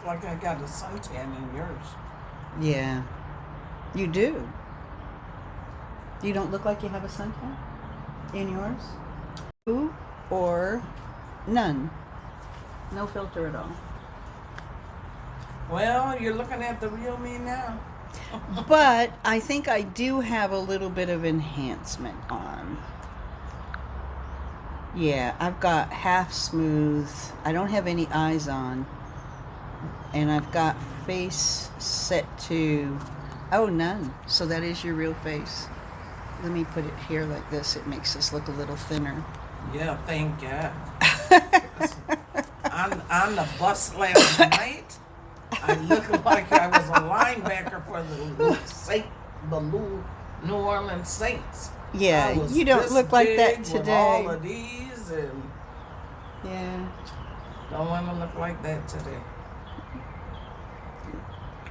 like I got a suntan in yours. Yeah, you do. You don't look like you have a suntan in yours? Ooh, or none. No filter at all. Well, you're looking at the real me now. But I think I do have a little bit of enhancement on. Yeah, I've got half smooth. I don't have any eyes on. And I've got face set to, oh, none. So that is your real face. Let me put it here like this. It makes us look a little thinner. Yeah, thank God. on the bus last night, I looked like I was a linebacker for the New Orleans Saints. Yeah, you don't look like that today. With all of these, and yeah, don't want to look like that today.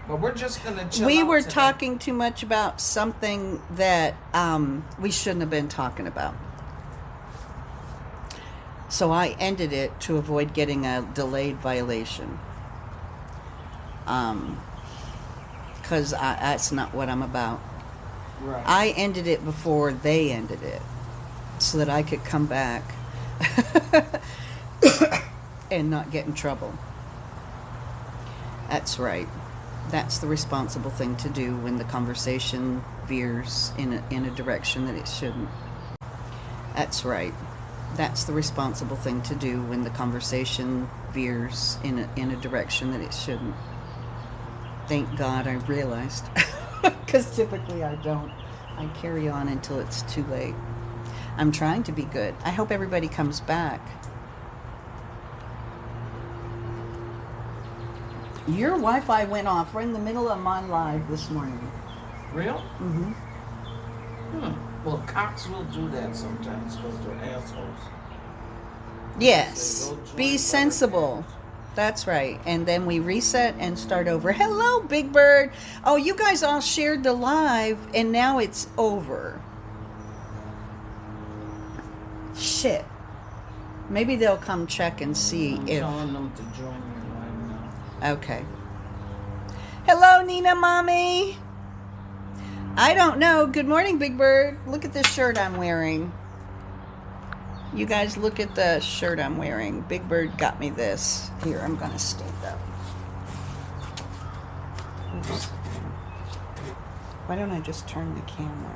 But we're just gonna chill. We out were today. talking too much about something that we shouldn't have been talking about. So I ended it to avoid getting a delayed violation. Because that's not what I'm about. Right. I ended it before they ended it, so that I could come back and not get in trouble. That's right. That's the responsible thing to do when the conversation veers in a direction that it shouldn't. That's right. That's the responsible thing to do when the conversation veers in a direction that it shouldn't. Thank God I realized. Because typically I don't. I carry on until it's too late. I'm trying to be good. I hope everybody comes back. Your Wi-Fi went off. We're in the middle of my live this morning. Real? Mm-hmm. Well, cops will do that sometimes because they're assholes. Yes. Be sensible. That's right. And then we reset and start over. Hello, Big Bird. Oh, you guys all shared the live, and now it's over. Shit. Maybe they'll come check and see I'm if... telling them to join your live now. Okay. Hello, Nina Mommy. I don't know. Good morning, Big Bird. Look at this shirt I'm wearing. You guys look at the shirt I'm wearing. Big Bird got me this. Here, I'm going to stand up. Oops. Why don't I just turn the camera?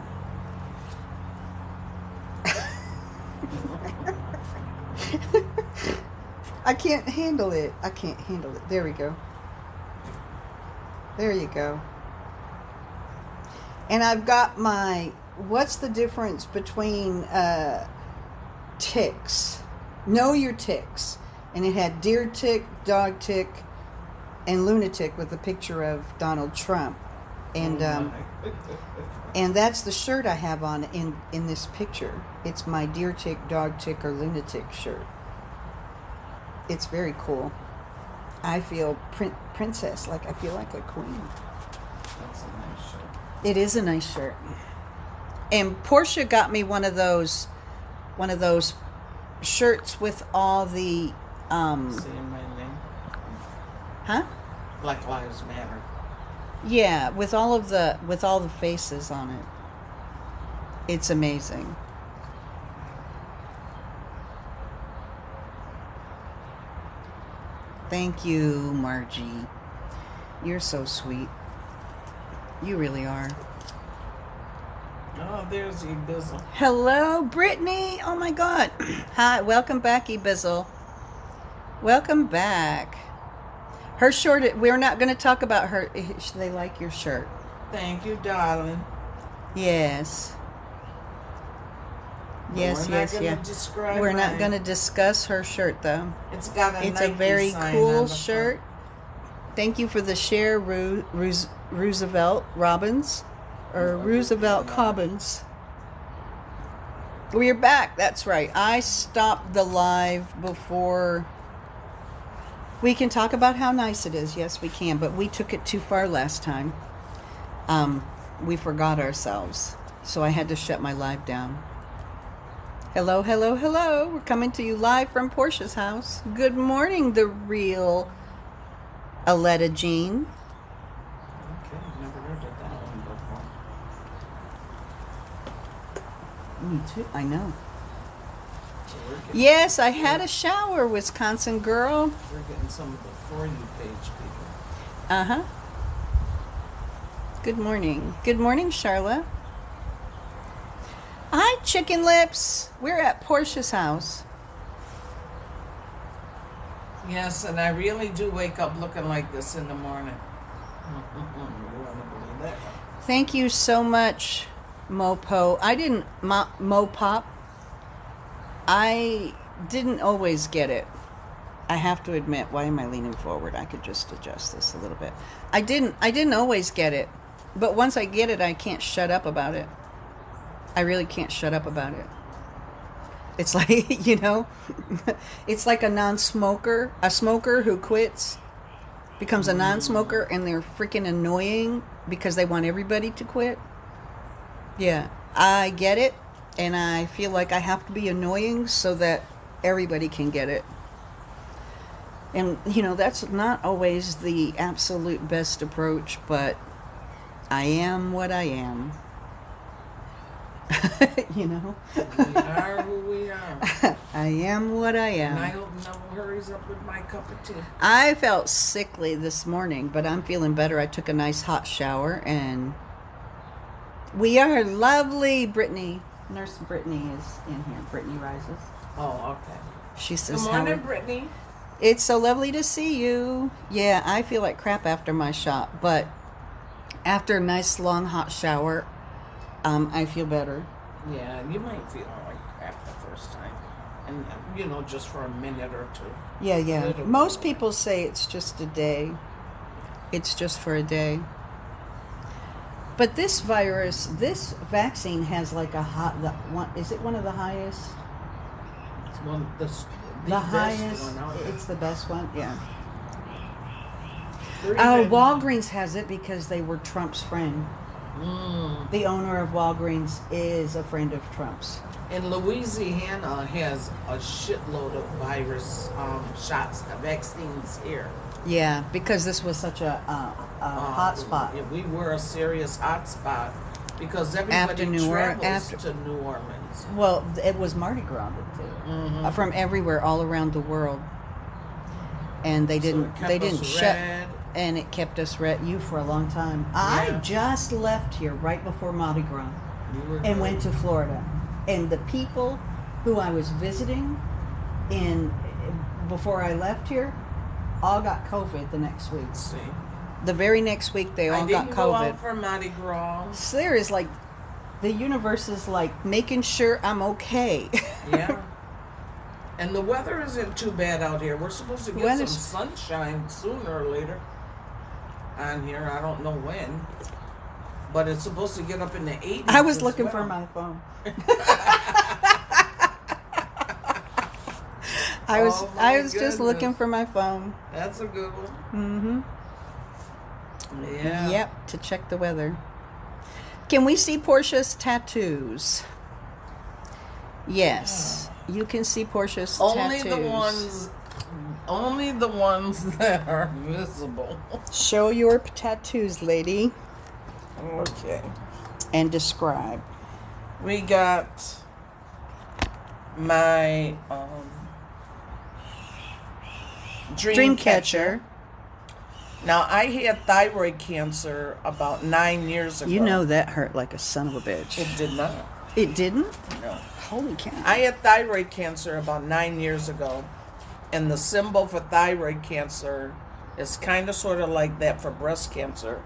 I can't handle it. I can't handle it. There we go. There you go. And I've got my... What's the difference between... ticks? Know your ticks. And it had deer tick, dog tick, and lunatic with a picture of Donald Trump. And and that's the shirt I have on in this picture. It's my deer tick, dog tick, or lunatic shirt. It's very cool. I feel princess, like I feel like a queen. That's a nice shirt. It is a nice shirt. And Portia got me one of those shirts with all the Saying my name. Huh? Black Lives Matter. Yeah, with all the faces on it. It's amazing. Thank you, Margie. You're so sweet. You really are. Oh, there's Ibizzle. Hello, Brittany. Oh my God. Hi, welcome back, Ibizzle. Welcome back. Her shirt, we're not going to talk about her. They like your shirt. Thank you, darling. Yes. Yes, yes, yes. We're not going to discuss her shirt, though. It's got a It's a very cool shirt. Thank you for the share, Roosevelt Robbins. Or Roosevelt Cobbins. We're back. That's right. I stopped the live before. We can talk about how nice it is. Yes, we can. But we took it too far last time. We forgot ourselves. So I had to shut my live down. Hello, hello, hello. We're coming to you live from Portia's house. Good morning, the real Aletta Jean. Okay, never heard of that one before. Me too. I know. So we're getting Yes, I had a shower, Wisconsin girl. We're getting some of the For You page people. Uh-huh. Good morning. Good morning, Charlotte. Hi, Chicken Lips. We're at Portia's house. Yes, and I really do wake up looking like this in the morning. You want to believe that? Thank you so much, Mopo. I didn't, Mopop. I didn't always get it. I have to admit. Why am I leaning forward? I could just adjust this a little bit. I didn't always get it. But once I get it, I can't shut up about it. I really can't shut up about it. It's like, you know, it's like a non-smoker, a smoker who quits, becomes a non-smoker, and they're freaking annoying because they want everybody to quit. Yeah, I get it, and I feel like I have to be annoying so that everybody can get it. And, you know, that's not always the absolute best approach, but I am what I am. You know? We are who we are. I am what I am. And I hope no one hurries up with my cup of tea. I felt sickly this morning, but I'm feeling better. I took a nice hot shower, and we are lovely. Brittany, Nurse Brittany is in here. Brittany Rises. Oh, okay. She says, Good morning, Brittany. It's so lovely to see you. Yeah, I feel like crap after my shot, but after a nice long hot shower, I feel better. Yeah, you might feel like crap the first time. And, you know, just for a minute or two. Yeah. Most people say it's just a day. It's just for a day. But this virus, this vaccine has like a is it one of the highest? It's one The highest. one out there. It's the best one. Yeah. Even- Walgreens has it because they were Trump's friend. The owner of Walgreens is a friend of Trump's. And Louisiana has a shitload of virus shots, vaccines here. Yeah, because this was such a hot spot. Yeah, we were a serious hot spot because everybody travels to New Orleans. Well, it was Mardi Gras too, from everywhere, all around the world, and they didn't shut. And it kept us you for a long time. Yeah. I just left here right before Mardi Gras and went to Florida. And the people who I was visiting before I left here all got COVID the next week. See? The very next week they all got COVID. I didn't go out for Mardi Gras. So there is like, the universe is like making sure I'm okay. Yeah. And the weather isn't too bad out here. We're supposed to get some sunshine sooner or later. On here, I don't know when, but it's supposed to get up in the 80s. I was looking for my phone. I was just looking for my phone. That's a good one. Yeah. Yep, to check the weather. Can we see Portia's tattoos? Yes, you can see Portia's tattoos. Only the ones that are visible. Show your tattoos, lady. Okay. And describe. We got my dream catcher. Now, I had thyroid cancer about 9 years ago. You know that hurt like a son of a bitch. It did not. It didn't? No. Holy cow. I had thyroid cancer about 9 years ago. And the symbol for thyroid cancer is kind of sort of like that for breast cancer,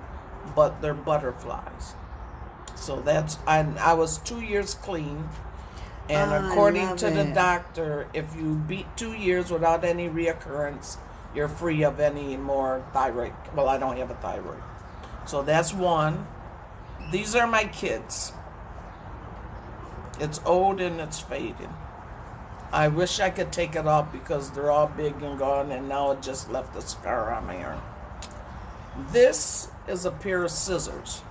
but they're butterflies. So I was 2 years clean. And according to the doctor, if you beat 2 years without any reoccurrence, you're free of any more thyroid. Well, I don't have a thyroid. So that's one. These are my kids. It's old and it's fading. I wish I could take it off because they're all big and gone, and now it just left a scar on my arm. This is a pair of scissors.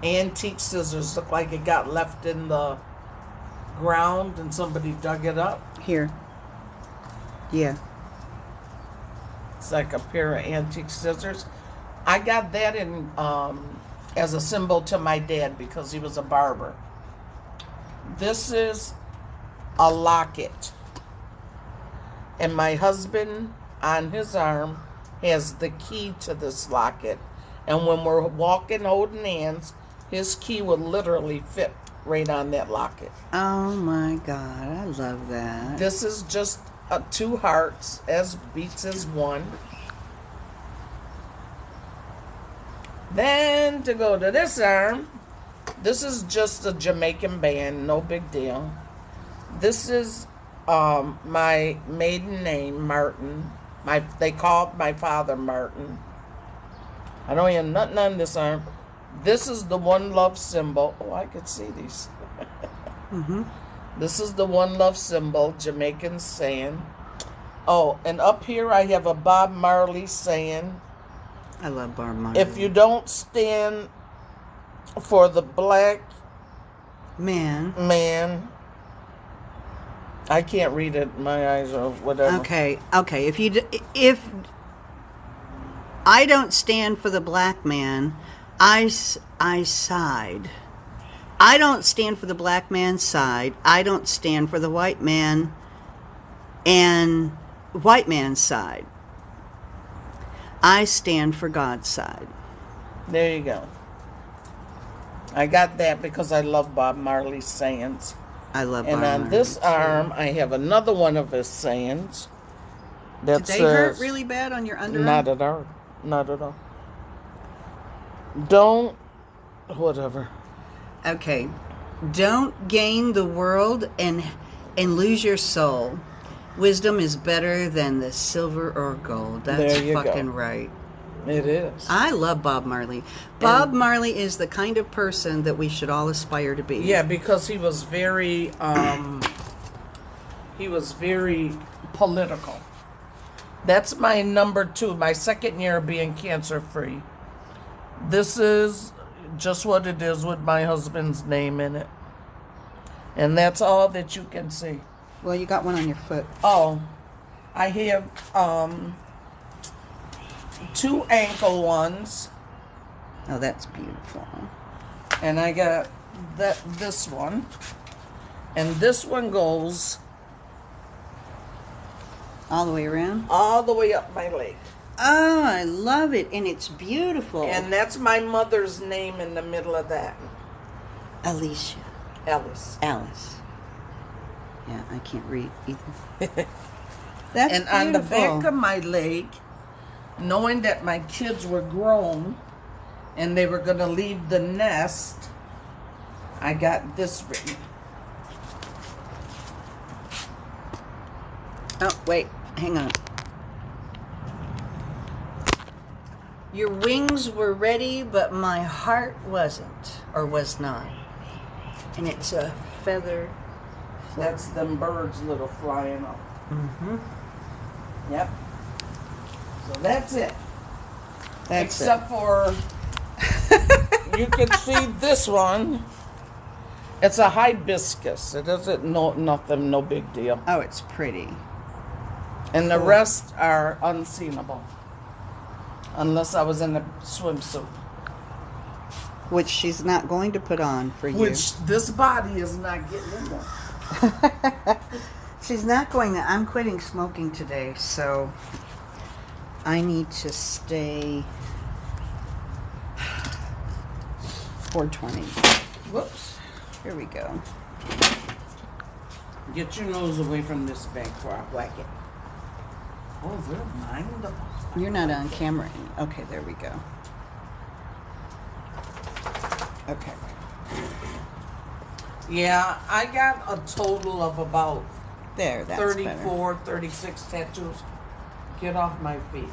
Antique scissors. Look like it got left in the ground and somebody dug it up. Here. Yeah. It's like a pair of antique scissors. I got that in as a symbol to my dad because he was a barber. This is a locket. And my husband on his arm has the key to this locket. And when we're walking holding hands, his key would literally fit right on that locket. Oh my God, I love that. This is just 2 hearts as beats as 1. Then to go to this arm, this is just a Jamaican band, no big deal. This is my maiden name, Martin. They called my father Martin. I don't have nothing on this arm. This is the one love symbol. Oh, I could see these. This is the one love symbol, Jamaican saying. Oh, and up here I have a Bob Marley saying. I love Bob Marley. If you don't stand for the black man, I can't read it. My eyes are whatever. Okay. If I don't stand for the black man, I side. I don't stand for the black man's side. I don't stand for the white man and white man's side. I stand for God's side. There you go. I got that because I love Bob Marley's sayings. I love Bob And on Marley this too. arm, I have another one of his sayings. Did they hurt really bad on your underarm? Not at all. Not at all. Don't, whatever. Okay. Don't gain the world and lose your soul. Wisdom is better than the silver or gold. That's fucking right. It is. I love Bob Marley. Bob Marley is the kind of person that we should all aspire to be. Yeah, because he was very political. That's my number 2, my second year of being cancer free. This is just what it is with my husband's name in it. And that's all that you can see. Well, you got one on your foot. Oh, I have 2 ankle ones. Oh, that's beautiful. And I got this one. And this one goes all the way around? All the way up my leg. Oh, I love it. And it's beautiful. And that's my mother's name in the middle of that. Alicia. Alice. Yeah, I can't read either. That's and beautiful. On the back of my leg, knowing that my kids were grown and they were going to leave the nest, I got this written. Oh, wait. Hang on. Your wings were ready, but my heart wasn't, or was not. And it's a feather. That's them birds little flying up. Yep. So that's it. Except for, you can see this one. It's a hibiscus. It doesn't nothing, no big deal. Oh, it's pretty. And the rest are unseenable. Unless I was in a swimsuit. Which she's not going to put on for you. Which this body is not getting in there. She's not going to. I'm quitting smoking today, so I need to stay 420. Whoops. Here we go. Get your nose away from this bag before I whack it. Oh, they're mindable. You're not on camera. Okay, there we go. Okay. Yeah, I got a total of about There, that's 34, better. 36 tattoos. Get off my feet.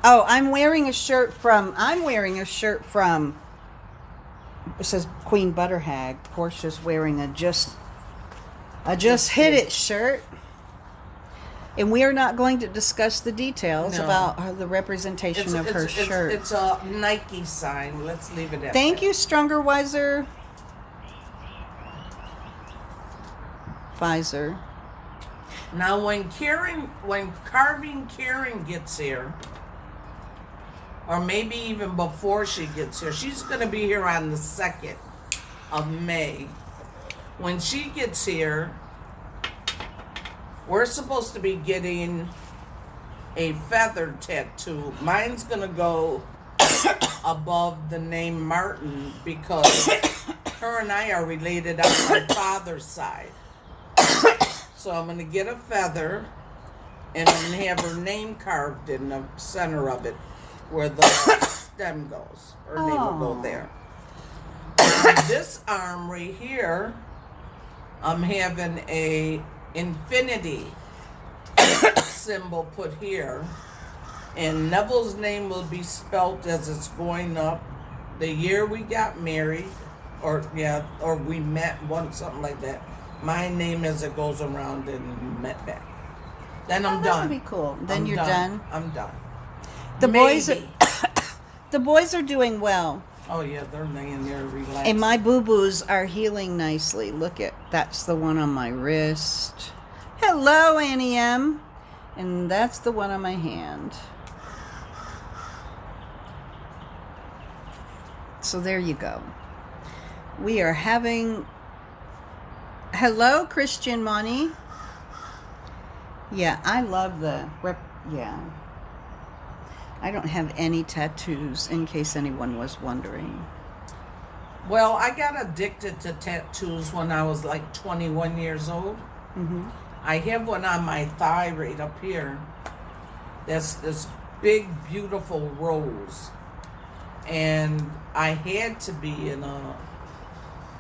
Oh, I'm wearing a shirt from, it says Queen Butterhag. Portia's wearing a just hit it shirt. And we are not going to discuss the details about the representation of her shirt. It's a Nike sign. Let's leave it at that. Thank you, Stronger Wiser. Pfizer. Now, when carving Karen gets here, or maybe even before she gets here, she's going to be here on the 2nd of May. When she gets here, we're supposed to be getting a feather tattoo. Mine's going to go above the name Martin because her and I are related on my father's side. So I'm going to get a feather, and I'm going to have her name carved in the center of it where the stem goes. Her name will go there. On this arm right here, I'm having a infinity symbol put here. And Neville's name will be spelt as it's going up. The year we got married, or we met once, something like that. My name as it goes around and met back. Then I'm done. That would be cool. Then you're done. I'm done. The boys are doing well. Oh yeah, they're laying there relaxed. And my boo-boos are healing nicely. Look at, that's the one on my wrist. Hello, Annie M. And that's the one on my hand. So there you go. We are having... Hello, Christian Money. Yeah, I love the... Yeah. I don't have any tattoos, in case anyone was wondering. Well, I got addicted to tattoos when I was like 21 years old. Mm-hmm. I have one on my thigh right up here. That's this big, beautiful rose. And I had to be in a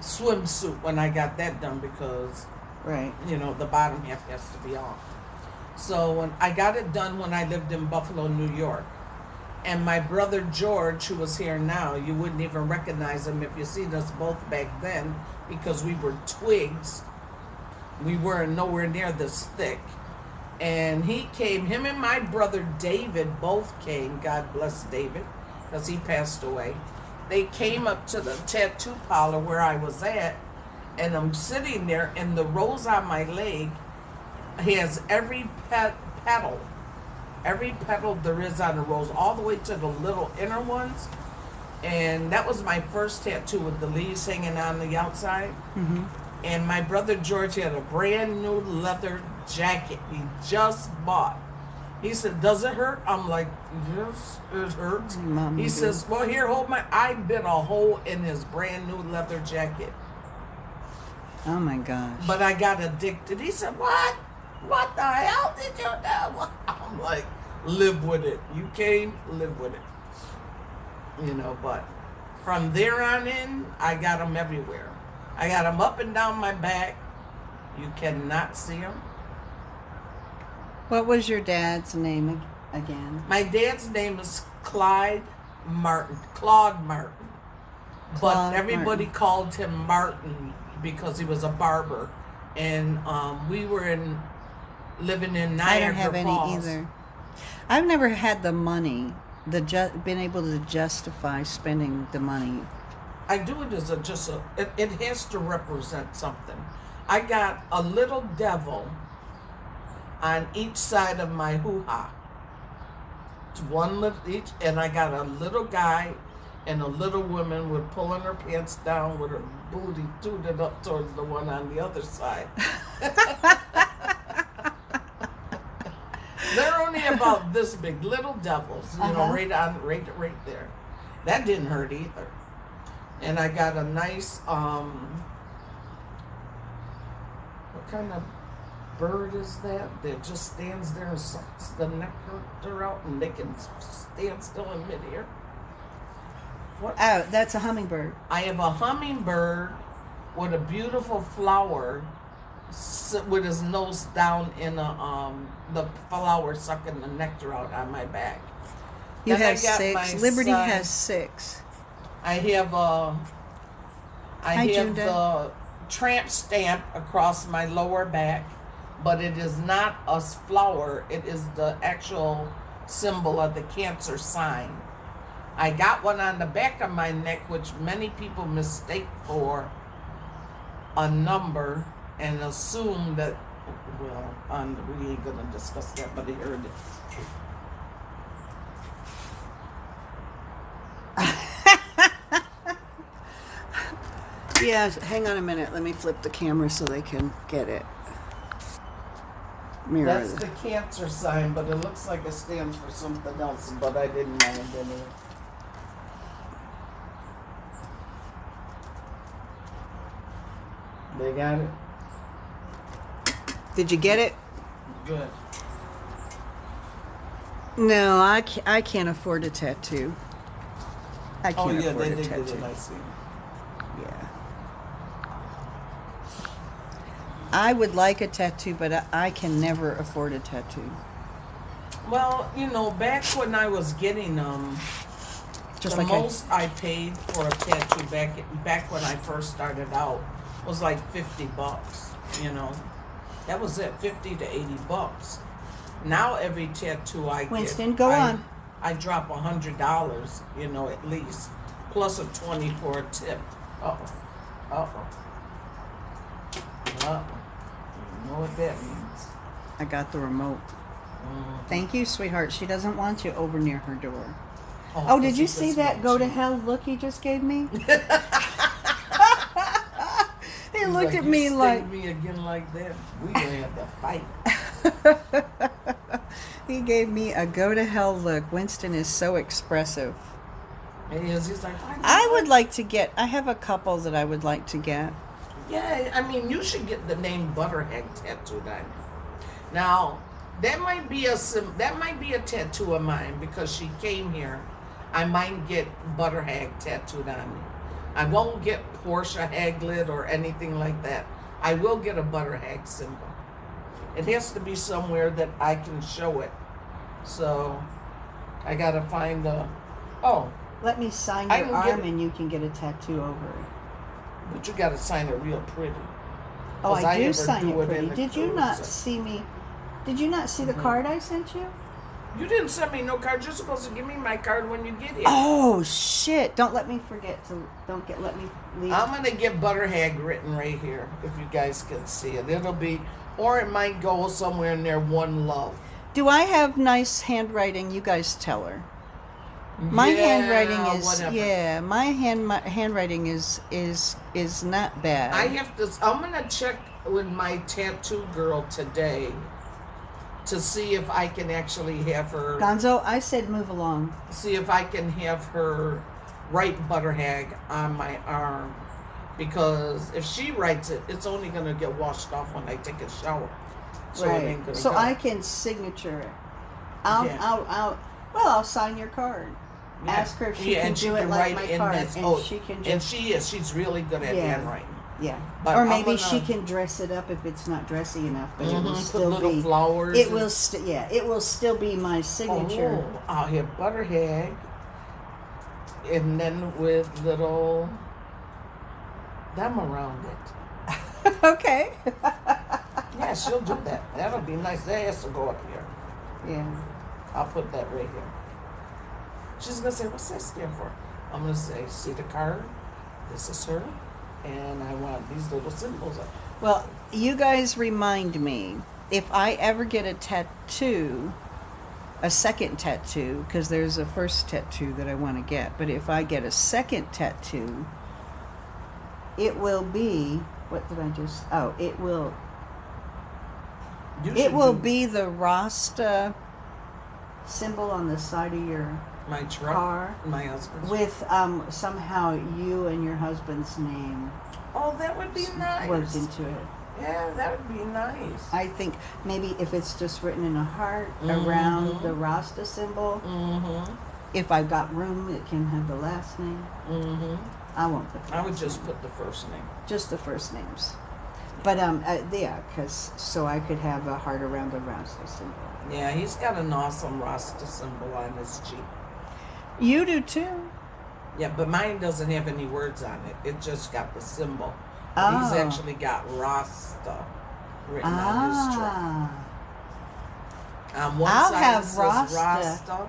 swimsuit when I got that done because, right, the bottom half has to be off. So when I got it done when I lived in Buffalo, New York. And my brother George, who was here now, you wouldn't even recognize him if you seen us both back then because we were twigs. We were nowhere near this thick. And he came, him and my brother David both came, God bless David, because he passed away. They came up to the tattoo parlor where I was at, and I'm sitting there, and the rose on my leg has every petal there is on the rose, all the way to the little inner ones. And that was my first tattoo with the leaves hanging on the outside. Mm-hmm. And my brother George had a brand new leather jacket he just bought. He said, "Does it hurt?" I'm like, "Yes, it hurts." He says, "Well, here, hold my..." I bit a hole in his brand new leather jacket. Oh my gosh. But I got addicted. He said, "What? What the hell did you do?" I'm like, live with it. You came, live with it. But from there on in, I got them everywhere. I got them up and down my back. You cannot see them. What was your dad's name again? My dad's name is Claude Martin. But everybody called him Martin because he was a barber. And we were living in Niagara Falls. I don't have any either. I've never had the money, been able to justify spending the money. I do it as it has to represent something. I got a little devil on each side of my hoo-ha. One little each, and I got a little guy and a little woman with pulling her pants down with her booty tooted up towards the one on the other side. They're only about this big, little devils, right there. That didn't hurt either. And I got a nice, what kind of bird is that just stands there and sucks the nectar out and they can stand still in midair? What? Oh, that's a hummingbird. I have a hummingbird with a beautiful flower with his nose down in the flower sucking the nectar out on my back. You have 6. Liberty has 6. I have the tramp stamp across my lower back, but it is not a flower. It is the actual symbol of the Cancer sign. I got one on the back of my neck, which many people mistake for a number and assume that Well, we ain't gonna discuss that, but he heard it. Yeah, hang on a minute. Let me flip the camera so they can get it. Mirror. That's the Cancer sign, but it looks like it stands for something else, but I didn't mind anyway. They got it? Did you get it? Good. No, I can't afford a tattoo. I can't afford a tattoo. Did it, I see. Yeah. I would like a tattoo, but I can never afford a tattoo. Well, you know, back when I was getting them, Just the like most I paid for a tattoo back when I first started out was like $50. You know, that was it, $50 to $80. Now every tattoo I Winston, get, go on. I drop $100. You know, at least, plus a 20 for a tip. Uh oh. You know what that means? I got the remote. Thank you, sweetheart. She doesn't want you over near her door. Oh, did you see that go to hell look he just gave me? He looked at me like... You me again like that, we gonna have to fight. He gave me a go to hell look. Winston is so expressive. He is. He's like, I would like to get... I have a couple that I would like to get. Yeah, I mean, you should get the name Butterhag tattooed on you. Now, that might be a tattoo of mine because she came here. I might get Butterhag tattooed on me. I won't get Portia Haglet or anything like that. I will get a Butterhag symbol. It has to be somewhere that I can show it. So, I gotta find a... Oh. Let me sign your arm and you can get a tattoo over it. But you gotta sign it real pretty. Oh, I do sign it pretty. Did you not see me? Did you not see the card I sent you? You didn't send me no card. You're supposed to give me my card when you get here. Oh shit! Don't let me forget to. Let me leave. I'm gonna get Butterhag written right here, if you guys can see it. It'll be, or it might go somewhere near One Love. Do I have nice handwriting? You guys tell her. My handwriting is whatever. My handwriting is not bad. I'm gonna check with my tattoo girl today to see if I can actually have her... Gonzo, I said move along. See if I can have her write Butterhag on my arm. Because if she writes it, it's only going to get washed off when I take a shower. So right. It ain't gonna so go. I can signature it. I'll sign your card. Yeah. Ask her if she can do it like my card. She can just... And she's really good at handwriting. Yeah, but or maybe she can dress it up if it's not dressy enough, but it will still be flowers. It will it will still be my signature. Oh, I'll have Butterhag, and then with little them around it. Okay. Yeah, she'll do that. That'll be nice. That has to go up here. Yeah. I'll put that right here. She's gonna say, "What's that stand for?" I'm gonna say, "See the card? This is her." And I want these little symbols up. Well, you guys remind me, if I ever get a tattoo, a second tattoo, because there's a first tattoo that I want to get, but if I get a second tattoo, it will be, what did I just, it will be the Rasta symbol on the side of your my truck, car, my husband's, with somehow you and your husband's name. Oh, that would be nice. Worked into it. Yeah, that would be nice. I think maybe if it's just written in a heart around the Rasta symbol. If I've got room, it can have the last name. I won't put. I would just put the first name. Just the first names. But because so I could have a heart around the Rasta symbol. Yeah, he's got an awesome Rasta symbol on his Jeep. You do too. Yeah, but mine doesn't have any words on it. It just got the symbol. He's actually got Rasta written on his truck. On one I'll side have it says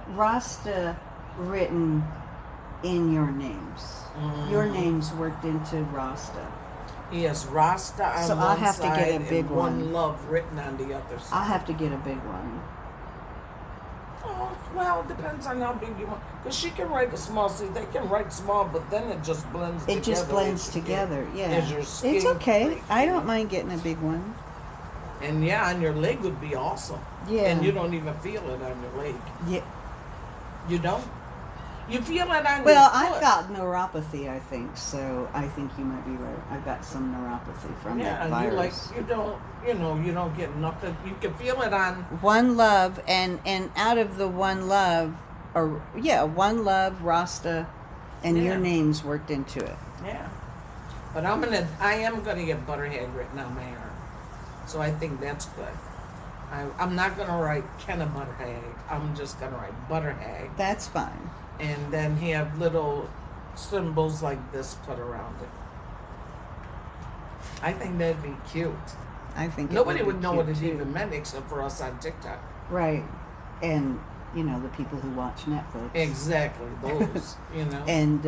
Rasta written in your names. Your name's worked into Rasta. He has Rasta on So one I'll have to side get a big and One one. Love written on the other side. I'll have to get a big one. Oh, well, it depends on how big you want. Because she can write a small. See, they can write small, but then it just blends together. It just blends as you together, get- yeah. As your skin It's okay. creak, I you don't know? mind getting a big one. And yeah, on your leg would be awesome. Yeah. And you don't even feel it on your leg. Yeah. You don't? You feel it on Well, your I've foot. got neuropathy, I think, so I think you might be right. I've got some neuropathy from that Yeah, virus. you don't get nothing. You can feel it on. One Love, and out of the One Love, or yeah, One Love, Rasta, and your Yeah. names worked into it. Yeah. But I am gonna get Butterhag written on my arm. So I think that's good. I'm not gonna write Kenna Butterhag. I'm just gonna write Butterhag. That's fine. And then have little symbols like this put around it. I think that'd be cute. I think Nobody it would know what it too. even meant except for us on TikTok. Right, and you know the people who watch Netflix. Exactly, those, And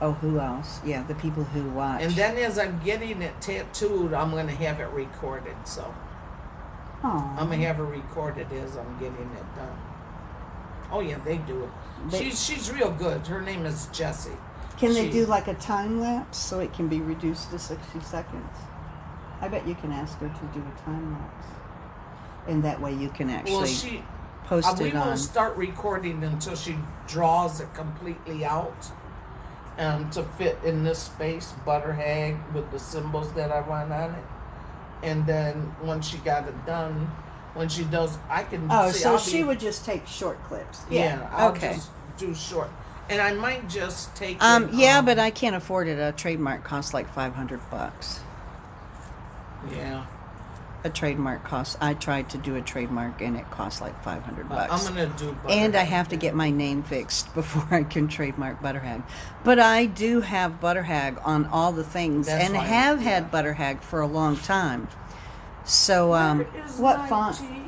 oh, who else? Yeah, the people who watch. And then as I'm getting it tattooed, I'm going to have it recorded. So Aw. I'm going to have it recorded as I'm getting it done. Oh, yeah, they do it. She's real good. Her name is Jessie. Can they do like a time lapse so it can be reduced to 60 seconds? I bet you can ask her to do a time lapse. And that way you can actually post we it on. won't start recording until she draws it completely out. To fit in this space, Butterhag with the symbols that I want on it. And then once she got it done, when she does, I can. Oh, so she would just take short clips. Yeah, I'll okay. just do short, and I might just take. Yeah, but I can't afford it. A trademark costs like $500. Yeah. A trademark costs. I tried to do a trademark and it costs like $500. I'm gonna do. Butterhag. And I have to get my name fixed before I can trademark Butterhag. But I do have Butterhag on all the things, That's and why, have had Butterhag for a long time. So, what font? Tea?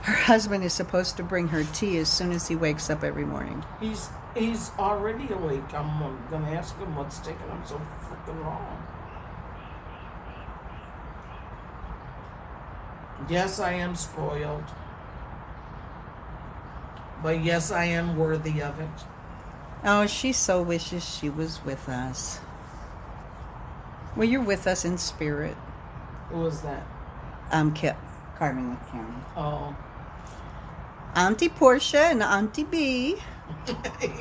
Her husband is supposed to bring her tea as soon as he wakes up every morning. He's already awake. I'm gonna ask him what's taking him so freaking long. Yes, I am spoiled. But yes, I am worthy of it. Oh, she so wishes she was with us. Well, you're with us in spirit. Who was that? Carmen with Karen. Oh. Auntie Portia and Auntie B.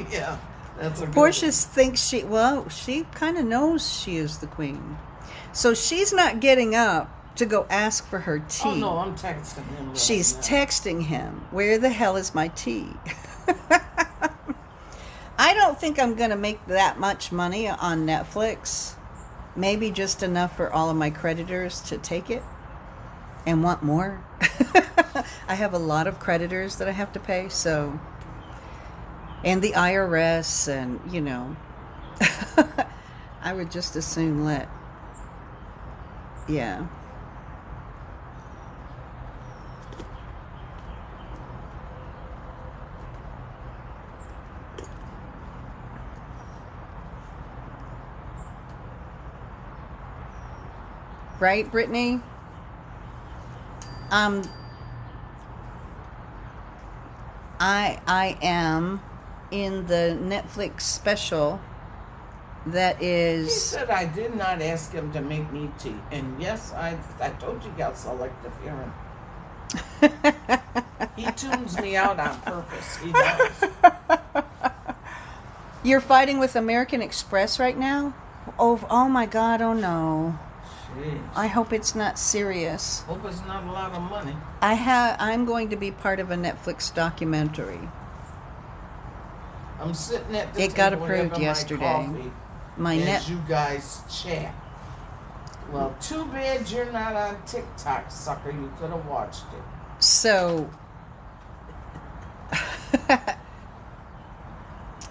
Yeah, that's a good Portia one. thinks she kind of knows she is the queen. So she's not getting up to go ask for her tea. Oh, no, I'm texting him right She's now. texting him, where the hell is my tea? I don't think I'm going to make that much money on Netflix. Maybe just enough for all of my creditors to take it and want more. I have a lot of creditors that I have to pay, so... And the IRS, and, I would just as soon let... Yeah. Right, Brittany? I am in the Netflix special that is... He said I did not ask him to make me tea. And yes, I told you got selective hearing. He tunes me out on purpose. He does. You're fighting with American Express right now? Oh my God, oh no. Jeez. I hope it's not serious. Hope it's not a lot of money. I'm going to be part of a Netflix documentary. I'm sitting at the It got table approved having yesterday. My coffee as you guys chat. Well, too bad you're not on TikTok, sucker. You could have watched it. So,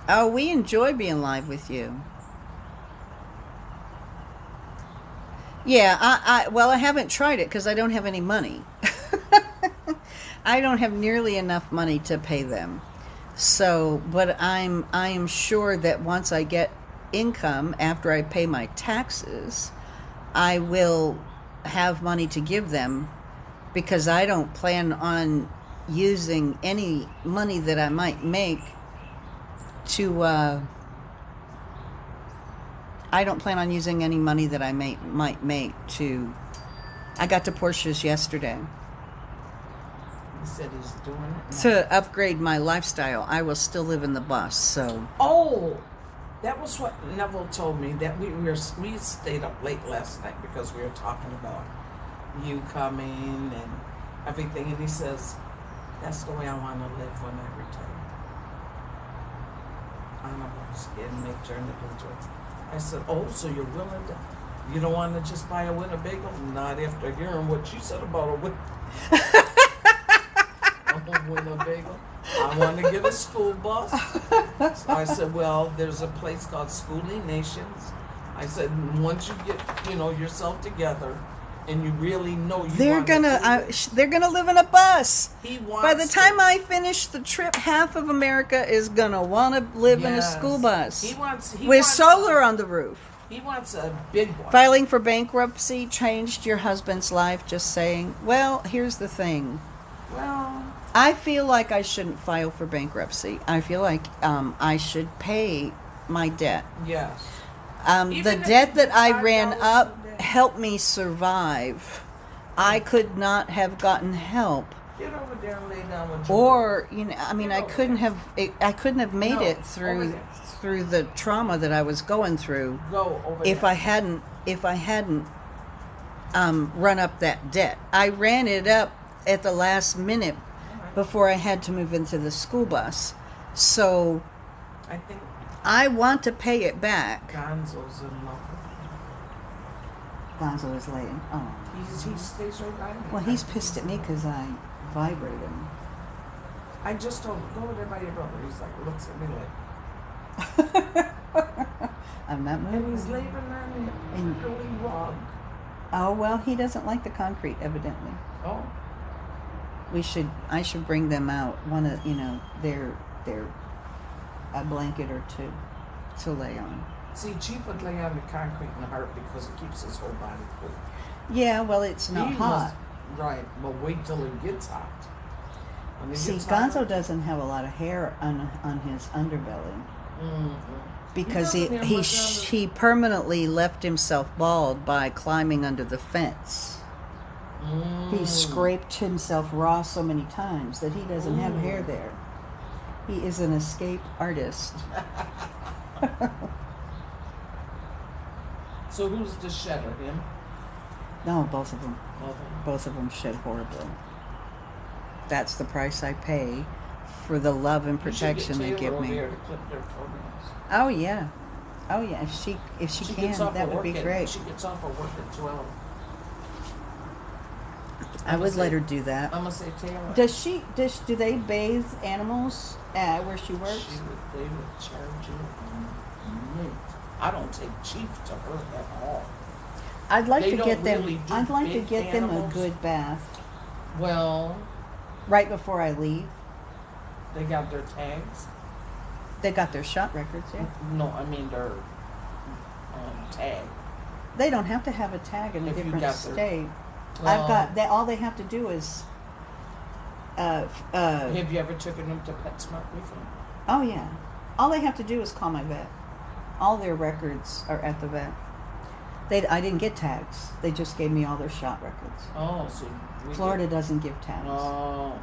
oh, we enjoy being live with you. Yeah, I haven't tried it because I don't have any money. I don't have nearly enough money to pay them. So, but I am sure that once I get income after I pay my taxes, I will have money to give them, because I don't plan on using any money that I might make to I don't plan on using any money that I might make to. I got to Portia's yesterday. He said he's doing it. To upgrade my lifestyle. I will still live in the bus, so. Oh, that was what Neville told me, that we stayed up late last night because we were talking about you coming and everything, and he says, that's the way I want to live when I retire. On a bus and make journey to it. I said, oh, so you're willing to, you don't want to just buy a Winnebago? Not after hearing what you said about a Winnebago. I want to get a school bus. So I said, well, there's a place called Schooling Nations. I said, once you get, yourself together and you really know they're gonna live in a bus. By the time I finish the trip, half of America is gonna want to live in a school bus. He wants solar on the roof. He wants a big one. Filing for bankruptcy changed your husband's life. Just saying. Well, here's the thing. Well, I feel like I shouldn't file for bankruptcy. I feel like I should pay my debt. Yes. The debt that I ran up helped me survive. I could not have gotten help. Get over there and lay down with your Or, I couldn't have made it through the trauma that I was going through if I hadn't run up that debt. I ran it up at the last minute before I had to move into the school bus. So I think I want to pay it back. Gonzo's in love with me. Gonzo is laying. Oh. He stays right by me. Well, he's pissed at me because I vibrate him. I just told him, go over there by your brother. He's like, looks at me like. I'm not moving. And he's laying on me really wrong. Oh, well, he doesn't like the concrete, evidently. Oh. I should bring them out. They're a blanket or two to lay on. See, Chief would lay on the concrete in the heart because it keeps his whole body cool. Yeah, well, it's not hot. Right, but wait till it gets hot. See, Gonzo doesn't have a lot of hair on his underbelly. Mm-hmm. Because he permanently left himself bald by climbing under the fence. He scraped himself raw so many times that he doesn't have hair there. He is an escape artist. So who's the shedder? Him? No, both of them. Both of them shed horribly. That's the price I pay for the love and protection they give me. To clip their toenails. Oh yeah. If she can, that would be great. She gets off of work at 12. I would let her do that. I'm gonna say Taylor. Do they bathe animals where she works? They would charge you. I don't take Chief to her at all. I'd like to get them a good bath. Well, right before I leave. They got their tags. They got their shot records, yeah. No, I mean their tag. They don't have to have a tag in a different state. Well, all they have to do is. Have you ever taken them to PetSmart before? Oh yeah, all they have to do is call my vet. All their records are at the vet. I didn't get tags. They just gave me all their shot records. Oh, so Florida doesn't give tags. Oh.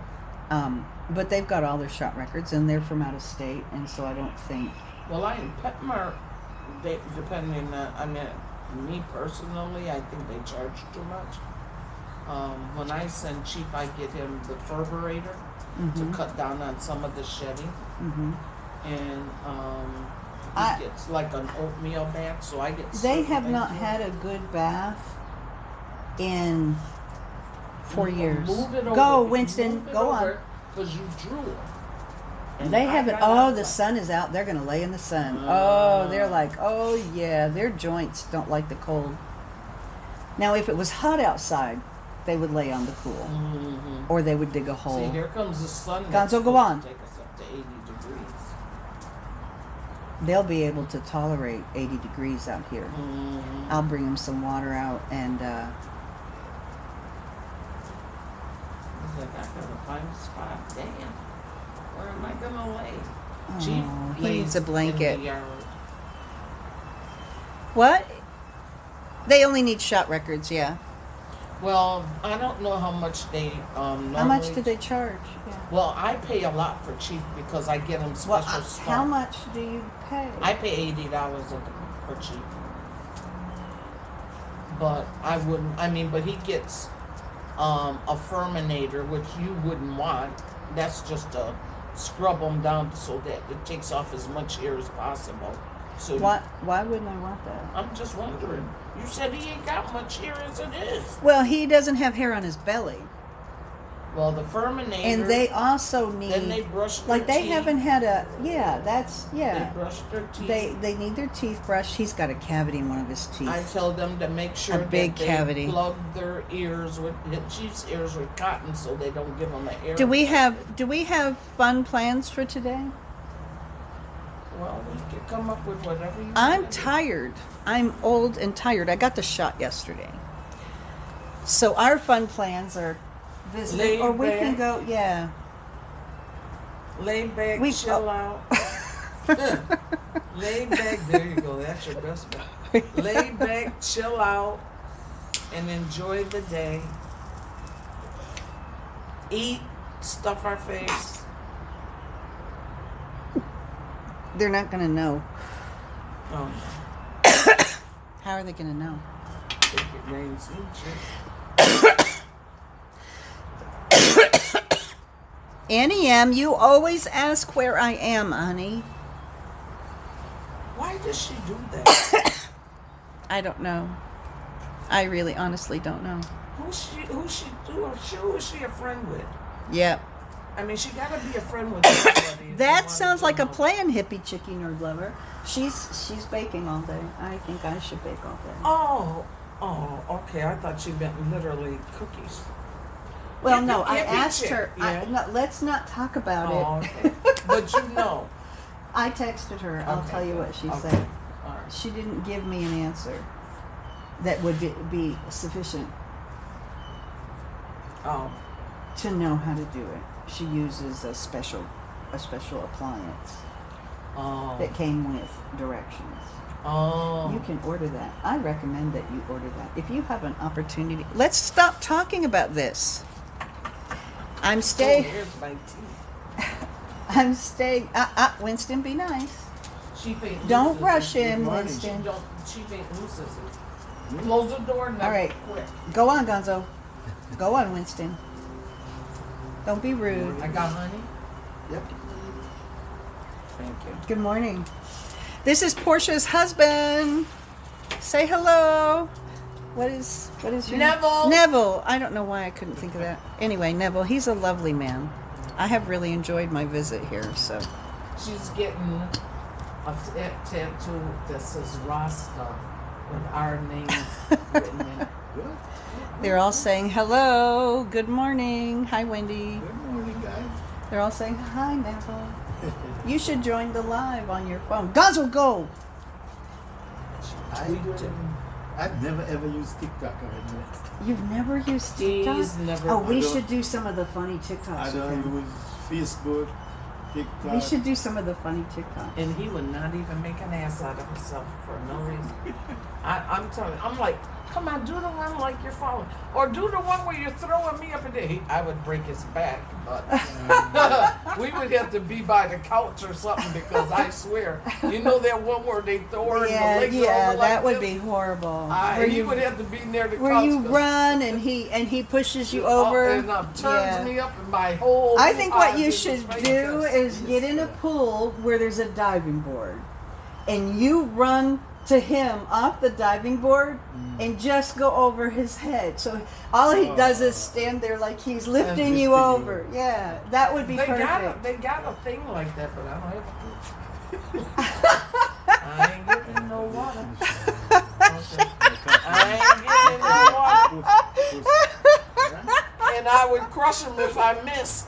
But they've got all their shot records, and they're from out of state, and so I don't think. Well, in PetSmart, depending on, me personally, I think they charge too much. When I send Chief, I get him the Ferberator to cut down on some of the shedding. And he gets like an oatmeal bath, so I get. They have not had a good bath in 4 years. Move it over. Go, Winston. Go on. Because you drool. And they haven't. Oh, the sun is out. They're going to lay in the sun. They're like, oh yeah, their joints don't like the cold. Now, if it was hot outside, they would lay on the cool, or they would dig a hole. See, here comes the sun. Gonzo, go on. Take us up to 80 degrees. they'll be able to tolerate 80 degrees out here. Mm-hmm. I'll bring them some water out and He's like, I gotta find a spot. Damn. Where am I gonna lay? Chief he needs a lays blanket. in the yard. What? They only need shot records, yeah. Well, I don't know how much they normally. How much do they charge? Yeah. Well, I pay a lot for Chief because I get him special stuff. How much do you pay? I pay $80 for Chief. But I wouldn't. I mean, but he gets a Furminator, which you wouldn't want. That's just to scrub them down so that it takes off as much hair as possible. So Why wouldn't I want that? I'm just wondering. You said he ain't got much hair as it is. Well, he doesn't have hair on his belly. Well, the Furminator. And they also need. Then they brush their like they teeth. haven't had a. Yeah, They brush their teeth. They need their teeth brushed. He's got a cavity in one of his teeth. I tell them to make sure A big that they cavity. plug their ears with the Chief's ears with cotton so they don't give them an ear. Do we have fun plans for today? Well, we can come up with whatever you I'm want. tired. I'm old and tired. I got the shot yesterday. So our fun plans are visit, Lay or we can back. go. Yeah. Lay back, chill out. Lay back. There you go. That's your best bet. Lay back, chill out, and enjoy the day. Eat, stuff our face. They're not gonna know. Oh, How are they gonna know? take it names and shit. Annie M, you always ask where I am, honey. Why does she do that? I don't know. I really honestly don't know. Who is she a friend with? Yep. I mean, she gotta be a friend with somebody. if you That want sounds to like a know. plan, hippie chicky nerd lover. She's baking all day. I think I should bake all day. Oh, okay. I thought she meant literally cookies. Well, Hippie- no, I hippie asked chick, her. yeah. No, let's not talk about Oh, it. okay. But you know. I texted her. I'll Okay, tell you good. what she Okay. said. All right. She didn't give me an answer that would be sufficient Oh, to know how to do it. She uses a special appliance oh, that came with directions. oh. You can order that. I recommend that you order that. If you have an opportunity, let's stop talking about this. I'm Oh, staying. here's my tea. I'm staying. Winston, be nice. She think Don't Lucy's rush is- him, She Winston. don't. She think Lucy's is. Close the door now. All right. Quick. Go on, Gonzo. Go on, Winston. Don't be rude. I got honey. Yep. Thank you. Good morning. This is Portia's husband. Say hello. What is your Neville. name? Neville. I don't know why I couldn't think of that. Anyway, Neville, he's a lovely man. I have really enjoyed my visit here, so. She's getting a tattoo that says Rasta with our names written in it. Good. They're all saying hello. Good morning. Hi, Wendy. Good morning, guys. They're all saying hi, Neville. You should join the live on your phone. Gonzo, go. I've never ever used TikTok. I admit. You've never used TikTok? He's never. Oh, we I don't- should do some of the funny I TikToks with him. don't use Facebook, TikTok. We should do some of the funny TikToks. And he would not even make an ass out of himself for no reason. I'm telling you, I'm like, come on, do the one like you're following. Or do the one where you're throwing me up in there. I would break his back, but we would have to be by the couch or something because I swear, you know that one where they throw her and the Yeah, legs are yeah, over like that would this? be horrible. Where He you, would have to be near the where couch. you 'cause- run and he pushes you over. And turns Yeah. me up and my whole. I think what eyes you in should his face. do is get in a pool where there's a diving board, and you run to him off the diving board and just go over his head. So all he does is stand there like he's lifting you lifting over. Yeah, that would be They perfect. got a thing like that, but I don't have I ain't getting no water. Okay. I ain't getting no water. and I would crush him if I missed.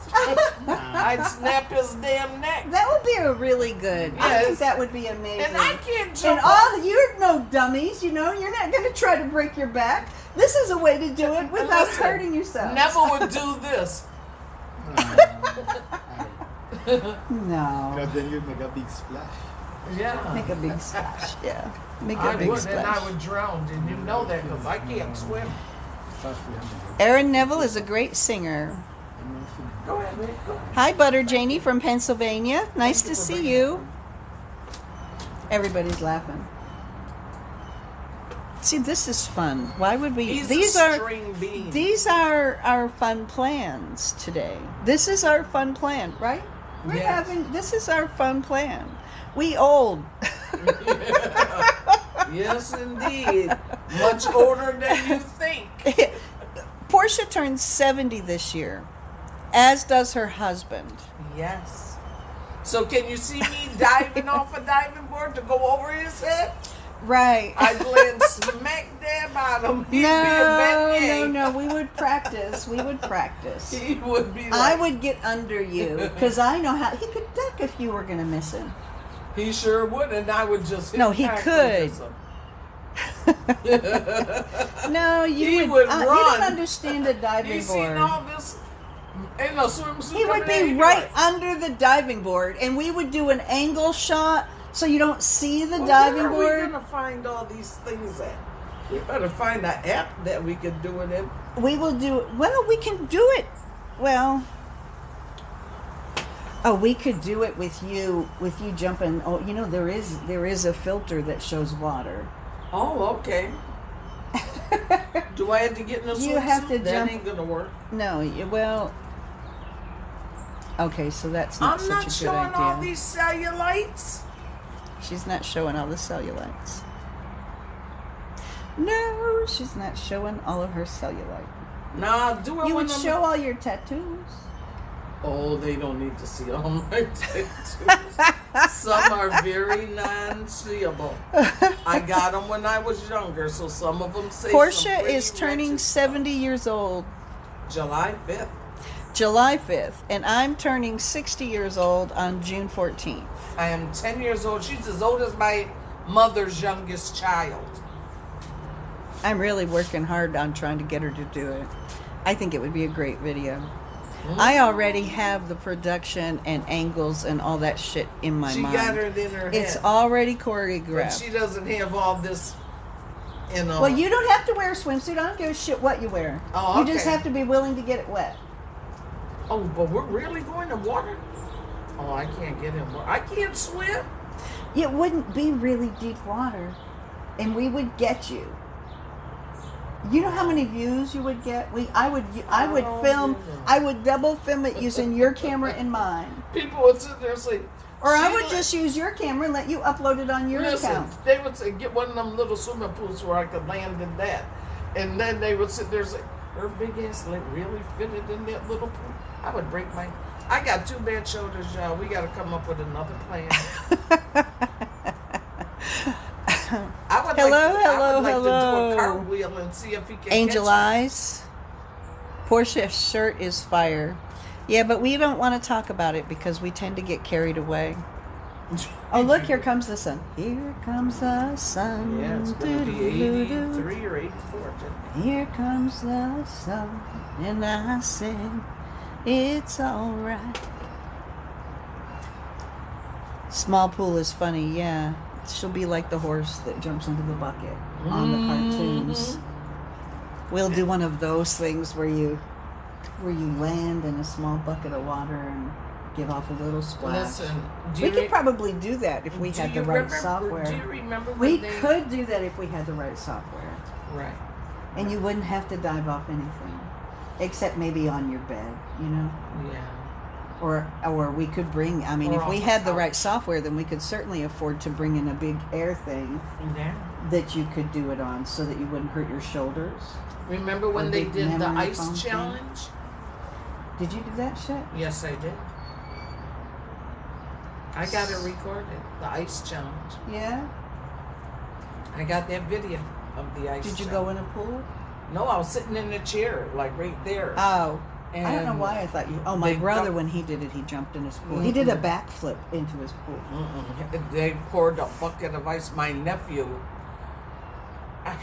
I'd snap his damn neck. That would be a really good. I Yes. think that would be amazing. And I can't And jump all you're no dummies, you know. You're not going to try to break your back. This is a way to do it without Listen, hurting yourself. Neville would do this. No. Because then you make a big splash. Yeah. Make a big splash. Yeah. Make a I big would, splash. and I would drown, and you know that because I can't swim. Aaron Neville is a great singer. Go ahead, Nick. Go ahead. Hi, Butter Janie from Pennsylvania. Nice to see you. Everybody's laughing. See, this is fun. Why would we? He's These a are string bean. these are our fun plans today. This is our fun plan, right? We're Yes. having. This is our fun plan. We old. Yes, indeed. Much older than you think. Portia turns 70 this year, as does her husband. Yes. So can you see me diving off a diving board to go over his head? Right. I'd land smack dab on him. He'd be a No, beignet. no. We would practice. We would practice. He would be like, I would get under you because I know how he could duck if you were going to miss him. He sure would, and I would just hit No, he back could. with him. No, you He would. would You run. don't understand a diving You seen board. all this in a swimsuit? He would coming in, be he'd right like, under the diving board, and we would do an angle shot so you don't see the well, diving where are we board. gonna find all these things at? We better find an app that we could do it in. We will do. Well, we can do it. Well. Oh, we could do it with you jumping. Oh, you know there is a filter that shows water. Oh, okay. Do I have to get in a swimsuit? You have to That jump- ain't gonna work. No, well. Okay, so that's not I'm such not a good showing idea. all these cellulites. She's not showing all the cellulites. No, she's not showing all of her cellulite. Nah, do it You when would I'm- show all your tattoos. Oh, they don't need to see all my tattoos. Some are very non-seeable. I got them when I was younger, so some of them say. Portia some is pretty turning wretched 70 years old stuff. July 5th. July 5th, and I'm turning 60 years old on June 14th. I am 10 years old. She's as old as my mother's youngest child. I'm really working hard on trying to get her to do it. I think it would be a great video. I already have the production and angles and all that shit in my She mind. got it in her head. It's already But choreographed. she doesn't have all this, you know. Well, you don't have to wear a swimsuit. I don't give a shit what you wear. Oh, You just okay. have to be willing to get it wet. Oh, but we're really going to water? Oh, I can't get in water. I can't swim. It wouldn't be really deep water, and we would get you. You know how many views you would get? I would Oh, film. yeah. I would double film it using your camera and mine, People would sit there and say, or I would "Sheila, just use your camera and let you upload it on your listen," account. they would say, get one of them little swimming pools where I could land in that. And then they would sit there and say, her big ass leg really fitted in that little pool. I would break my. I got 2 bad shoulders, y'all. We got to come up with another plan. I would like to do a cartwheel and see if he can Angel catch me. Eyes. Portia's shirt is fire. Yeah, but we don't want to talk about it because we tend to get carried away. Oh, look, here comes the sun. Here comes the sun. Yeah, it's going to be 83 or 84. Here comes the sun. And I said, it's all right. Small pool is funny, yeah. She'll be like the horse that jumps into the bucket on the cartoons. We'll do one of those things where you land in a small bucket of water and give off a little splash. Listen, We could probably do that if we had the right software. Do you remember when We they... could do that if we had the right software. Right. And you wouldn't have to dive off anything. Except maybe on your bed, you know? Yeah. Or we could bring, I mean, Or if we off the had the couch. right software, then we could certainly afford to bring in a big air thing Yeah. that you could do it on so that you wouldn't hurt your shoulders. Remember when Or they big did the memory ice foam thing. challenge? Did you do that shit? Yes, I did. I got it recorded. The ice challenge. Yeah? I got that video of the ice Did you challenge. go in a pool? No, I was sitting in the chair, like right there. Oh. And I don't know why I thought you. Oh, my they brother, dumped- when he did it, he jumped in his pool. He did a backflip into his pool. They poured a bucket of ice. My nephew,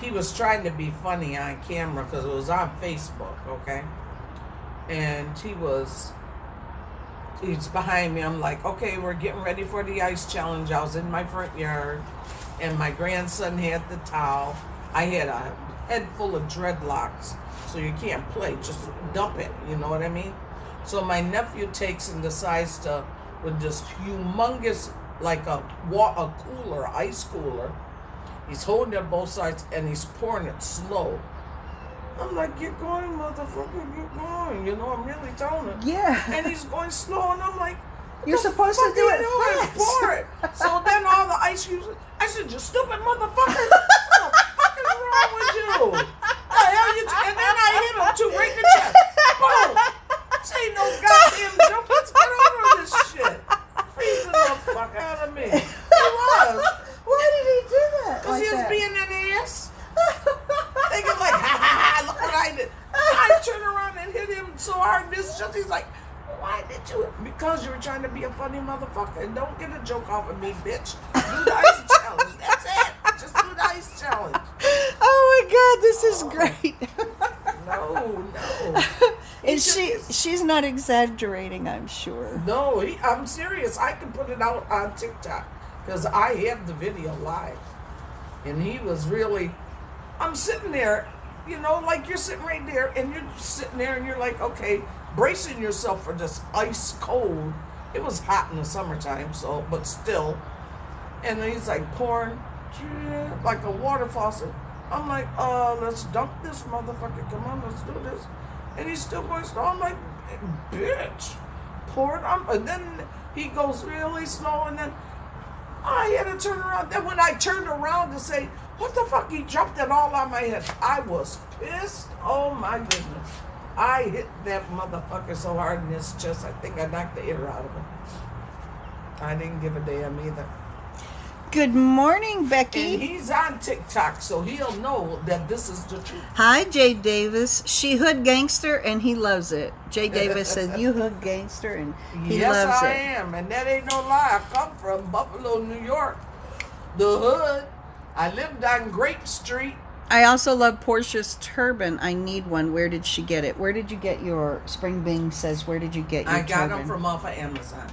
he was trying to be funny on camera because it was on Facebook, okay? And he's behind me. I'm like, okay, we're getting ready for the ice challenge. I was in my front yard, and my grandson had the towel. I had a head full of dreadlocks, so you can't play. Just dump it, you know what I mean? So my nephew takes and decides to, with this humongous, like a cooler, ice cooler, he's holding it both sides, and he's pouring it slow. I'm like, get going, motherfucker, get going. You know, I'm really telling him. Yeah. And he's going slow, and I'm like, You're supposed to do it fast. Pour it. So then all the ice cubes, I said, you stupid motherfucker. What the fuck is wrong with you? The hell you and then I hit him too, right in the chest. Boom. This ain't no goddamn jump. Let's get over this shit. Freezing the fuck out of me. He was. Why did he do that? Because Like he was that? being an ass. Thinking like, ha ha ha, look what I did. I turned around and hit him so hard. He's like, why did you? Because you were trying to be a funny motherfucker. And don't get a joke off of me, bitch. Do the ice challenge. That's it. Just do the ice challenge. Oh my God, this is great. No. And she's not exaggerating, I'm sure. No, I'm serious. I can put it out on TikTok because I have the video live. And he was really, I'm sitting there, you know, like you're sitting right there, and you're sitting there and you're like, okay, bracing yourself for this ice cold. It was hot in the summertime, so, but still. And then he's like pouring like a water faucet. I'm like, let's dunk this motherfucker. Come on, let's do this. And he's still going slow. I'm like, bitch, pour it on. And then he goes really slow, and then I had to turn around. Then when I turned around to say, what the fuck, he jumped it all on my head. I was pissed. Oh my goodness. I hit that motherfucker so hard in his chest, I think I knocked the air out of him. I didn't give a damn either. Good morning, Becky. And he's on TikTok, so he'll know that this is the truth. Hi, Jay Davis. She hood gangster, and he loves it. Jay Davis said, you hood gangster, and he loves Yes, I it. am, and that ain't no lie. I come from Buffalo, New York, the hood. I lived on Grape Street. I also love Portia's turban. I need one. Where did she get it? Where did you get your, Spring Bing says, where did you get your I got turban? them from off of Amazon.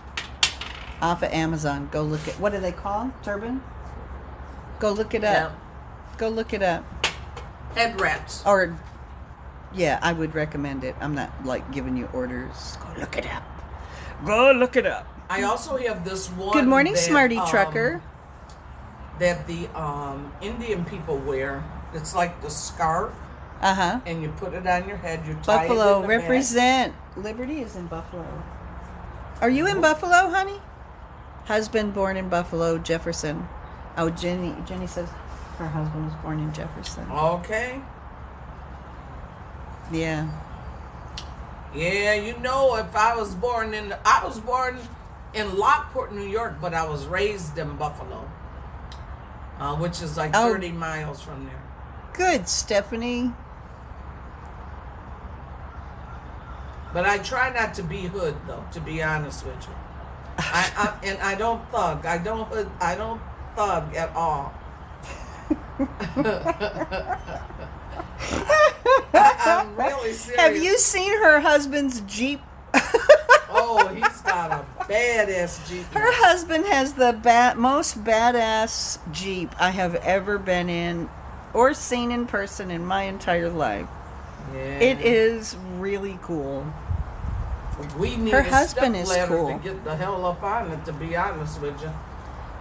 Off of Amazon. Go look at, what do they call turban? Go look it up. Go look it up. Head wraps. Or, yeah, I would recommend it. I'm not, like, giving you orders. Go look it up. Go look it up. I also have this one. Good morning, that, Smarty Trucker. That the Indian people wear. It's like the scarf, Uh-huh. and you put it on your head. You tie it Buffalo, in the back. represent. Liberty is in Buffalo. Are you in Buffalo, honey? Husband born in Buffalo, Jefferson. Oh, Jenny says her husband was born in Jefferson. Okay. Yeah. Yeah, you know, if I was born in Lockport, New York, but I was raised in Buffalo, which is like 30 miles from there. Good, Stephanie. But I try not to be hood, though, to be honest with you. I don't thug. I don't thug at all. I'm really serious. Have you seen her husband's Jeep? Oh, he's got a badass Jeep. Her husband has the most badass Jeep I have ever been in or seen in person in my entire life. Yeah. It is really cool. We need Her a husband is stepladder cool. to get the hell up on it, to be honest with you.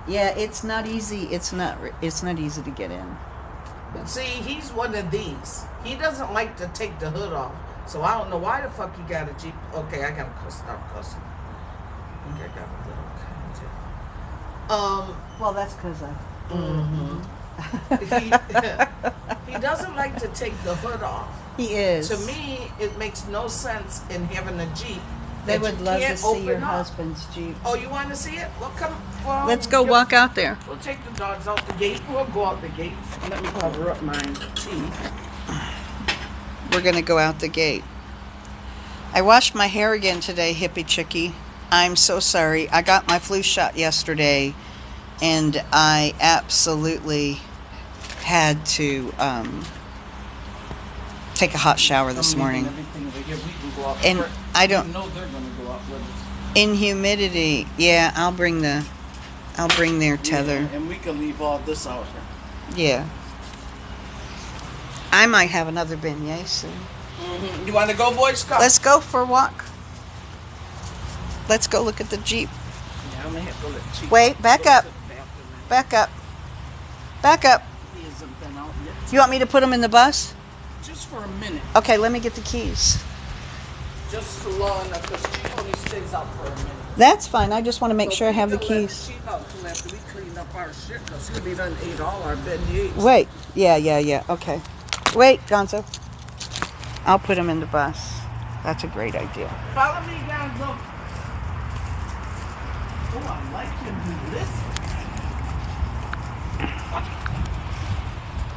Yeah, it's not easy. It's not easy to get in. But see, he's one of these. He doesn't like to take the hood off. So I don't know why the fuck he got a Jeep. Okay, I gotta stop cussing. I think I got a little content. Well, that's because He doesn't like to take the hood off. he is. To me, it makes no sense in having a Jeep. They that would you love to can't see your open up. husband's Jeep. Oh, you want to see it? Well, come. Well, Let's go walk out there. We'll take the dogs out the gate. We'll go out the gate. Let me cover up my teeth. we're going to go out the gate. I washed my hair again today, hippie chickie. I'm so sorry. I got my flu shot yesterday, and I absolutely had to take a hot shower this morning. And I don't know they're going to go out with us. In humidity, yeah, I'll bring their tether. Yeah, and we can leave all this out here. Yeah. I might have another beignet soon. You want to go, boys? Come. Let's go for a walk. Let's go look at the Jeep. Yeah, I'm going to have to let Chief Wait, back up. Back up. Back up. He hasn't been out yet. You want me to put him in the bus? Just for a minute. Okay, let me get the keys. Just so long enough, because Chief only stays out for a minute. That's fine. I just want to make sure I have the we can let keys. Chief out till after we clean up our shit, because he'll be done ate all our beignets. Wait. Yeah. Okay. Wait, Gonzo. I'll put him in the bus. That's a great idea. Follow me, Gonzo. Oh, I like him. He listens.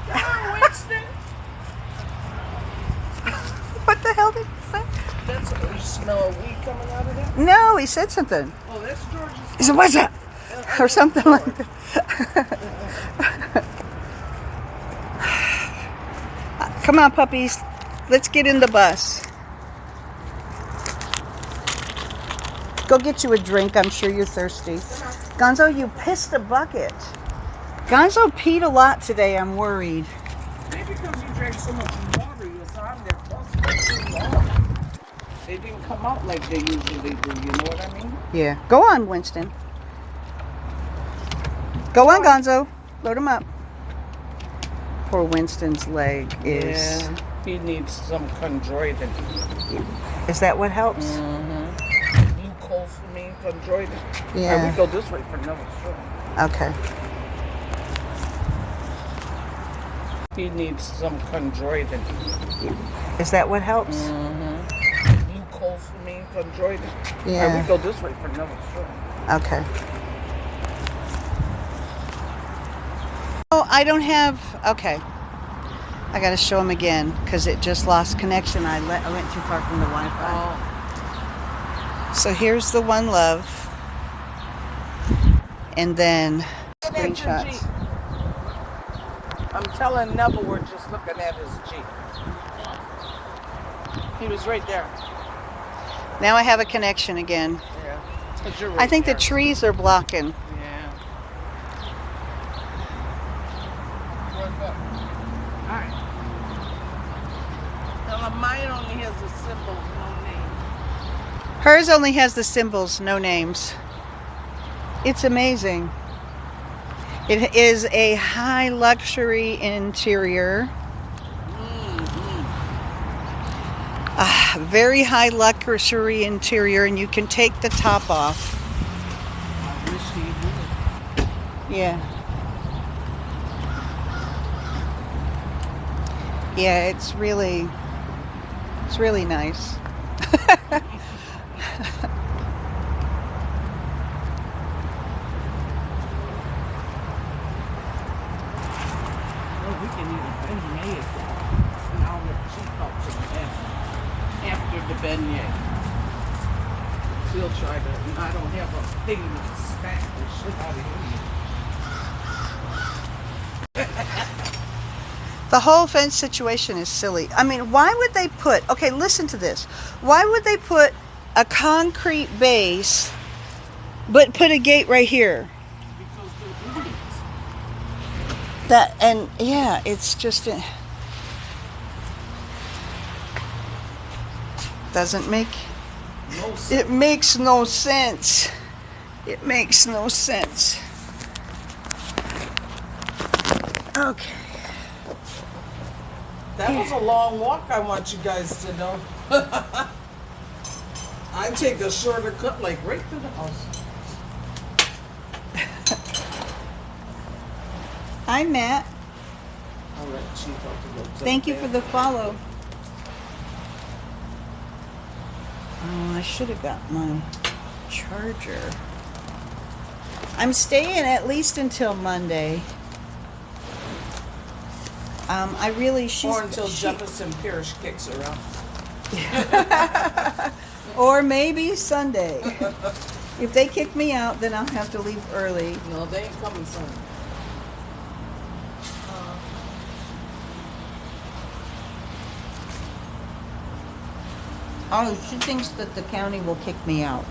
Come on, Winston. What the hell did he say? That's you smell a weed coming out of that? No, he said something. Oh, that's George's. He said, "What's that?" Or something like that. Come on, puppies. Let's get in the bus. Go get you a drink. I'm sure you're thirsty. Gonzo, you pissed a bucket. Gonzo peed a lot today. I'm worried. Maybe because you drank so much water, you was on there bus for too long. They didn't come out like they usually do, you know what I mean? Yeah. Go on, Winston. Go on, Gonzo. Load him up. Poor Winston's leg is... Yeah, he needs some chondroitin. Is that what helps? Glucosamine, chondroitin. Yeah. All right, we go this way for another show. Okay. He needs some chondroitin. Is that what helps? Glucosamine, chondroitin. Yeah. All right, we go this way for another show. Okay. Oh, I don't have... Okay. I got to show him again because it just lost connection. I went too far from the Wi-Fi. Oh. So here's the One Love. And then screenshots. I'm telling Neville we're just looking at his Jeep. He was right there. Now I have a connection again. Yeah. 'Cause you're right I think there. the trees are blocking. Yeah. Where's that? All right. Now mine only has the symbols, no name. Hers only has the symbols, no names. It's amazing. It is a high luxury interior. Very high luxury interior, and you can take the top off. I wish he would. Yeah. Yeah, it's really nice. Well, we can eat a beignet and I'll let Chief out to the end. After the beignet. He'll try to, and I don't have a thing to smack the shit out of him. The whole fence situation is silly. I mean, why would they put... Okay, listen to this. Why would they put a concrete base, but put a gate right here? Because they're idiots. That, and yeah, it's just... doesn't make... No sense. It makes no sense. It makes no sense. Okay. That was a long walk, I want you guys to know. I take a shorter cut, like right through the house. Hi, Matt. I'll let Chief out to go to Thank the you for the follow. Oh, I should have got my charger. I'm staying at least until Monday. I really, Or until Jefferson Parish kicks her out. or maybe Sunday. If they kick me out, then I'll have to leave early. No, they ain't coming Sunday. Oh, she thinks that the county will kick me out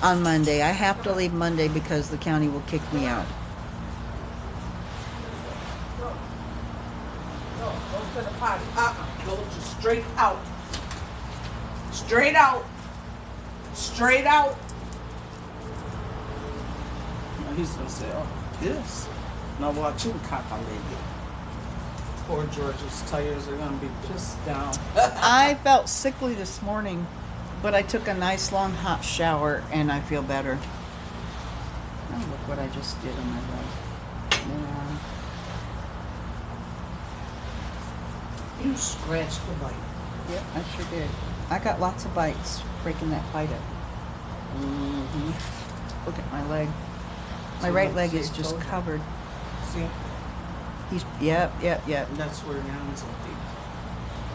on Monday. I have to leave Monday because the county will kick me out. Go to the potty. Go just straight out. Straight out. Straight out. Now he's gonna say, oh, this. Now watch him cock-a-legged. Poor George's tires are gonna be pissed down. I felt sickly this morning, but I took a nice long hot shower and I feel better. Oh, look what I just did on my leg. You scratched the bite. Yep, I sure did. I got lots of bites breaking that bite up. Mm-hmm. Look at my leg. My See, right look, leg see, is just told you. covered. See? He's, yep. That's where Jan's will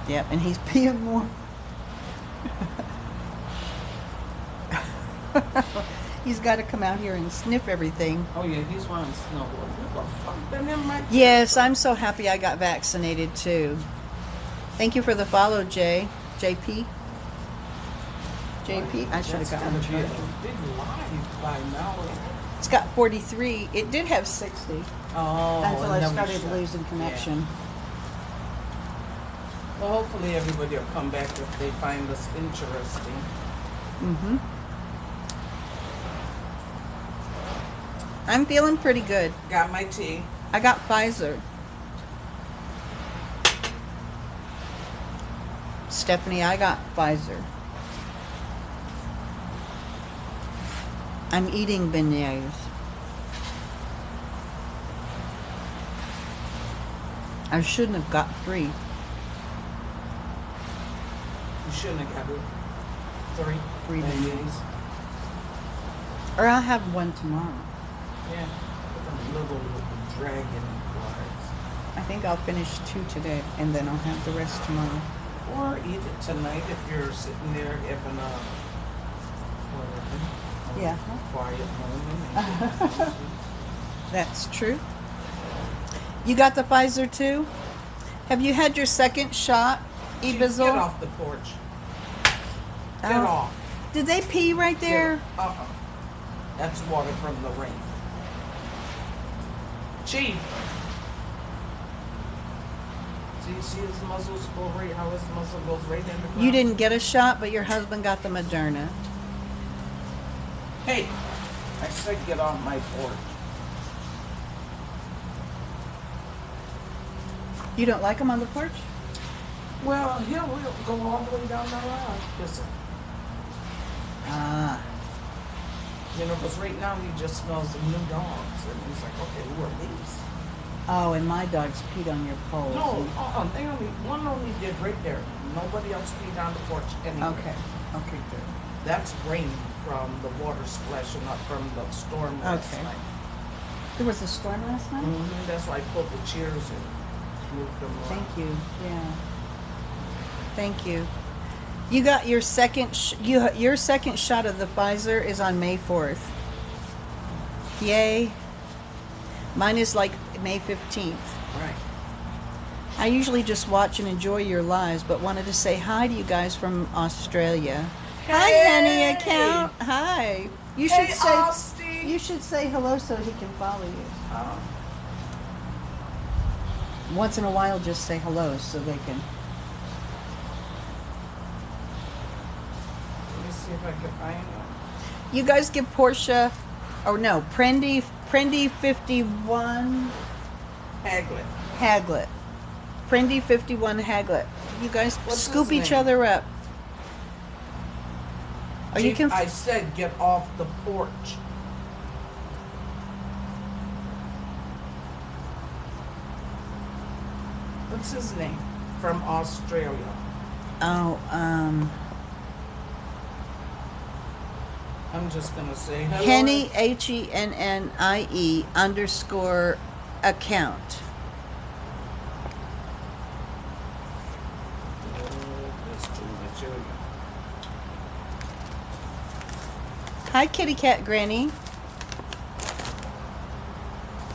be. Yep, and he's peeing more. He's got to come out here and sniff everything. Oh yeah, he's wanting snow. What the fuck been in my Yes, I'm so happy I got vaccinated too. Thank you for the follow, JP. JP, I should have That's gotten gonna be a it. big live by now. It's got 43. It did have 60 Oh, until I and then we started shut. losing connection. Yeah. Well, hopefully everybody will come back if they find us interesting. Mm-hmm. I'm feeling pretty good. Got my tea. I got Pfizer. Stephanie, I got Pfizer. I'm eating beignets. I shouldn't have got 3. You shouldn't have got it. 3. 3 beignets. beignets. Or I'll have one tomorrow. Yeah. With a little dragon flies. I think I'll finish 2 today, and then I'll have the rest tomorrow. Or eat it tonight if you're sitting there having a Yeah. quiet moment. That's true. You got the Pfizer too? Have you had your second shot, Chief, Ibizel? get off the porch. Get Oh. off. Did they pee right there? That's water from the rain. Chief. See his muzzles go right, how his muzzle goes right in the ground? You didn't get a shot, but your husband got the Moderna. Hey, I said get off my porch. You don't like him on the porch? Well, he'll go all the way down the line. Listen, Ah. you know, because right now he just smells of new dogs. And he's like, okay, who are these? Oh, and my dogs peed on your poles. No, one only did right there. Nobody else peed on the porch anywhere. Okay. Okay, good. That's rain from the water splashing up from the storm last Okay. night. There was a storm last night? That's why I pulled the chairs and moved them around. Thank you. Yeah. Thank you. You got your second. Your second shot of the Pfizer is on May 4th. Yay! Mine is like May 15th. Right. I usually just watch and enjoy your lives, but wanted to say hi to you guys from Australia. Hi, Henny account. Hi. You should say. Austin. You should say hello so he can follow you. Oh. Once in a while, just say hello so they can. Let me see if I can find them. You guys give Portia, or no, Prendy 51 Haglet. Haglet. Prendy 51 Haglet. You guys What's scoop his each name? other up. Or you Chief, can. I said get off the porch. What's his name? From Australia. Oh, I'm just gonna say hello. Henny HENNIE _ account. Hi, kitty cat granny.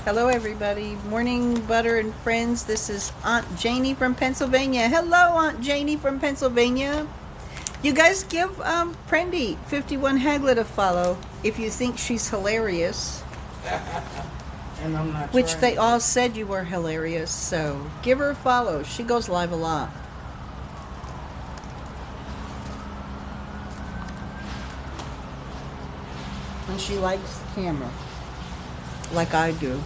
Hello, everybody. Morning, Butter and friends. This is Aunt Janie from Pennsylvania. Hello, Aunt Janie from Pennsylvania. You guys give Prendy 51 Haglet a follow if you think she's hilarious. And I'm not Which trying they to- all said you were hilarious, so give her a follow. She goes live a lot. And she likes the camera, like I do.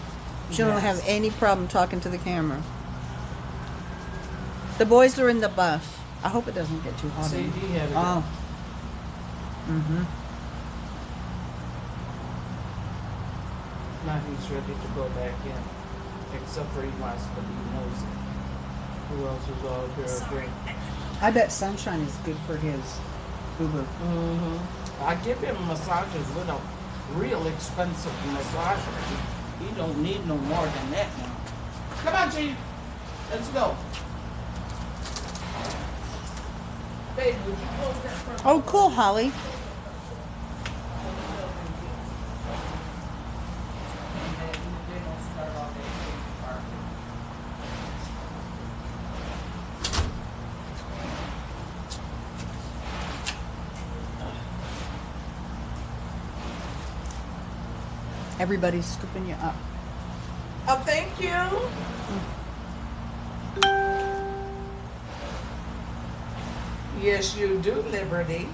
She don't Yes. have any problem talking to the camera. The boys are in the bus. I hope it doesn't get too hot. CD had to go. Oh. Mm-hmm. Now he's ready to go back in. Except for he wants to be nosy. Who else is all here again? I bet sunshine is good for his boo-boo. Mm-hmm. I give him massages with a real expensive massager. He don't need no more than that now. Come on, Gene. Let's go. Babe, would you close that front Oh, cool, Holly. Everybody's scooping you up. Oh, thank you. Yes, you do, Liberty.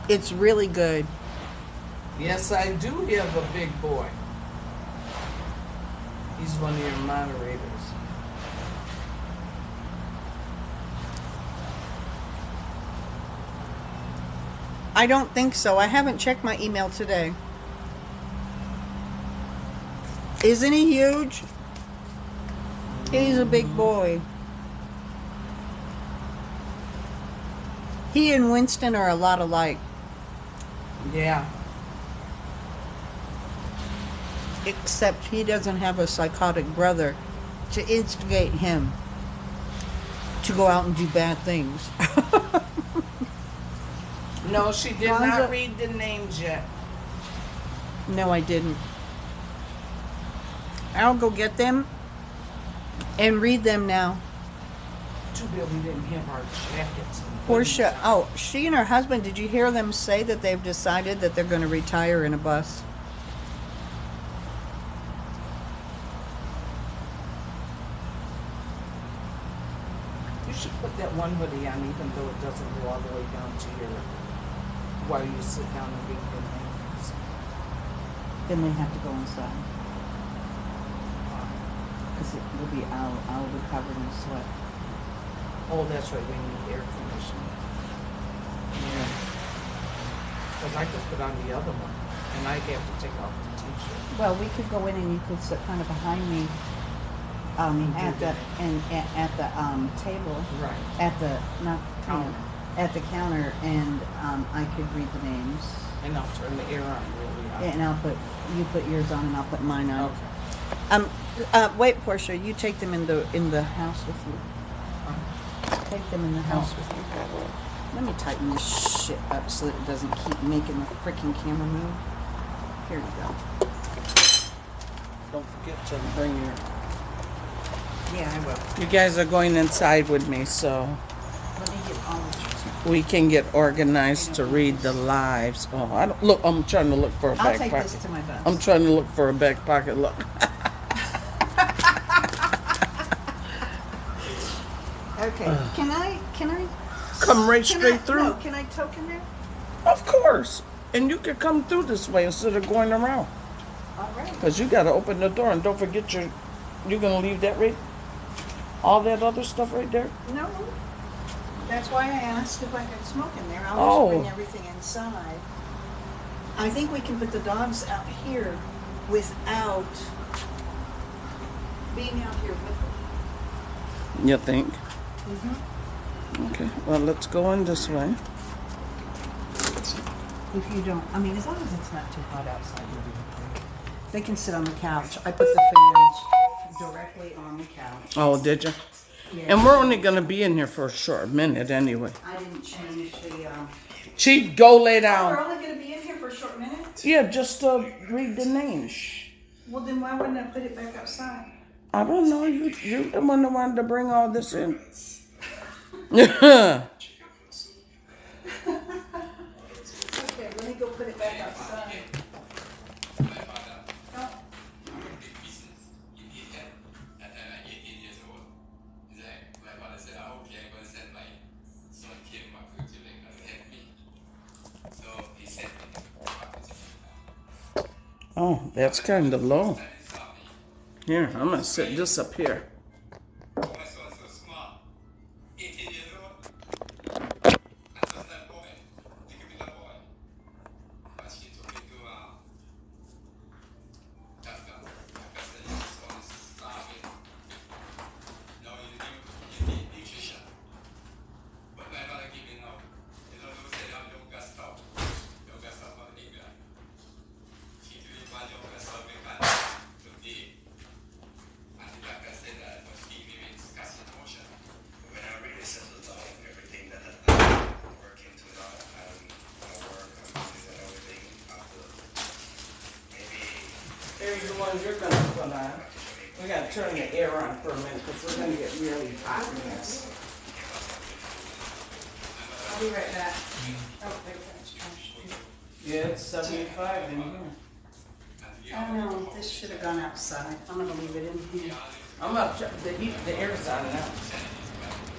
It's really good. Yes, I do have a big boy. He's one of your moderators. I don't think so. I haven't checked my email today. Isn't he huge? He's a big boy. He and Winston are a lot alike. Yeah. Except he doesn't have a psychotic brother to instigate him to go out and do bad things. No, she did Lonzo- not read the names yet. No, I didn't. I'll go get them and read them now. Too bad we didn't have our jackets. and Portia, hoodies on. oh, she and her husband, did you hear them say that they've decided that they're going to retire in a bus? You should put that one hoodie on, even though it doesn't go all the way down to your, while you sit down and read the names. Then they have to go inside. Because it will be, I'll be covered in sweat. Oh, that's right, we need air conditioning. Yeah. Because I could put on the other one, and I have to take off the t-shirt. Well, we could go in and you could sit kind of behind me at the table. Right. At the not Counter. at the counter, and I could read the names, And I'll turn the air on really high. and you put yours on, and I'll put mine on. Okay. Wait, Portia, you take them in the house with you. Take them in the house with you. Let me tighten this shit up so that it doesn't keep making the freaking camera move. Here we go. Don't forget to bring your... Yeah, I will. You guys are going inside with me, so Let me get all the. we can get organized to read the lives. Oh, I don't look. I'm trying to look for a I'll back take pocket. this to my bus. I'm trying to look for a back pocket. Look. Okay. Can I? Come right Can straight I, through. No, can I token there? Of course. And you could come through this way instead of going around. All right. Because you got to open the door and don't forget you're going to leave that right, all that other stuff right there. No. That's why I asked if I could smoke in there. I'll Oh. just bring everything inside. I think we can put the dogs out here without being out here with them. You think? Mm-hmm. Okay. Well, let's go in this way. If you don't, I mean, as long as it's not too hot outside, you'll be okay. They can sit on the couch. I put the fans directly on the couch. Oh, did you? And we're only gonna be in here for a short minute anyway. I didn't change the, Chief, go lay We're down. only gonna be in here for a short minute? Yeah, just read the names. Well, then why wouldn't I put it back outside? I don't know. You the one that wanted to bring all this in. Okay, let me go put it back outside. Oh. Oh, that's kind of low. Here, I'm gonna sit this up here. Here's the ones you're gonna put on. We gotta turn the air on for a minute because we're gonna get really hot in this. I'll be right back. Oh, there's trash too. Yeah, it's 75 in here. Oh no, this should have gone outside. I'm gonna leave it in here. I'm gonna check the heat. The air's on now.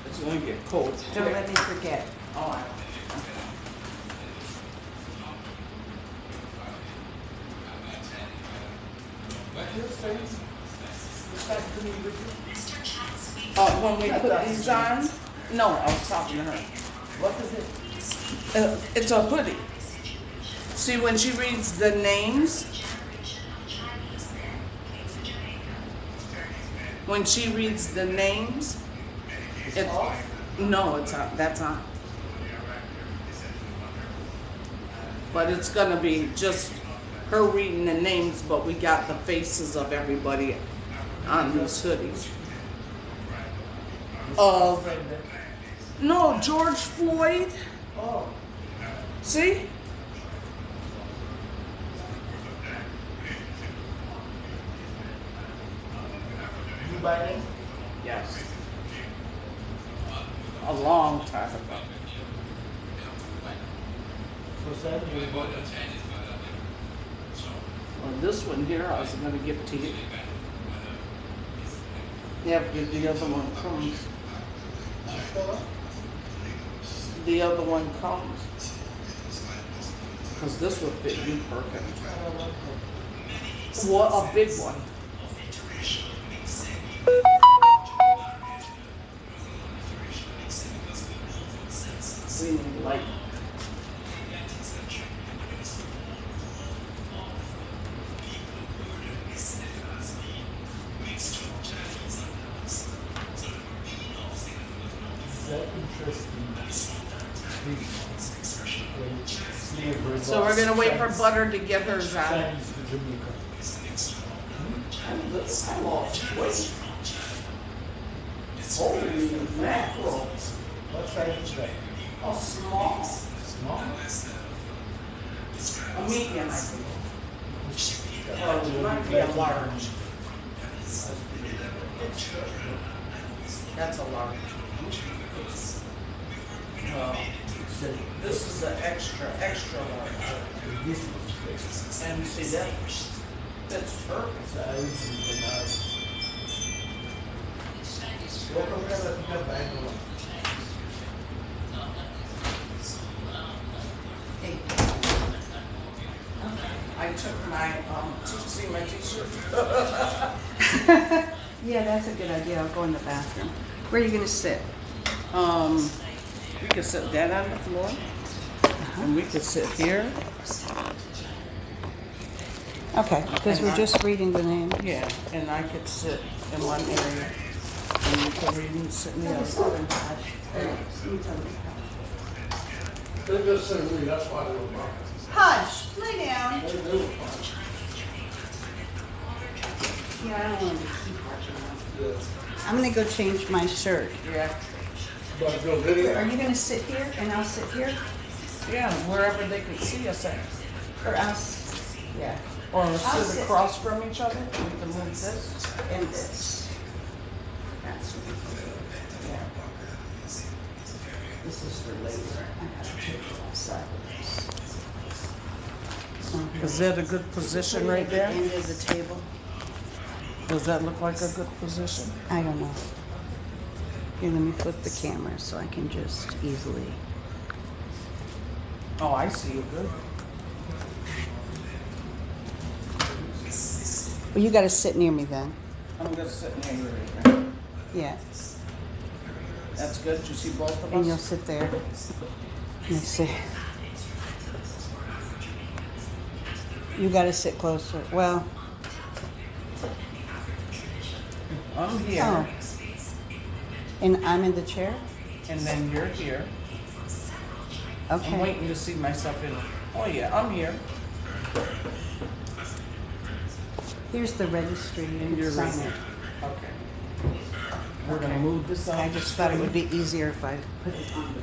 It's gonna get cold. Don't let me forget. All right. When we put these on, no, I was talking to her. What is it? It's a hoodie. See, when she reads the names, it's no, it's on. That's on. But it's gonna be just her reading the names, but we got the faces of everybody on these hoodies. No, George Floyd. Oh. See? You buy them? Yes. A long time ago. So sad you bought them. Well, this one here, I was going to give to you. Yeah, but the other one comes. The other one comes. Because this would fit you perfect. What a big one. We need light. So we're gonna wait for Butter to get hers on. Chinese to Jamaica. I lost weight. Holy mackerel. What size is that? Oh, small. Small? A medium, I think. Or it might be a large. That's a large. This is an extra large. This is And see that? That's perfect. size is large. Yo creo que la tía Bangla. Hey. I took my, see my t-shirt? Yeah, that's a good idea. I'll go in the bathroom. Where are you gonna sit? We could sit that on the floor, and we could sit here. Okay, because we're just reading the name. Yeah, and I could sit in one area, and you could read and sit in the other. They just said me, that's why they were bought. Hush, lay down. They were bought. Yeah, I don't want to keep watching them. Yeah. I'm gonna go change my shirt. Yeah. Are you gonna sit here and I'll sit here? Yeah, wherever they can see us at. Or us? Yeah. Or I'll sit sit. across from each other. We can move this. And this. That's what we do. Yeah. This is for later. I gotta take it outside of this. Is that a good position right there? End of the table. Does that look like a good position? I don't know. Here, let me flip the camera so I can just easily. Oh, I see you good. Well, you gotta sit near me then. I'm gonna sit near you right now. Yeah. That's good. You see both of And you'll us? sit there. Let's see. You gotta sit closer. Well, I'm here, oh. And I'm in the chair? and then you're here. I'm Okay. waiting to see myself in. Oh yeah, I'm here. Here's the registry. You And you're can right sign here. it. Okay. We're Okay. gonna move this on. I just thought it would be easier if I put it on.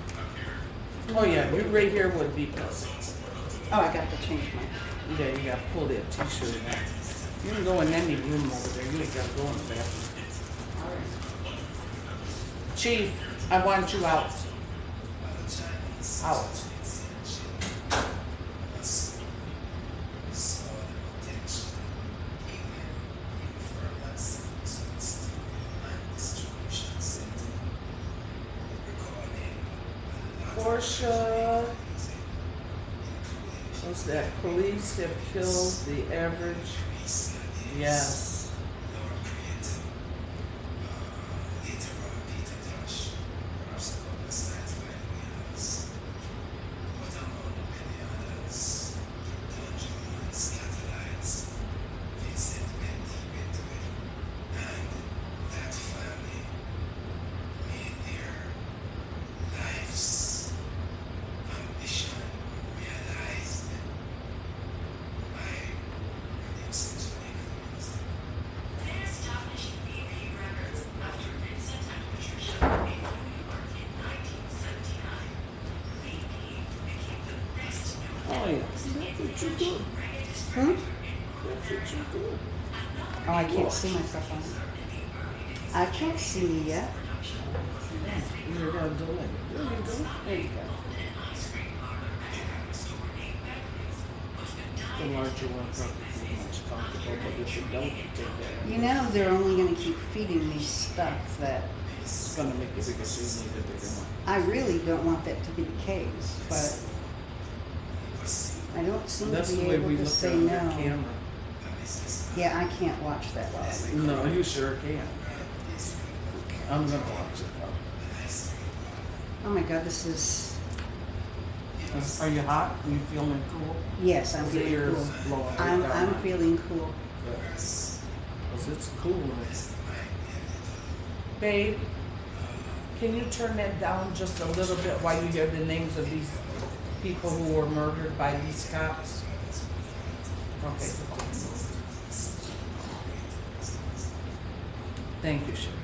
Oh yeah, you right here would be perfect. Oh, I gotta go change my. Yeah, you gotta pull that t-shirt out. You can go in any room over there. You ain't gotta go in the bathroom. Chief, I want you out. Out. Portia. What's that? Police have killed the average. Yes. Oh yeah. That's what you do. Hmm? That's what you do. Oh, I can't see myself on it. I can't see me yet. You're gonna do it. There you go. There you go. The larger one probably much comfortable, but if you don't, you take that. You know, they're only gonna keep feeding me stuff that It's gonna make the bigger so you need the bigger one. I really don't want that to be the case, but I don't seem That's to the be way able we to look say at no. your camera. Yeah, I can't watch that while I record. No, you sure can. I'm gonna watch it though. Oh my God, this is. Are you hot? Are you feeling cool? Yes, I'm The feeling air cool. is blowing right I'm down. feeling cool. Because it's cool. Babe, can you turn that down just a little bit while you hear the names of these people who were murdered by these cops? Okay. Thank you, Sherry.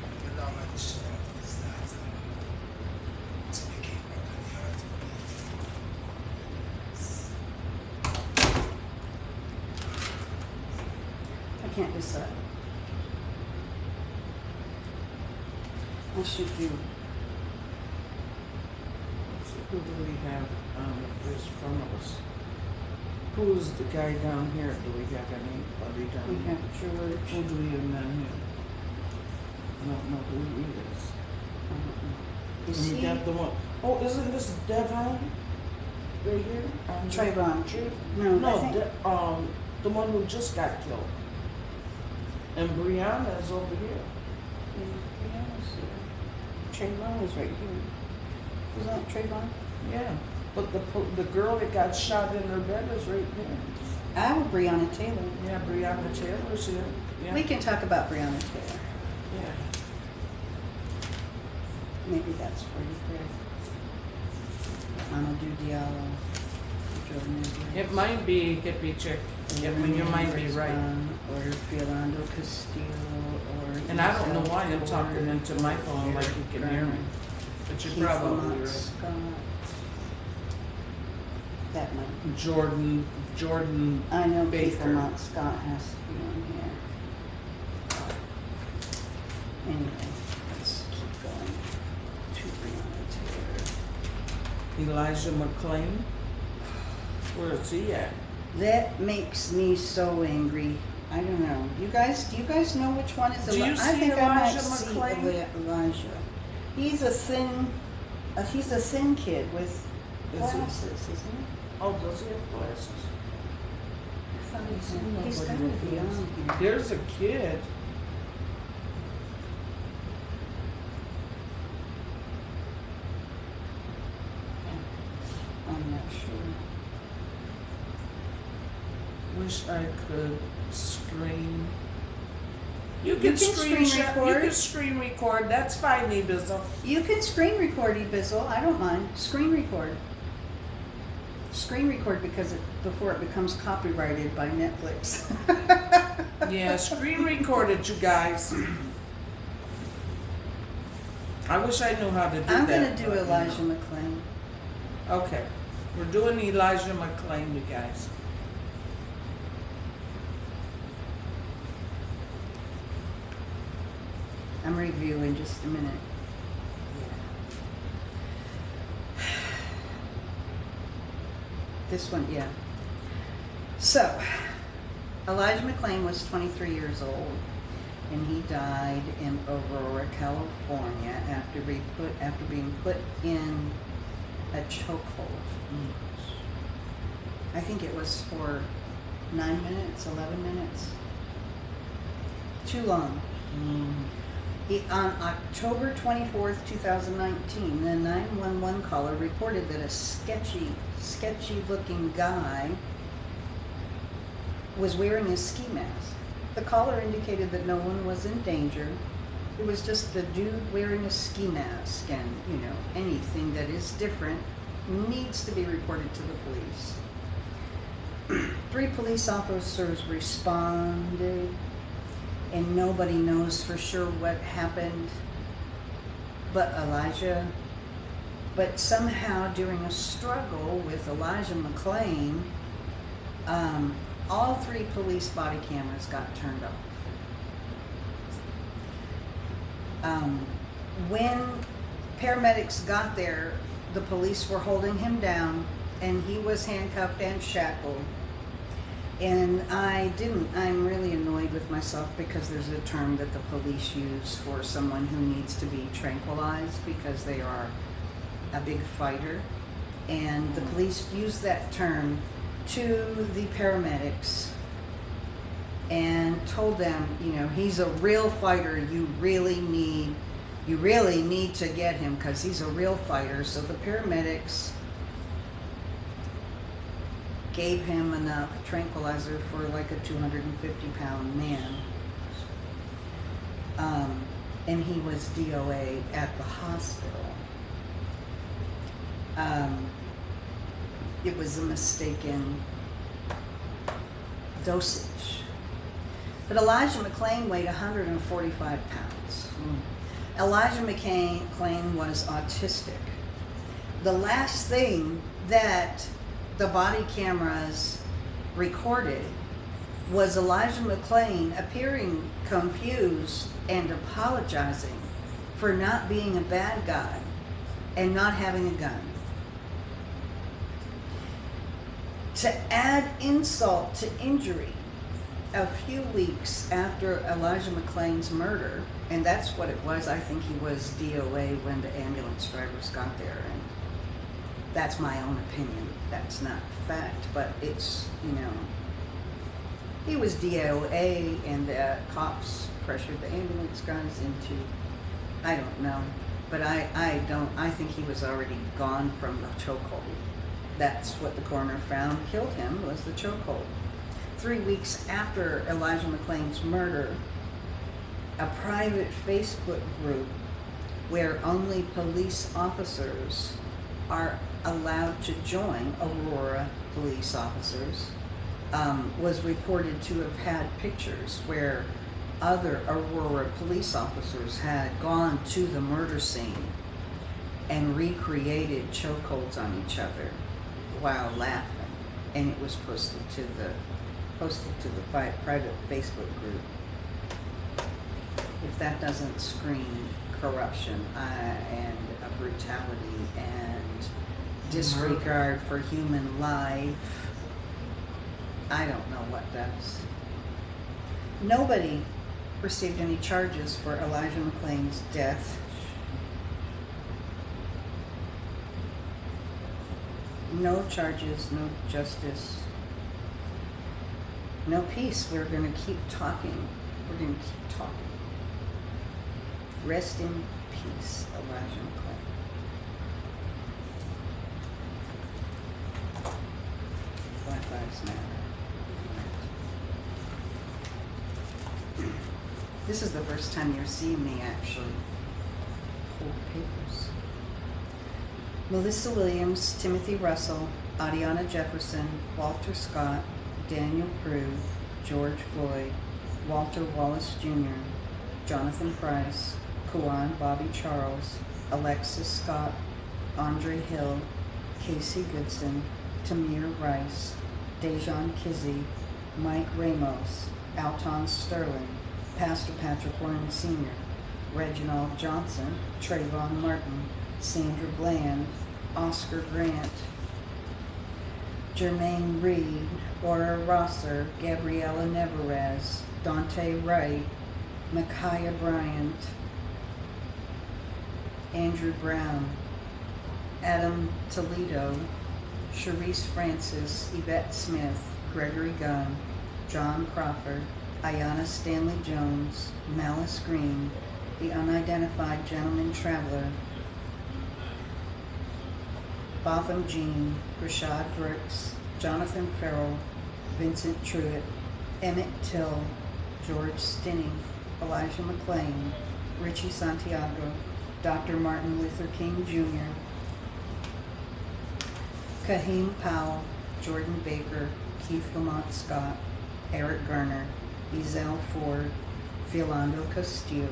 I can't decide. I should do. Who do we have first front of us? Who's the guy down here? Do we have anybody down We here? have George. Who do we have down here? I don't know who he is. Is And we he got the one. Oh, isn't this Devon? Right here? Trayvon? No, I No, think the one who just got killed. And Brianna is over here. Trayvon is right here. Isn't that Trayvon? Yeah. But the girl that got shot in her bed is right there. I'm Breonna Taylor. Yeah, Brianna Taylor's here. Yeah. We can talk about Breonna Taylor. Yeah. Maybe that's where you pray. Amadou Diallo. It might be hippie chick. You might be right. Or Fiorando Castillo, or And I don't know why I'm talking into my phone like you can hear me. But you're probably Lamont right. Scott. That might. Jordan I know Baker. Keith Lamont Scott has to be on here. Anyway, let's keep going to Breonna Taylor. Elijah McClain. Where is he at? That makes me so angry. I don't know. Do you guys know which one is Do you I see think I might Elijah see McClain? Elijah. He's a thin kid with Is he? glasses, isn't he? Oh, does he have glasses? I thought he's Nobody got to with be glasses. on here. There's a kid. I'm not sure. Wish I could screen. You can can screen screenshot. You record. can screen record. That's fine, Ibiza. You can screen record, Ibizzle. I don't mind. Screen record. Screen record before it becomes copyrighted by Netflix. Yeah, screen recorded, you guys. I wish I knew how to do I'm that. gonna do but, Elijah McClain. Okay, we're doing Elijah McClain, you guys. I'm reviewing just a minute. This one, yeah. So, Elijah McClain was 23 years old, and he died in Aurora, California, after being put in a chokehold. I think it was for 9 minutes, 11 minutes. Too long. On October 24th, 2019, the 911 caller reported that a sketchy-looking guy was wearing a ski mask. The caller indicated that no one was in danger. It was just a dude wearing a ski mask, and, anything that is different needs to be reported to the police. 3 police officers responded, and nobody knows for sure what happened but somehow during a struggle with Elijah McClain, all 3 police body cameras got turned off. When paramedics got there, the police were holding him down, and he was handcuffed and shackled. And I'm really annoyed with myself because there's a term that the police use for someone who needs to be tranquilized because they are a big fighter. And the police use that term to the paramedics and told them, he's a real fighter. You really need to get him because he's a real fighter. So the paramedics gave him enough tranquilizer for like a 250-pound man. And he was DOA at the hospital. It was a mistaken dosage. But Elijah McClain weighed 145 pounds. Elijah McClain was autistic. The last thing that the body cameras recorded was Elijah McClain appearing confused and apologizing for not being a bad guy and not having a gun. To add insult to injury, a few weeks after Elijah McClain's murder, and that's what it was, I think he was DOA when the ambulance drivers got there, and that's my own opinion. That's not fact, but it's, he was DOA, and the cops pressured the ambulance guys into, I don't know, but I think he was already gone from the chokehold. That's what the coroner found killed him, was the chokehold. 3 weeks after Elijah McClain's murder, a private Facebook group where only police officers are allowed to join Aurora police officers was reported to have had pictures where other Aurora police officers had gone to the murder scene and recreated chokeholds on each other while laughing, and it was posted to the private Facebook group. If that doesn't scream corruption and a brutality and disregard for human life, I don't know what does. Nobody received any charges for Elijah McClain's death. No charges, no justice, no peace. We're going to keep talking. We're going to keep talking. Rest in peace, Elijah McClain. Black Lives Matter. This is the first time you're seeing me actually hold papers. Melissa Williams, Timothy Russell, Adiana Jefferson, Walter Scott, Daniel Prue, George Floyd, Walter Wallace Jr., Jonathan Price, Kuan Bobby Charles, Alexis Scott, Andre Hill, Casey Goodson, Tamir Rice, Dejan Kizzy, Mike Ramos, Alton Sterling, Pastor Patrick Warren Sr., Reginald Johnson, Trayvon Martin, Sandra Bland, Oscar Grant, Jermaine Reed, Aura Rosser, Gabriella Nevarez, Dante Wright, Micaiah Bryant, Andrew Brown, Adam Toledo, Sharice Francis, Yvette Smith, Gregory Gunn, John Crawford, Ayanna Stanley Jones, Malice Green, the unidentified gentleman traveler, Botham Jean, Rashad Brooks, Jonathan Farrell, Vincent Truitt, Emmett Till, George Stinney, Elijah McClain, Richie Santiago, Dr. Martin Luther King Jr., Kaheem Powell, Jordan Baker, Keith Lamont Scott, Eric Garner, Ezell Ford, Philando Castile,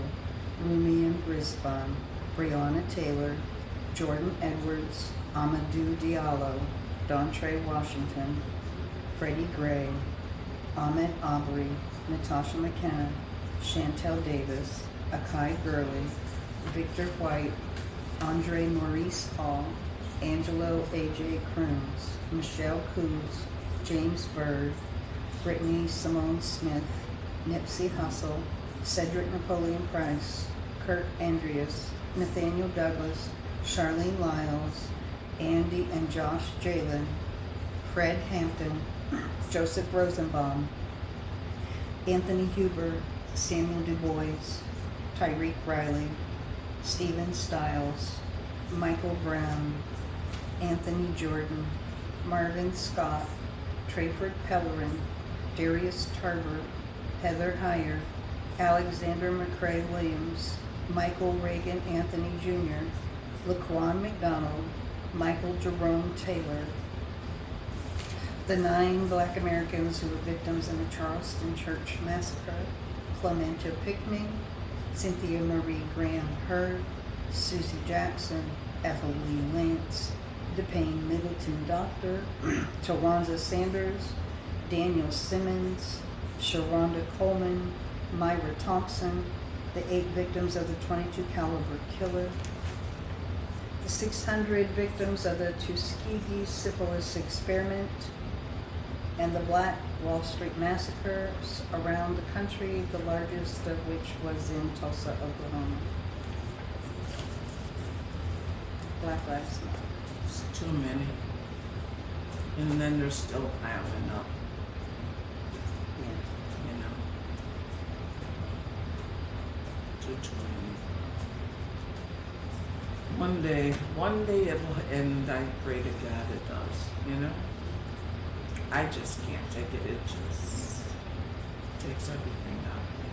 Rumian Brisbane, Breonna Taylor, Jordan Edwards, Amadou Diallo, Dontre Washington, Freddie Gray, Ahmed Aubrey, Natasha McKenna, Chantel Davis, Akai Gurley, Victor White, Andre Maurice Hall, Angelo A.J. Crooms, Michelle Coos, James Bird, Brittany Simone Smith, Nipsey Hussle, Cedric Napoleon Price, Kurt Andreas, Nathaniel Douglas, Charlene Lyles, Andy and Josh Jalen, Fred Hampton, Joseph Rosenbaum, Anthony Huber, Samuel Du Bois, Tyreek Riley, Stephen Stiles, Michael Brown, Anthony Jordan, Marvin Scott, Trayford Pellerin, Darius Tarver, Heather Heyer, Alexander McCrae Williams, Michael Reagan Anthony Jr., Laquan McDonald, Michael Jerome Taylor, the 9 Black Americans who were victims in the Charleston Church Massacre, Clementa Pickney, Cynthia Marie Graham Hurd, Susie Jackson, Ethel Lee Lance, DePayne Middleton Doctor, Tawanza Sanders, Daniel Simmons, Sharonda Coleman, Myra Thompson, the 8 victims of the .22 caliber killer, the 600 victims of the Tuskegee syphilis experiment, and the Black Wall Street massacres around the country, the largest of which was in Tulsa, Oklahoma. Black Lives Matter. It's too many. And then they're still piling up, Yeah. you know. Too many. One day it will end. I pray to God it does, you know. I just can't take it. It just takes everything out of me.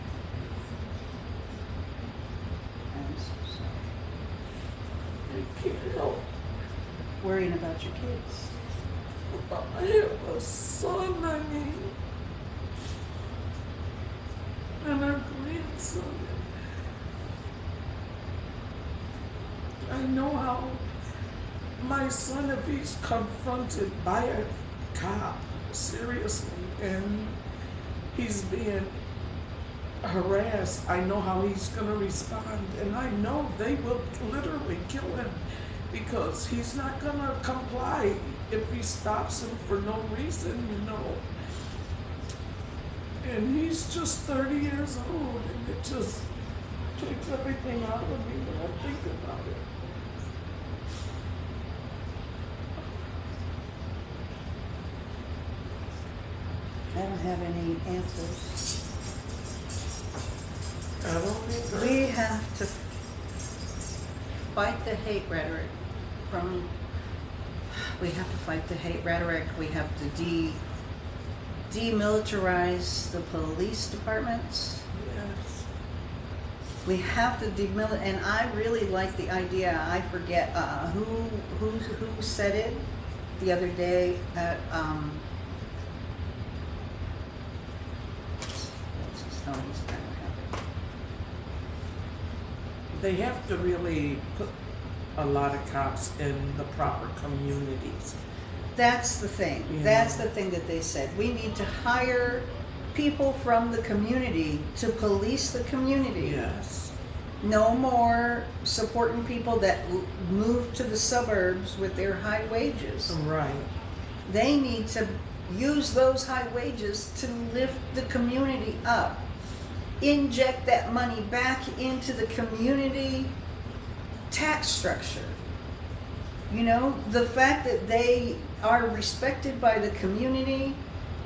I'm so sorry. You can't help Worrying about your kids. I have a son, and a grandson. I know how my son, if he's confronted by a cop, seriously, and he's being harassed, I know how he's going to respond, and I know they will literally kill him because he's not going to comply if he stops him for no reason, And he's just 30 years old, and it just takes everything out of me when I think about it. I don't have any answers. I don't either. We have to fight the hate rhetoric we have to fight the hate rhetoric. We have to demilitarize the police departments. Yes. We have to and I really like the idea. I forget who said it the other day at They have to really put a lot of cops in the proper communities. That's the thing. Yeah. That's the thing that they said. We need to hire people from the community to police the community. Yes. No more supporting people that move to the suburbs with their high wages. Right. They need to use those high wages to lift the community up. Inject that money back into the community tax structure. The fact that they are respected by the community,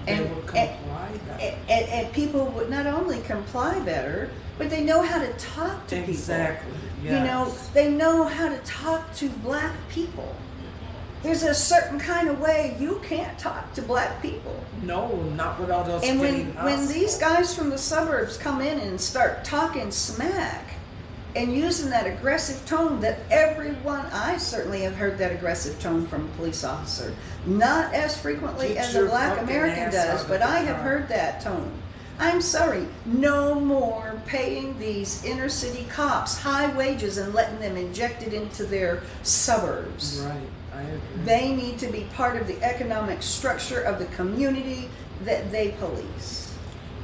They will comply better. and people would not only comply better, but they know how to talk to Exactly. people. Yes. They know how to talk to black people. There's a certain kind of way you can't talk to black people. No, not without us And getting when these guys from the suburbs come in and start talking smack and using that aggressive tone that I certainly have heard that aggressive tone from a police officer. Not as frequently Get as a your black fucking American ass does, out but of the I have car. heard that tone. I'm sorry, no more paying these inner city cops high wages and letting them inject it into their suburbs. Right, I agree. They need to be part of the economic structure of the community that they police.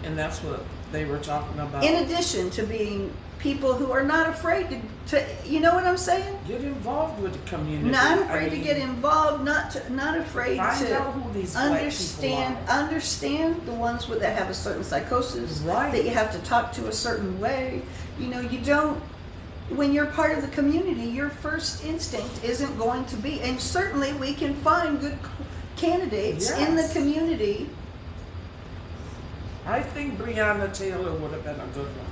And that's what they were talking about. In addition to being people who are not afraid to you know what I'm saying? Get involved with the community. Not afraid to get involved, not afraid find to out who these black people are. understand the ones that have a certain psychosis, Right. that you have to talk to a certain way. You don't, when you're part of the community, your first instinct isn't going to be, and certainly we can find good candidates in the Yes. community. I think Breonna Taylor would have been a good one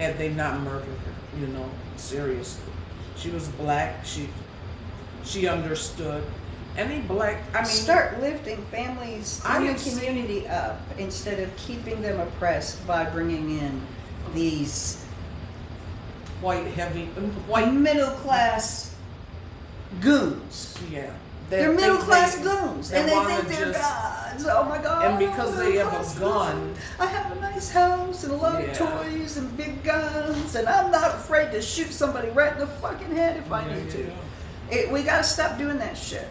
had they not murdered her, seriously. She was black, she understood. Any black, Start lifting families I in the have seen- community up instead of keeping them oppressed by bringing in these white, middle class goons. yeah. They're middle class goons, and they wanna think they're just- gods. Oh my God! And because they have a middle-class gun. goons. I have a nice house and a lot Yeah. of toys and big guns, and I'm not afraid to shoot somebody right in the fucking head if I need to. We gotta stop doing that shit.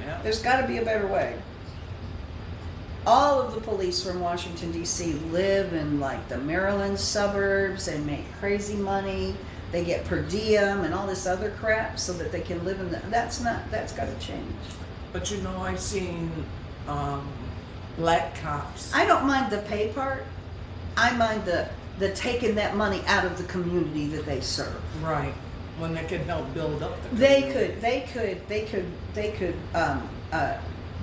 Yeah. There's got to be a better way. All of the police from Washington, D.C. live in like the Maryland suburbs and make crazy money. They get per diem and all this other crap so that they can live in that's got to change. But I've seen black cops. I don't mind the pay part. I mind the taking that money out of the community that they serve. Right. When they can help build up the community. They could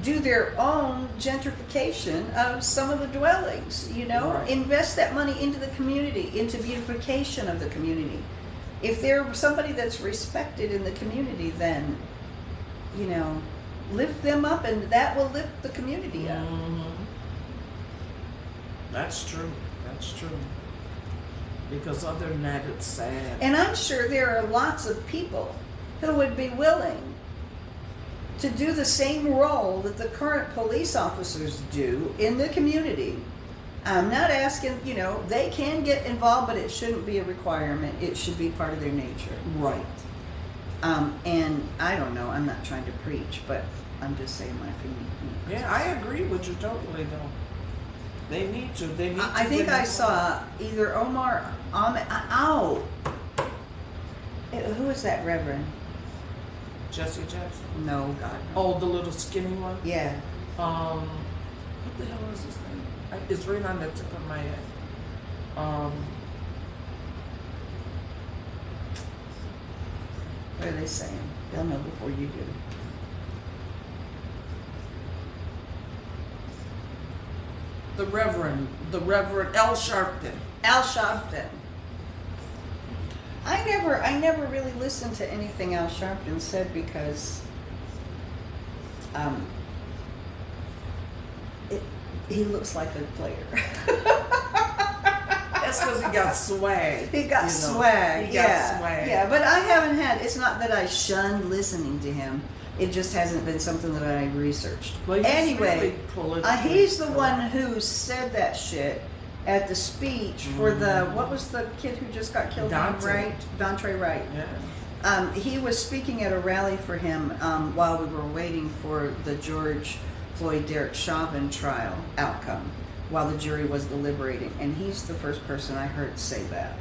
do their own gentrification of some of the dwellings, Right. invest that money into the community, into beautification of the community. If they're somebody that's respected in the community, then, lift them up and that will lift the community up. Mhm. That's true. Because other than that, it's sad. And I'm sure there are lots of people who would be willing to do the same role that the current police officers do in the community. I'm not asking, they can get involved, but it shouldn't be a requirement. It should be part of their nature. Right. And I don't know, I'm not trying to preach, but I'm just saying my opinion. Yeah, I agree with you totally, though. They need to. They need to. I think get I involved. saw either Omar Ahmed. Who is that Reverend? Jesse Jackson. No, God. No. Oh, the little skinny one. Yeah. What the hell is his name? It's right on the tip of my head. What are they saying? They'll know before you do. The Reverend L. Sharpton. Al Sharpton. I never really listened to anything Al Sharpton said because he looks like a player. That's because he got swag. He got swag. He got swag. Yeah, but I haven't had. It's not that I shunned listening to him. It just hasn't been something that I researched. Well, he's anyway, really politically he's the correct. one who said that shit at the speech for the what was the kid who just got killed? Dontre Wright. Yeah. He was speaking at a rally for him while we were waiting for the George Floyd Derek Chauvin trial outcome, while the jury was deliberating, and he's the first person I heard say that.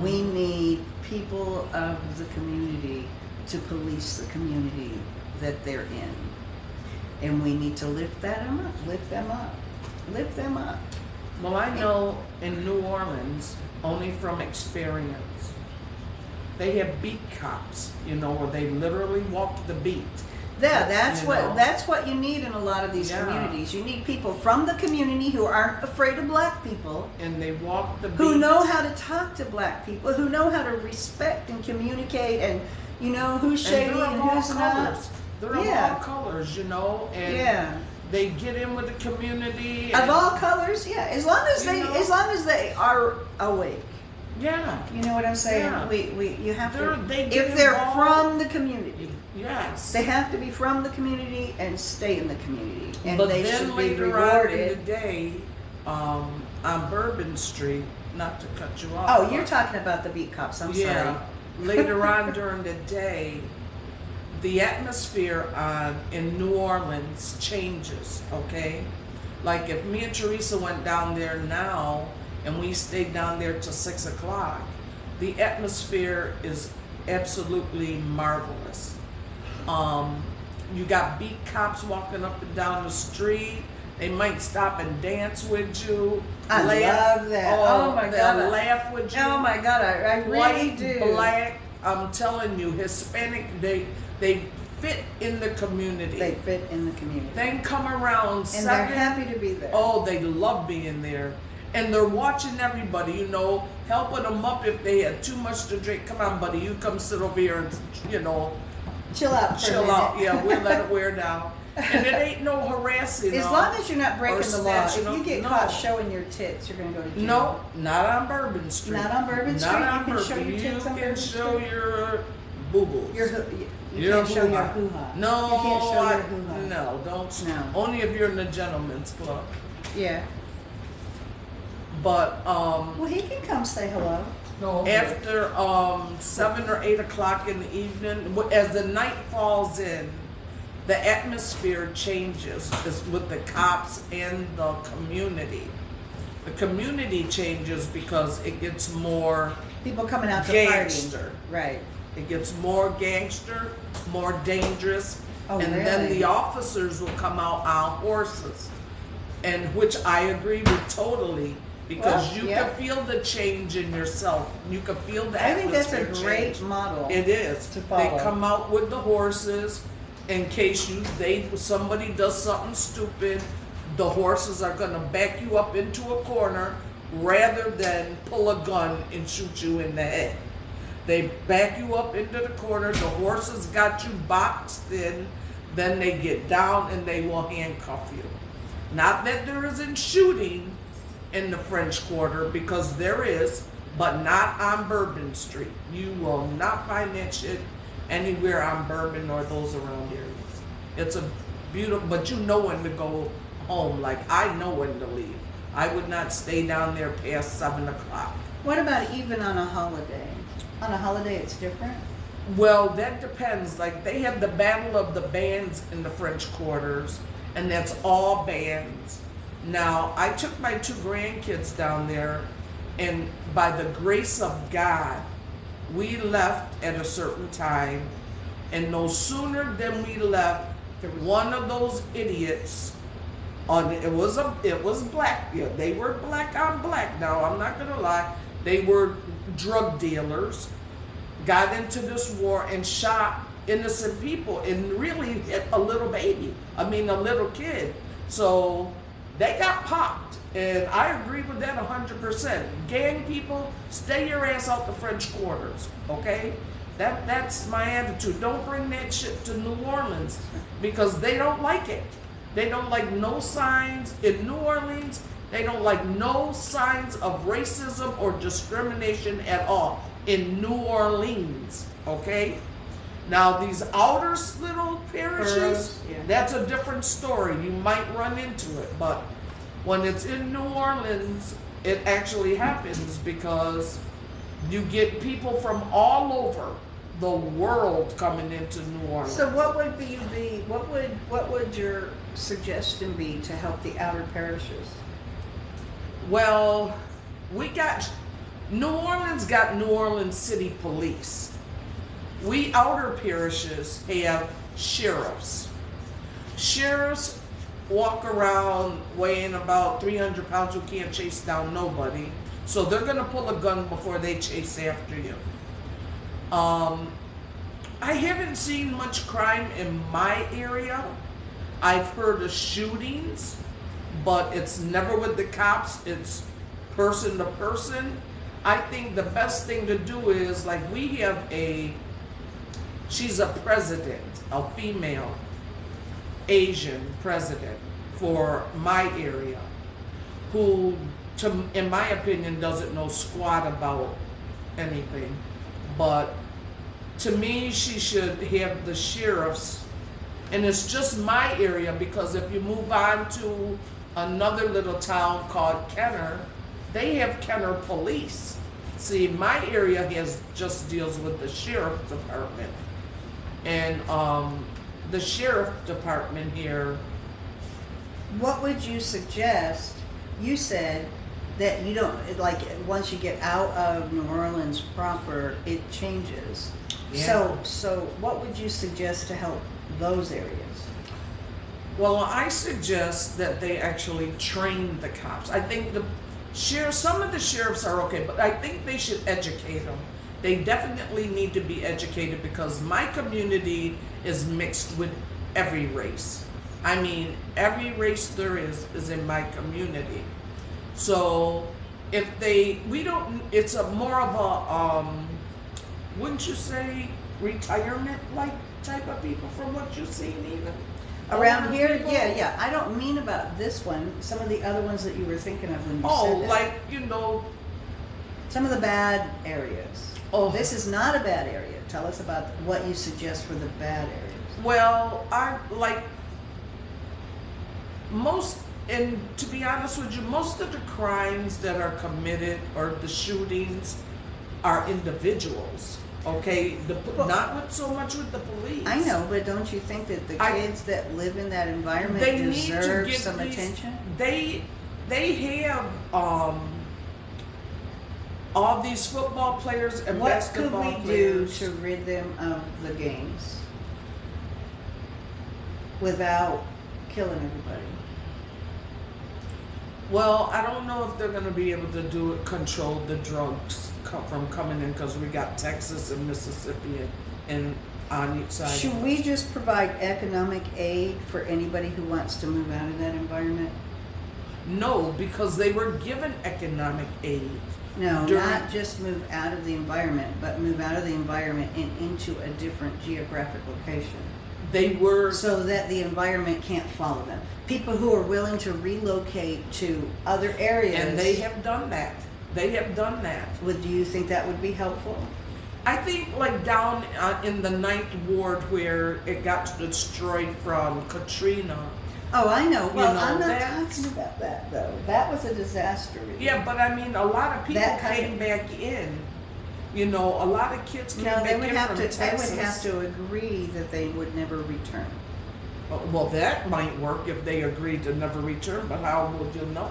We need people of the community to police the community that they're in, and we need to lift them up. Well, I know in New Orleans, only from experience, they have beat cops, where they literally walk the beat. Yeah, that's You what know? that's what you need in a lot of these Yeah. communities. You need people from the community who aren't afraid of black people, And they walk the beat. who know how to talk to black people, who know how to respect and communicate, and who's shady And they're and of all who's not. colors. They're of Yeah. all colors, and Yeah, they get in with the community. of and- all colors. Yeah, as long as they are awake. Yeah. You know what I'm saying? Yeah. You have to. They get If they're involved. from the community, Yes. they have to be from the community and stay in the community, and But they then should be later on in the rewarded. day, on Bourbon Street, not to cut you off. Oh, but- you're talking about the beat cops. I'm yeah. sorry. Later on during the day, the atmosphere in New Orleans changes, okay? Like if me and Teresa went down there now and we stayed down there till 6 o'clock, the atmosphere is absolutely marvelous. You got beat cops walking up and down the street. They might stop and dance with you. I love that. Oh my they'll God. laugh with you. Oh my God, I really White, do. black, I'm telling you, Hispanic, they fit in the community. They fit in the community, Then come around and 7. they're happy to be there. Oh, they love being there. And they're watching everybody, helping them up if they had too much to drink. Come on, buddy, you come sit over here and, Chill out. For a chill minute. out. Yeah, we'll let it wear down. And it ain't no harassing. As long as you're not breaking the law. If snatching you up, get no. caught showing your tits, you're going to go to jail. No, not on Bourbon Street. Not on Bourbon Street? Not You on can Bourbon. show your tits on You Bourbon can show Street? your boo-boos. You Your can't show your hoo-ha. hoo-ha. No, You can't show your hoo-ha. no, don't. No. Only if you're in the gentleman's club. Yeah. But Well, he can come say hello. after 7 or 8 o'clock in the evening, as the night falls in, the atmosphere changes with the cops and the community. The community changes because it gets more People coming out to gangster. party. Right. It gets more gangster, more dangerous, Oh, and then really? the officers will come out on horses, and which I agree with totally, because Well, you yeah. can feel the change in yourself. You can feel the I think that's a atmosphere great change. model. It is. to They follow. come out with the horses in case somebody does something stupid. The horses are gonna back you up into a corner rather than pull a gun and shoot you in the head. They back you up into the corner. The horses got you boxed in. Then they get down and they will handcuff you. Not that there isn't shooting in the French Quarter, because there is, but not on Bourbon Street. You will not find that shit anywhere on Bourbon or those around areas. It's a beautiful, but you know when to go home. Like, I know when to leave. I would not stay down there past 7 o'clock. What about even on a holiday? On a holiday, it's different? Well, that depends. Like, they have the Battle of the Bands in the French Quarters, and that's all bands. Now, I took my 2 grandkids down there, and by the grace of God, we left at a certain time, and no sooner than we left, one of those idiots it was black. Yeah, they were black on black. Now, I'm not gonna lie, they were drug dealers, got into this war and shot innocent people and really hit a little baby. I mean, a little kid. So they got popped, and I agree with that 100%. Gang people, stay your ass out the French Quarters, okay? That's my attitude. Don't bring that shit to New Orleans, because they don't like it. They don't like no signs in New Orleans. They don't like no signs of racism or discrimination at all in New Orleans, okay? Now, these outer little parishes, Yeah. that's a different story. You might run into it, but when it's in New Orleans, it actually happens, because you get people from all over the world coming into New Orleans. So what would your suggestion be to help the outer parishes? Well, New Orleans got New Orleans City Police. We outer parishes have sheriffs. Sheriffs walk around weighing about 300 pounds who can't chase down nobody. So they're gonna pull a gun before they chase after you. I haven't seen much crime in my area. I've heard of shootings, but it's never with the cops. It's person to person. I think the best thing to do is, like, we have she's a president, a female Asian president for my area, who, in my opinion, doesn't know squat about anything. But to me, she should have the sheriffs, and it's just my area, because if you move on to another little town called Kenner, they have Kenner Police. See, my area just deals with the sheriff department, and the sheriff department here. What would you suggest? You said that you don't, like, once you get out of New Orleans proper, it changes. Yeah. So what would you suggest to help those areas? Well, I suggest that they actually train the cops. I think some of the sheriffs are okay, but I think they should educate them. They definitely need to be educated, because my community is mixed with every race. I mean, every race there is in my community. So if it's a more of a, wouldn't you say, retirement-like type of people from what you've seen even? Around Older here, people? yeah. I don't mean about this one. Some of the other ones that you were thinking of when you said that. Like, Some of the bad areas. Oh. This is not a bad area. Tell us about what you suggest for the bad areas. well, I like and to be honest with you, most of the crimes that are committed, or the shootings, are individuals. Okay, not so much with the police. I know, but don't you think that the kids that live in that environment They need deserve to get some attention? They have all these football players and What basketball could we do players. to rid them of the gangs without killing everybody? Well, I don't know if they're going to be able to control the drugs from coming in, because we got Texas and Mississippi and on each side. Should we just provide economic aid for anybody who wants to move out of that environment? No, because they were given economic aid. No, not just move out of the environment, but move out of the environment and into a different geographic location. They were So that the environment can't follow them. People who are willing to relocate to other areas. and they have done that. They have done that. Do you think that would be helpful? I think like down in the Ninth Ward where it got destroyed from Katrina. Oh, I know. Well, know, I'm not that's- talking about that though. That was a disaster relief. Yeah, but I mean, a lot of people That kind came of- back in. You know, a lot of kids came No, back they would in have from to. Texas. They would have to agree that they would never return. Well, that might work if they agreed to never return, but how would you know?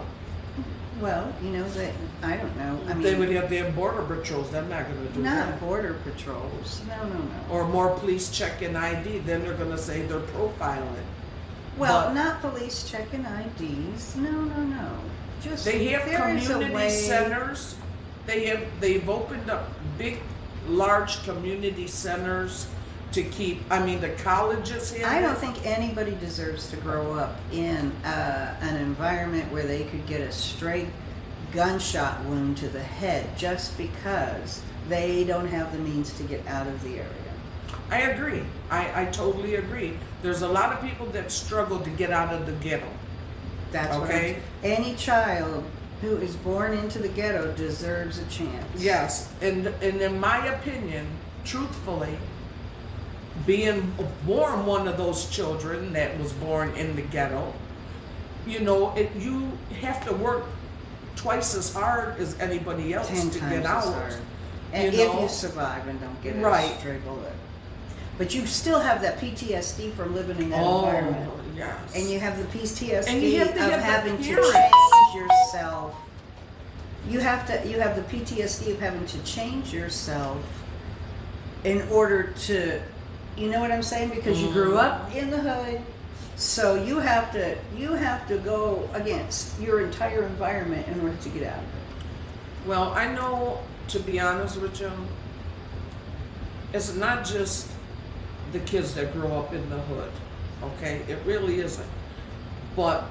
Well, you know that I don't know. I mean, They would have to have border patrols. They're not going to do not that. border patrols. No. Or more police checking ID. Then they're going to say they're profiling. Well, But- not police checking IDs. No. Just They have there is a community way- centers. They've opened up big, large community centers to keep. I mean, the colleges have. I don't it. think anybody deserves to grow up in an environment where they could get a straight gunshot wound to the head just because they don't have the means to get out of the area. I agree. I totally agree. There's a lot of people that struggle to get out of the ghetto. That's Okay. what any child who is born into the ghetto deserves a chance. Yes, and in my opinion, truthfully, being born one of those children that was born in the ghetto, you know, you have to work twice as hard as anybody else 10 to times get as out. hard. And you if know? you survive and don't get a Right. stray bullet. But you still have that PTSD from living in that Oh, environment. yes. And you have the PTSD And you have to of have the having to parents. change yourself. You have the PTSD of having to change yourself in order to, you know what I'm saying? Because you grew up in the hood, so you have to go against your entire environment in order to get out of it. Well, I know, to be honest with you, it's not just the kids that grow up in the hood, okay? It really isn't. But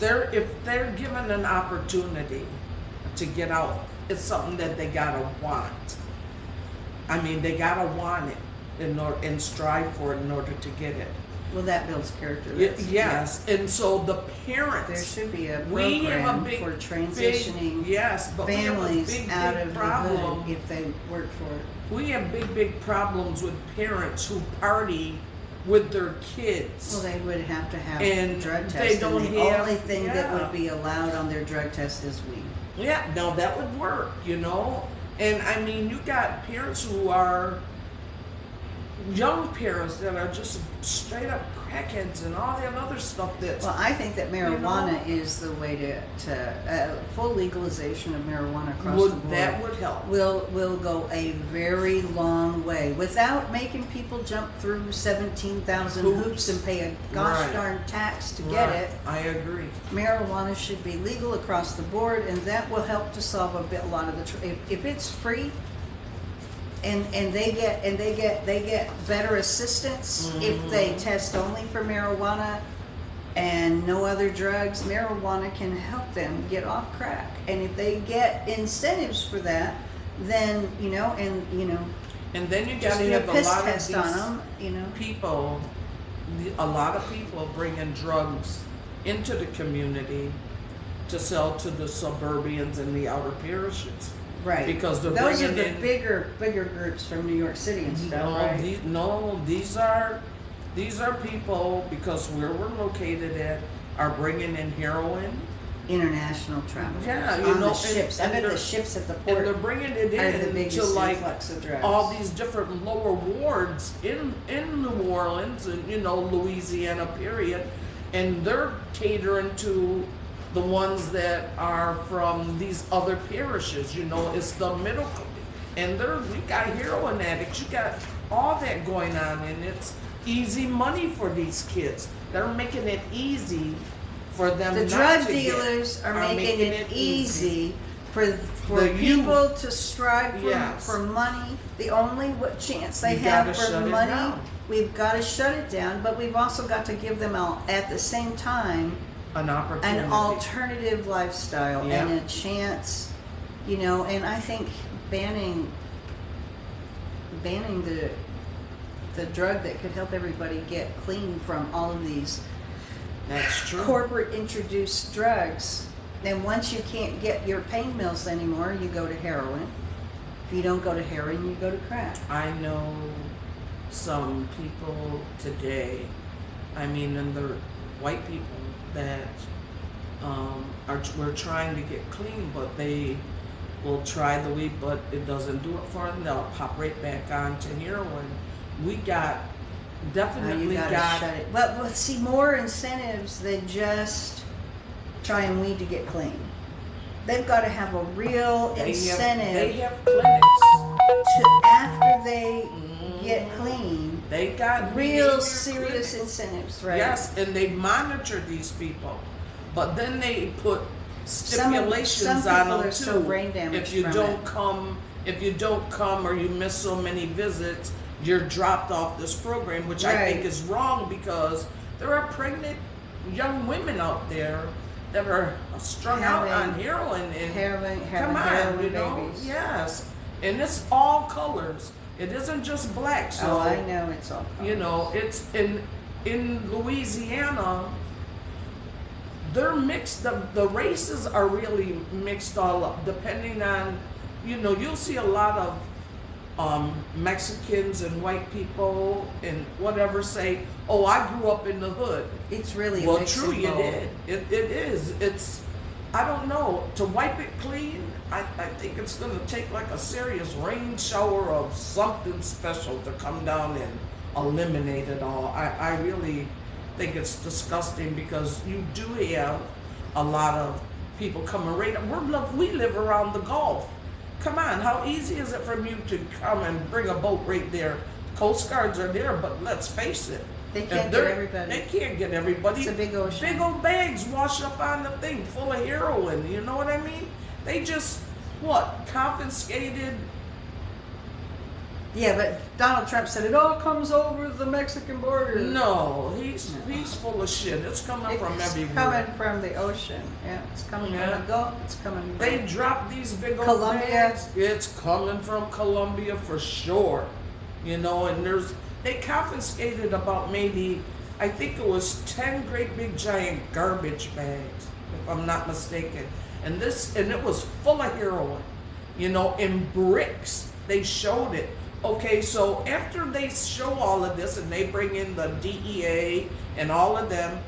if they're given an opportunity to get out, it's something that they gotta want. I mean, they gotta want it and strive for it in order to get it. Well, that builds character. Yes, and so the There parents, should be a we have a program big, for big, transitioning yes, but families we have a big, out big of the problem. hood if they work for it. We have big problems with parents who party with their kids. Well, they would have to have And a drug test. they don't and the have- only thing that yeah. would be allowed on their drug test is weed. Yeah, now that would work, you know? And I mean, you got parents who are young parents that are just straight up crackheads and all that other stuff that's. Well, I think that marijuana is the way to full legalization of marijuana across the board. That would help. Will go a very long way without making people jump through 17,000 hoops and pay a gosh Right. darn tax to get it. I agree. Marijuana should be legal across the board, and that will help to solve a lot of the. If it's free, and they get better assistance if they test only for marijuana and no other drugs. Marijuana can help them get off crack, and if they get incentives for that, then And then you just gotta do a have a piss lot of test on these them. people, a lot of people bringing drugs into the community to sell to the suburbians and the outer parishes. Right. Because they're Those are bringing the in bigger groups from New York City and stuff, right? These are people, because where we're located at, are bringing in heroin. International travel. Yeah, you on know, the ships. and I bet they're- the ships at the And port they're bringing it are the in biggest to like influx of drugs. all these different lower wards in New Orleans and Louisiana period, and they're catering to the ones that are from these other parishes. It's the middle, and you got heroin addicts, you got all that going on, and it's easy money for these kids. They're making it easy for them. The not drug to dealers get, are making it easy for The people to strive Yes. for money. The only chance they You have gotta for shut it money, down. we've got to shut it down. But we've also got to give them at the same time an opportunity. an alternative lifestyle Yeah. and a chance. And I think banning the drug that could help everybody get clean from all of these That's true. corporate introduced drugs. And once you can't get your pain pills anymore, you go to heroin. If you don't go to heroin, you go to crack. I know some people today, I mean, and they're white people that we're trying to get clean, but they will try the weed, but it doesn't do it for them. They'll pop right back onto heroin. We got definitely you gotta shut it. But see, more incentives than just trying weed to get clean. They've got to have a real incentive. They have clinics to after they get clean. They got real serious incentives, right? Yes, and they monitor these people, but then they put stipulations on them too. So brain damaged if you don't come, or you miss so many visits, you're dropped off this program, which I think is wrong, because there are pregnant young women out there that are strung out on heroin and come on, you know, babies. Yes, and it's all colors. It isn't just black. So I know it's all colors. You know, it's in Louisiana. They're mixed. The races are really mixed all up, depending on, you know, you'll see a lot of Mexicans and white people and whatever say, "Oh, I grew up in the hood." It's really well, true, you did. It is. It's. I don't know, to wipe it clean. I think it's going to take like a serious rain shower of something special to come down and eliminate it all. I really think it's disgusting, because you do have a lot of people coming right up. We live around the Gulf. Come on, how easy is it for you to come and bring a boat right there? Coast Guards are there, but let's face it. They can't get everybody. They can't get everybody. It's a big ocean. Big old bags wash up on the thing full of heroin. You know what I mean? They just, confiscated. Yeah, but Donald Trump said it all comes over the Mexican border. No, he's full of shit. It's coming from everywhere. It's coming from the ocean. Yeah, it's coming from the Gulf. It's coming from They drop these big old Colombia. bags. It's coming from Colombia for sure. You know, and they confiscated about maybe, I think it was 10 great big giant garbage bags, if I'm not mistaken. And it was full of heroin, you know, in bricks. They showed it. Okay, so after they show all of this and they bring in the DEA and all of them,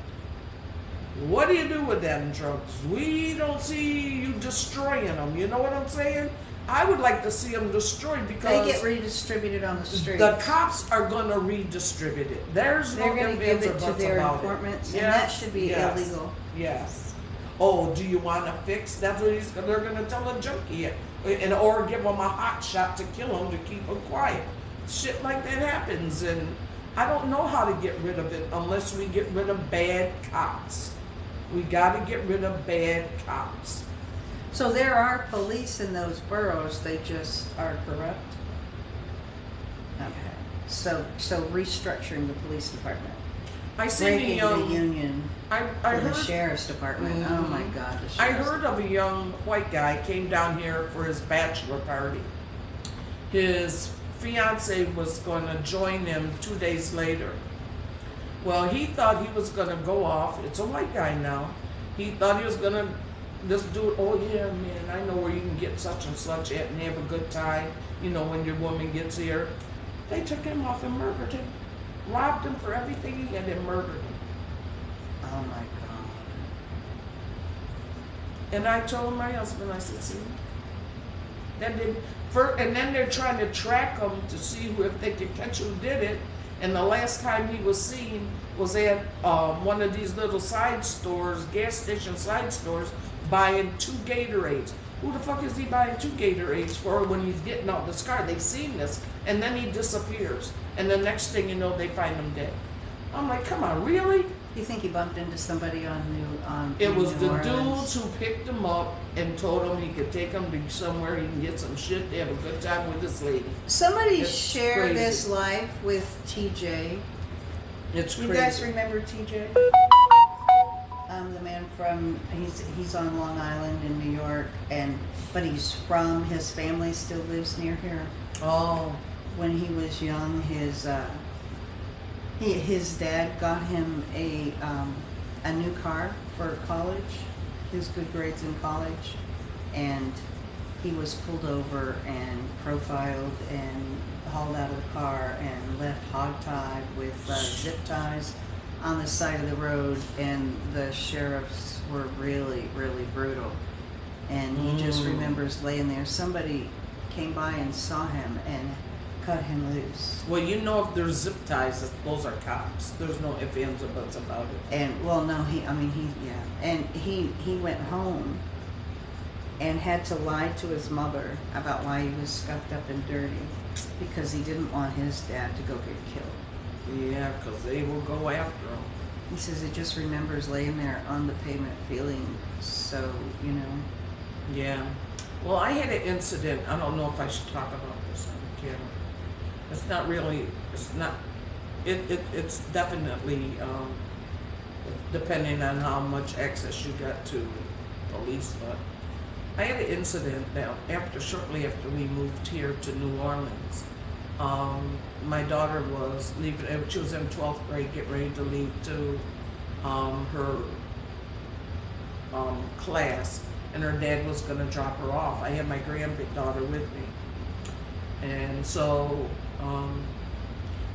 what do you do with them drugs? We don't see you destroying them. You know what I'm saying? I would like to see them destroyed, because they get redistributed on the street. The cops are going to redistribute it. They're going to give it to their informants, and that should be illegal. Yes. Oh, do you want to fix? That's what they're going to tell a junkie, or give them a hot shot to kill them to keep them quiet. Shit like that happens, and I don't know how to get rid of it unless we get rid of bad cops. We got to get rid of bad cops. So there are police in those boroughs, they just are corrupt? Okay. So restructuring the police department. I seen the union I for heard, the sheriff's department. Oh my God. I heard of a young white guy came down here for his bachelor party. His fiance was going to join him 2 days later. Well, he thought he was going to go off. It's a white guy now. He thought he was going to, this dude, oh yeah, man, I know where you can get such and such at and have a good time, you know, when your woman gets here. They took him off and murdered him. Robbed him for everything he had and murdered him. Oh my God. And I told my husband, I said, see, and then they're trying to track him to see if they could catch who did it. And the last time he was seen was at one of these little side stores, gas station side stores, buying 2 Gatorades. Who the fuck is he buying 2 Gatorades for when he's getting out this car? They seen this, and then he disappears. And the next thing you know, they find him dead. I'm like, come on, really? You think he bumped into somebody on It was New the Orleans? dudes who picked him up and told him he could take him to somewhere he can get some shit to have a good time with this lady. Somebody It's shared crazy. this life with TJ. It's You crazy. guys remember TJ? The man from, he's on Long Island in New York, but his family still lives near here. Oh. When he was young, his dad got him a new car for college, his good grades in college, and he was pulled over and profiled and hauled out of the car and left hogtied with zip ties on the side of the road, and the sheriffs were really, really brutal. And he just remembers laying there. Somebody came by and saw him and cut him loose. Well, you know, if there's zip ties, those are cops. There's no ifs, ands, or buts about it. And well, no, and he went home and had to lie to his mother about why he was scuffed up and dirty, because he didn't want his dad to go get killed. Yeah, because they will go after him. He says he just remembers laying there on the pavement feeling so, you know. Yeah. Well, I had an incident. I don't know if I should talk about this on the camera. It's not really, it's not, it's definitely, depending on how much access you got to police, but I had an incident now shortly after we moved here to New Orleans. My daughter was leaving, she was in 12th grade, getting ready to leave to her class, and her dad was going to drop her off. I had my granddaughter with me. And so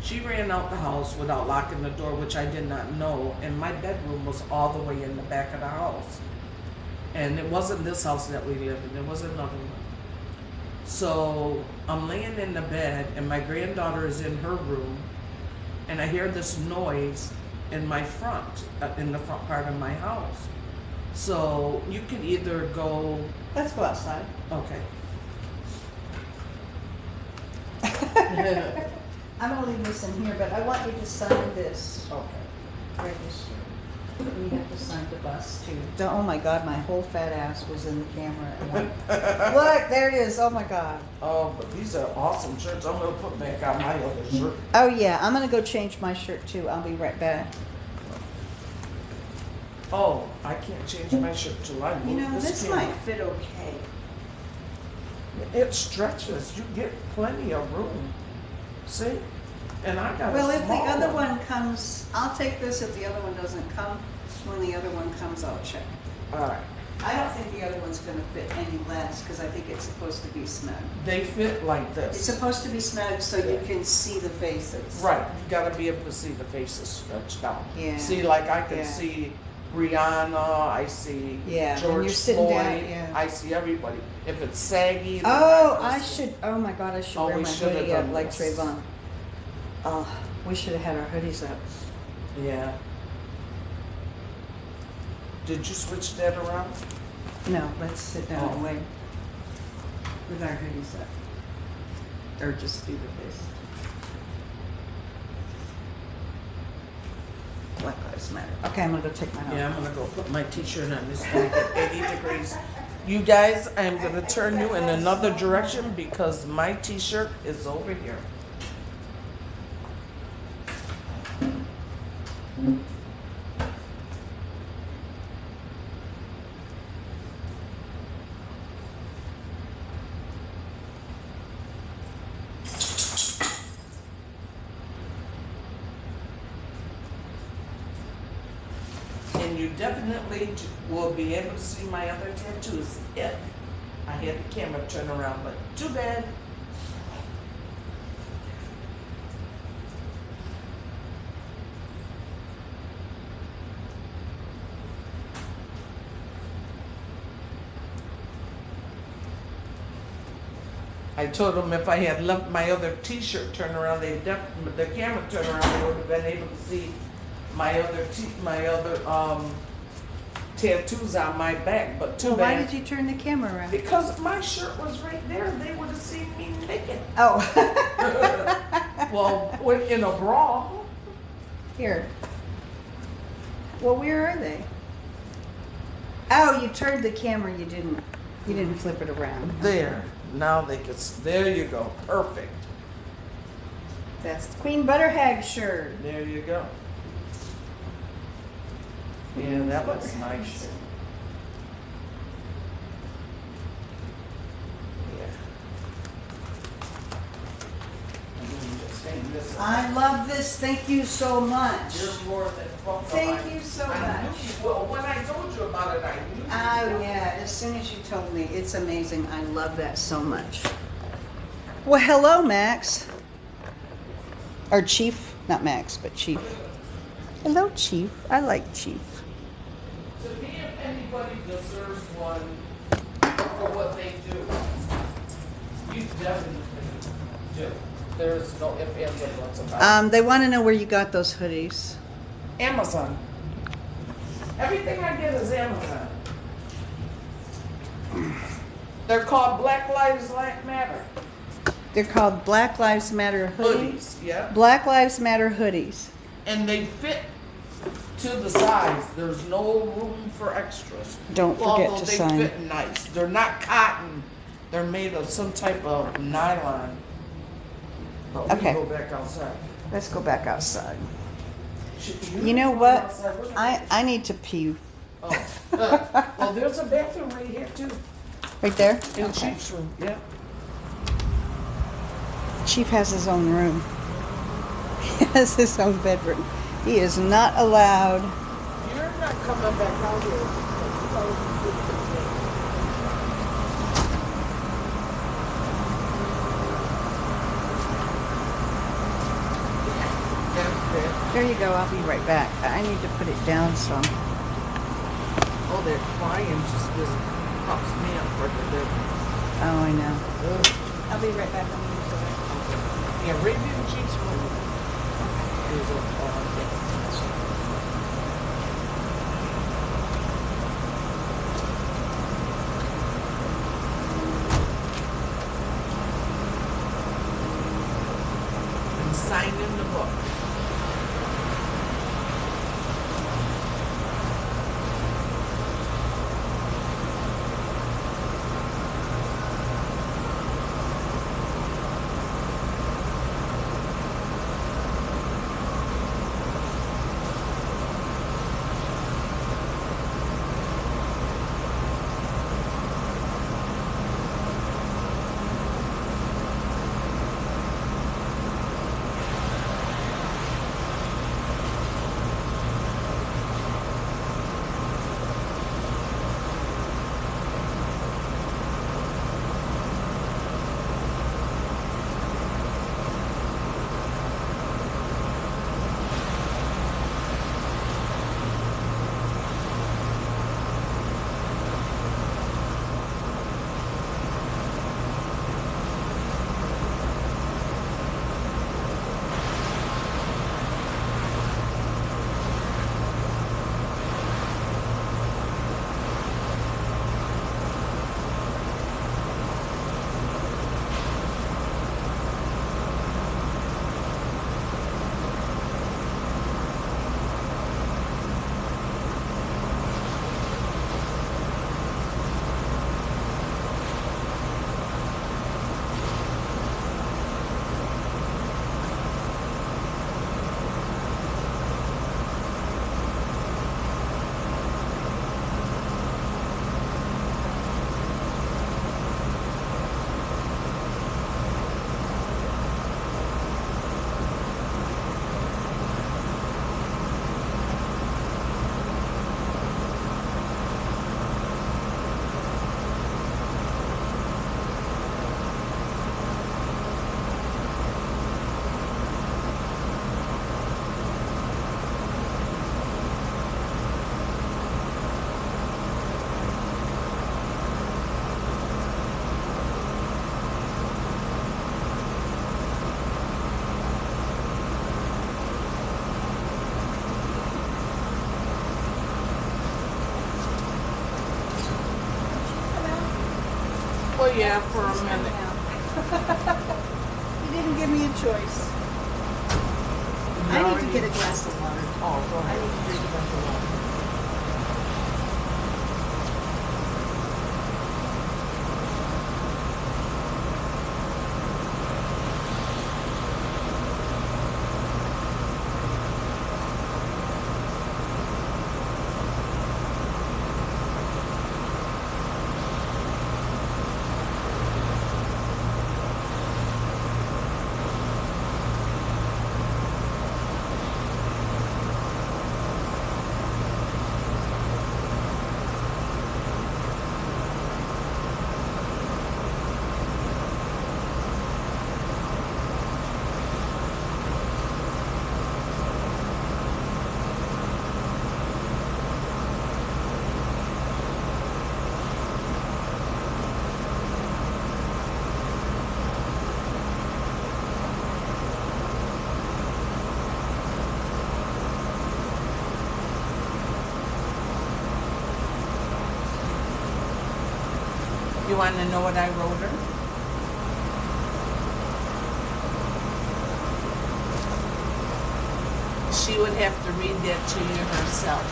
she ran out the house without locking the door, which I did not know, and my bedroom was all the way in the back of the house. And it wasn't this house that we lived in, it was another one. So I'm laying in the bed, and my granddaughter is in her room, and I hear this noise in my front, in the front part of my house. So you can either go... Let's go outside. Okay. I'm going to leave this in here, but I want you to sign this Okay. register. We have to sign the bus too. Oh my God, my whole fat ass was in the camera. Look, there it is. Oh my God. Oh, but these are awesome shirts. I'm going to put back on my other shirt. Oh yeah, I'm going to go change my shirt too. I'll be right back. Oh, I can't change my shirt till I move You know, this camera. might fit okay. It stretches. You get plenty of room. See? And I got Well, a if the small other one comes, I'll take this. If the other one doesn't come, when the other one comes, I'll check. All right. I don't think the other one's going to fit any less because I think it's supposed to be snug. They fit like It's this. supposed to be snug so you can see the faces. Right. You got to be able to see the faces stretched out. Yeah. See, like I can Yeah. see Rihanna. I see Yeah, when George you're sitting Floyd. down, yeah. I see everybody. If it's saggy. then Oh, I I should. Oh my God, I should Oh, wear we my should have hoodie up done like this. Trayvon. Oh, we should have had our hoodies up. Yeah. Did you switch that around? No, let's sit down Oh. and wait with our hoodies up, or just do the face. Black Lives Matter. Okay, I'm gonna go take mine off. Yeah, I'm gonna go put my t-shirt on. It's gonna get 80 degrees. You guys, I'm gonna turn you in another direction because my t-shirt is over here. And you definitely will be able to see my other tattoos if I had the camera turned around, but too bad. I told them if I had left my other t-shirt turned around, the camera turned around, they would have been able to see my other tattoos on my back, but too Well, why bad. did you turn the camera around? Because my shirt was right there, they would have seen me naked. Oh. Well, in a bra. Here. Well, where are they? Oh, you turned the camera. You didn't flip it around. There. Now they could. There you go. Perfect. That's the Queen Butterhag shirt. There you go. Yeah, that looks nice. Yeah. And then you just hang this up. I love this. Thank you so much. You're more than both of Thank mine. you so I knew much. well, when I told you about it, I knew. Oh yeah, as soon as you told me, it's amazing. I love that so much. Well, hello, Max. Or Chief, not Max, but Chief. Hello, Chief. I like Chief. To me, if anybody deserves one for what they do, you definitely do. There's no ifs, ands, or buts about it. They want to know where you got those hoodies. Amazon. Everything I get is Amazon. They're called Black Lives Matter They're called Black Lives Matter hoodies. hoodies. Yeah. Black Lives Matter hoodies. And they fit to the size. There's no room for extras. Don't forget Although to they sign. fit nice. They're not cotton. They're made of some type of nylon. But we Okay. go back outside. Let's go back outside. You know what? I need to pee. Oh. Well, there's a bathroom right here too. Right there? In Okay. Chief's room. Yeah. Chief has his own room. He has his own bedroom. He is not allowed. You're not coming back out here. There you go. I'll be right back. I need to put it down some. Oh, that crying just pops me up for the day. Oh, I know. Ugh. I'll be right back. Yeah, right in Chief's room. There's a and sign in the book. Well, yeah, for a minute. You didn't give me a choice. I need to get a glass of water. Oh, go I ahead. need to drink a bunch of water. You want to know what I wrote her? She would have to read that to you herself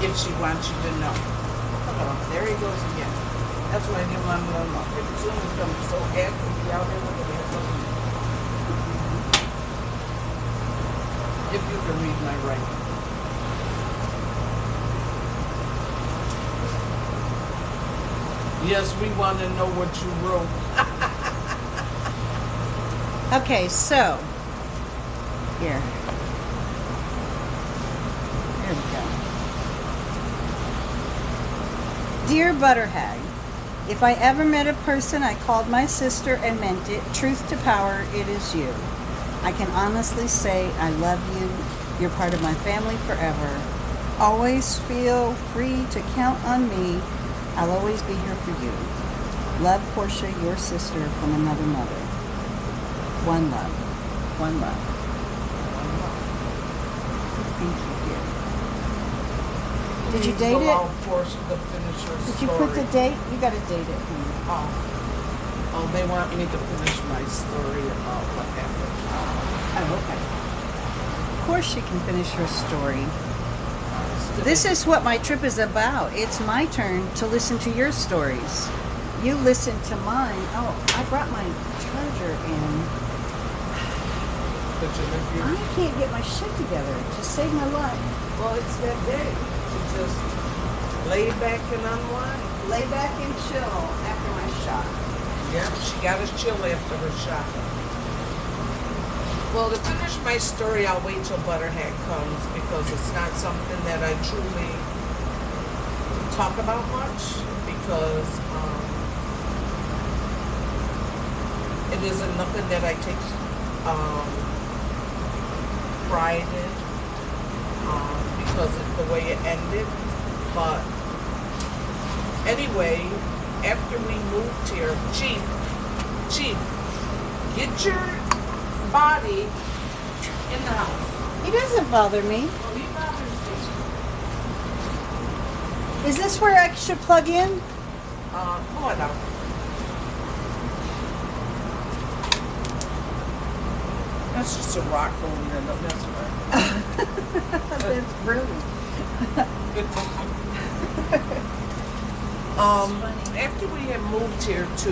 if she wants you to know. Oh, there he goes again. That's why I didn't want to let him up. Pretty soon he's going to be so active, be out there looking at something. If you can read my writing. Yes, we want to know what you wrote. Okay, so here. There we go. Dear Butterhag, if I ever met a person I called my sister and meant it, truth to power, it is you. I can honestly say I love you. You're part of my family forever. Always feel free to count on me. I'll always be here for you. Love, Portia, your sister from another mother. One love. One love. Thank you, dear. Did you date it? Allow Portia to finish her Did you put the story. date? You got to date it. Oh. Oh, they want me to finish my story about what happened. Oh, okay. Of course she can finish her story. This is what my trip is about. It's my turn to listen to your stories. You listen to mine. Oh, I brought my charger in. But you I can't get my shit together to save my life. well, it's that day. To just lay back and unwind. Lay back and chill after my shot. Yeah, she got us chill after her shot. Well, to finish my story, I'll wait till Butterhag comes because it's not something that I truly talk about much because it isn't nothing that I take pride in because of the way it ended. But anyway, after we moved here, Chief, get your body in the house. He doesn't bother me. Well, he bothers me. Is this where I should plug in? Pull it out. That's just a rock going there. No, that's right. That's brilliant. Good thinking. After we had moved here to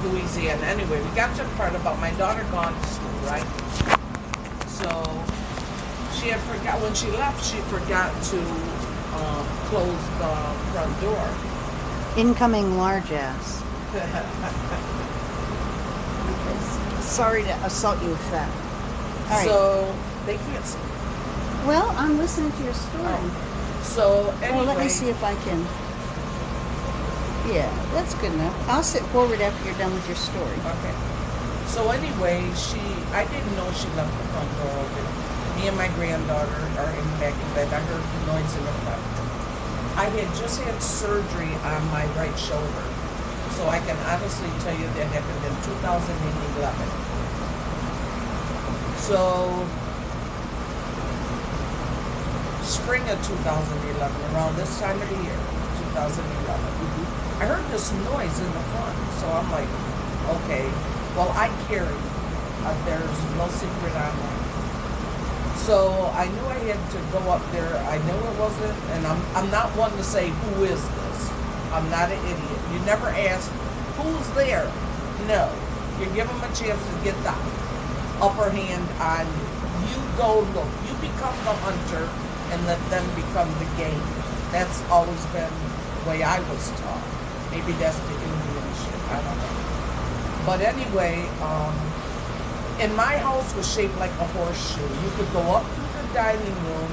Louisiana, anyway, we got to the part about my daughter gone to school, right? So she had forgot when she left. She forgot to close the front door. Incoming large ass. Sorry to assault you with that. All right. So they can't see. Well, I'm listening to your story. Oh. So anyway, Well, let me see if I can. Yeah, that's good enough. I'll sit forward after you're done with your story. Okay. So anyway, I didn't know she left the front door open. Me and my granddaughter are in back in bed. I heard the noise in the front. I had just had surgery on my right shoulder. So I can honestly tell you that happened in 2011. So spring of 2011, around this time of the year, 2011. I heard this noise in the front, so I'm like, okay, well, I carry. There's no secret on that. So I knew I had to go up there. I knew it wasn't, and I'm not one to say, who is this? I'm not an idiot. You never ask, who's there? No. You give them a chance to get the upper hand on you. You go look. You become the hunter and let them become the game. That's always been the way I was taught. Maybe that's the Indian shit. I don't know. But anyway, and my house was shaped like a horseshoe. You could go up through the dining room,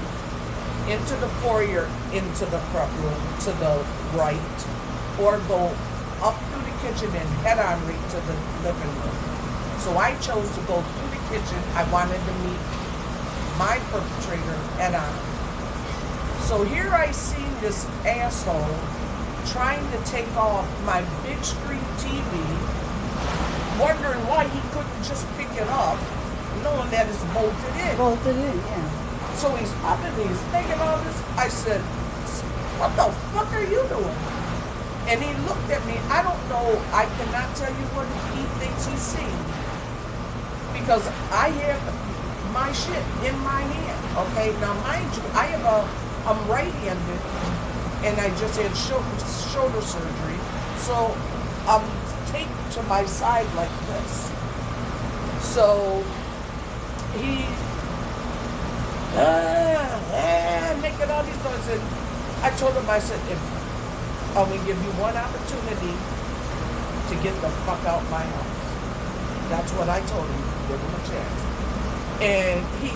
into the foyer, into the front room to the right, or go up through the kitchen and head on right to the living room. So I chose to go through the kitchen. I wanted to meet my perpetrator head on. So here I see this asshole trying to take off my big screen TV, wondering why he couldn't just pick it up, knowing that it's bolted in. Bolted in, yeah. So he's up and he's making all this. I said, what the fuck are you doing? And he looked at me. I don't know. I cannot tell you what he thinks he's seeing. Because I have my shit in my hand. Okay? Now, mind you, I'm right-handed. And I just had shoulder surgery. So, I'm taped to my side like this. So, he making all these noises. And I told him, I said, if I'm going to give you one opportunity to get the fuck out my house. That's what I told him. Give him a chance. And he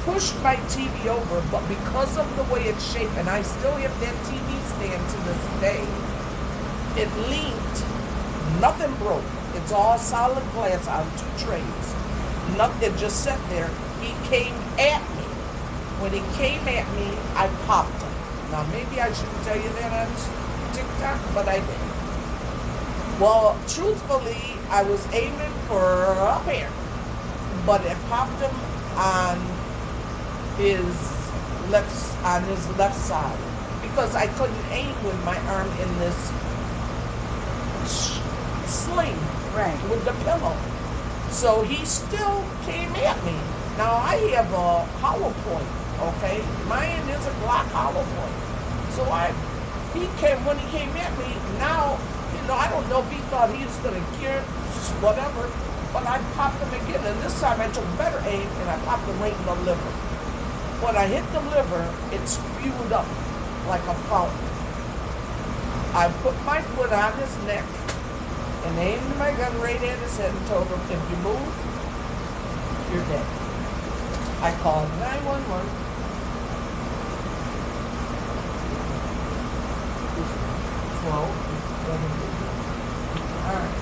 pushed my TV over, but because of the way it's shaped, and I still have that TV stand to this day, it leaned. Nothing broke. It's all solid glass on 2 trays. Nothing, just sat there. He came at me. When he came at me, I popped him. Now, maybe I shouldn't tell you that on TikTok, but I did. Well, truthfully, I was aiming for up here, but it popped him on his left side because I couldn't aim with my arm in this sling with the pillow. So he still came at me. Now I have a hollow point, okay? Mine is a Glock hollow point. So when he came at me, now, I don't know if he thought he was going to cure whatever, but I popped him again. And this time I took better aim and I popped him right in the liver. When I hit the liver, it spewed up like a fountain. I put my foot on his neck and aimed my gun right at his head and told him, if you move, you're dead. I called 911. Alright.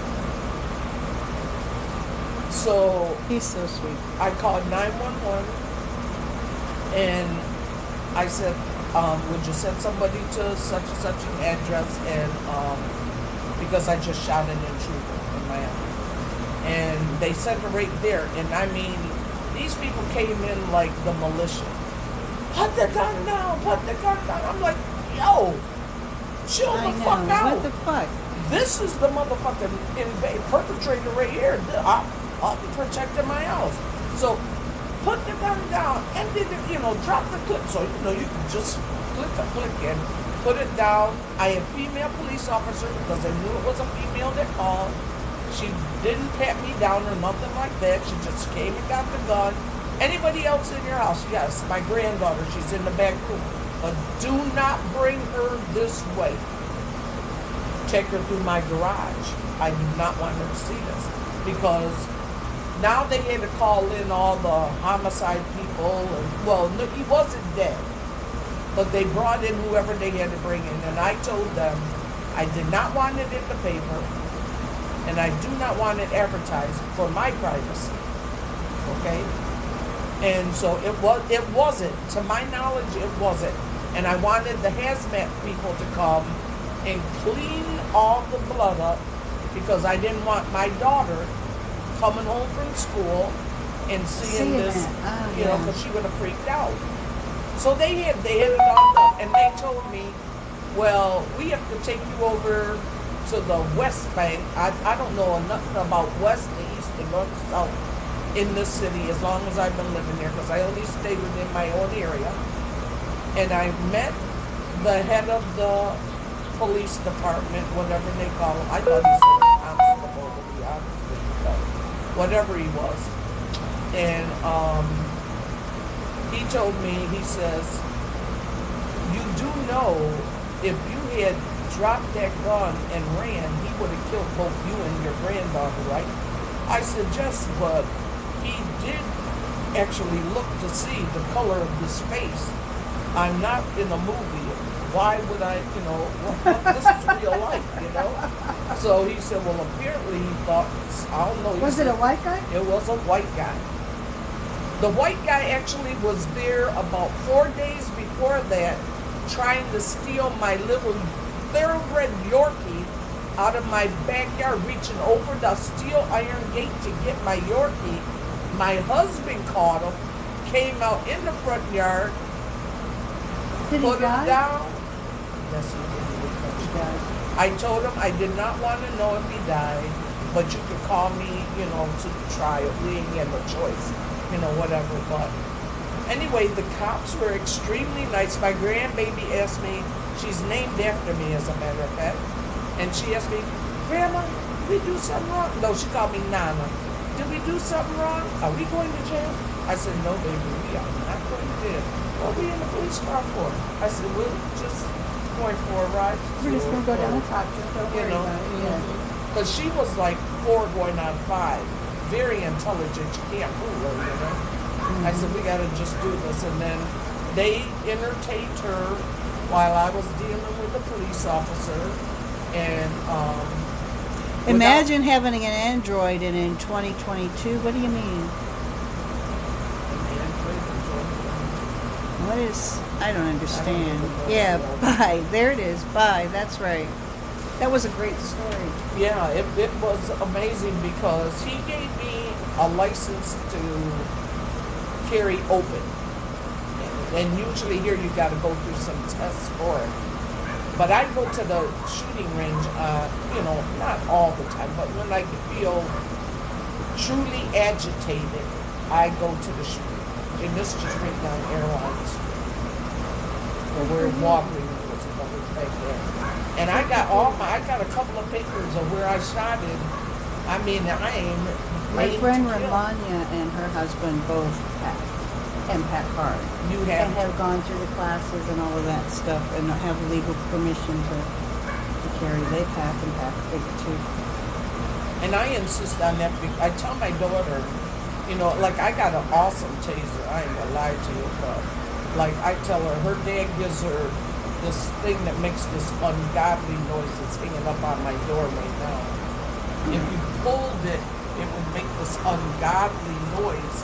So He's so sweet. I called 911 and I said, would you send somebody to such and such an address, and because I just shot an intruder in my house. And they sent her right there. And I mean, these people came in like the militia. Put the gun down, put the gun down. I'm like, yo, chill the fuck out. What the fuck? This is the motherfucking perpetrator right here. I'll be protecting my house. So put the gun down and then, drop the clip. So, you can just click and put it down. I had female police officer because I knew it was a female that called. She didn't pat me down or nothing like that. She just came and got the gun. Anybody else in your house? Yes, my granddaughter. She's in the back room. But do not bring her this way. Take her through my garage. I do not want her to see this. Because now they had to call in all the homicide people. And, no, he wasn't dead. But they brought in whoever they had to bring in. And I told them I did not want it in the paper. And I do not want it advertised for my privacy. Okay? And so it wasn't. To my knowledge, it wasn't. And I wanted the hazmat people to come and clean all the blood up because I didn't want my daughter coming home from school and seeing this, because she would have freaked out. So they had it all done, and they told me, well, we have to take you over to the West Bank. I don't know nothing about West, the East, the North, the South in this city as long as I've been living here because I only stay within my own area. And I met the head of the police department, whatever they call him. I thought he was a constable, to be honest with you, but whatever he was. And he told me, he says, you do know if you had dropped that gun and ran, he would have killed both you and your granddaughter, right? I said, yes, but he did actually look to see the color of his face. I'm not in a movie. Why would I, this is real life, So he said, well, apparently he thought, I don't know. Was it a white guy? It was a white guy. The white guy actually was there about 4 days before that, trying to steal my little thoroughbred Yorkie out of my backyard, reaching over the steel iron gate to get my Yorkie. My husband caught him, came out in the front yard, Did put he die? him down. Yes, he did. He died. I told him I did not want to know if he died, but you could call me, to the trial. We ain't had no choice, whatever. But anyway, the cops were extremely nice. My grandbaby asked me, she's named after me, as a matter of fact, and she asked me, Grandma, did we do something wrong? No, she called me Nana. Did we do something wrong? Are we going to jail? I said, no, baby, we are not going to jail. What are we in the police car for? I said, we're just going for a ride. We're just going to go down and talk to her. Don't worry about it. Yeah. Because she was like 4 going on 5. Very intelligent. You can't fool her, I said, we got to just do this. And then they entertained her while I was dealing with the police officer. And Imagine having an Android and in 2022. What do you mean? What is? I don't understand. Yeah, bye. There it is. Bye. That's right. That was a great story. Yeah, it was amazing because he gave me a license to carry open. And usually here you got to go through some tests for it. But I go to the shooting range, not all the time, but when I feel truly agitated, I go to the shooting. And this is just right down Airlines. Or where Walgreens was back there. And I got a couple of pictures of where I shot it. I mean, I am. My friend Ramanya and her husband both pack hard. You And have gone through the classes and all of that stuff and have legal permission to carry. They pack and pack big too. And I insist on that because I tell my daughter, I got an awesome taser. I ain't gonna lie to you, but I tell her dad gives her this thing that makes this ungodly noise that's hanging up on my door right now. If you pulled it, it would make this ungodly noise.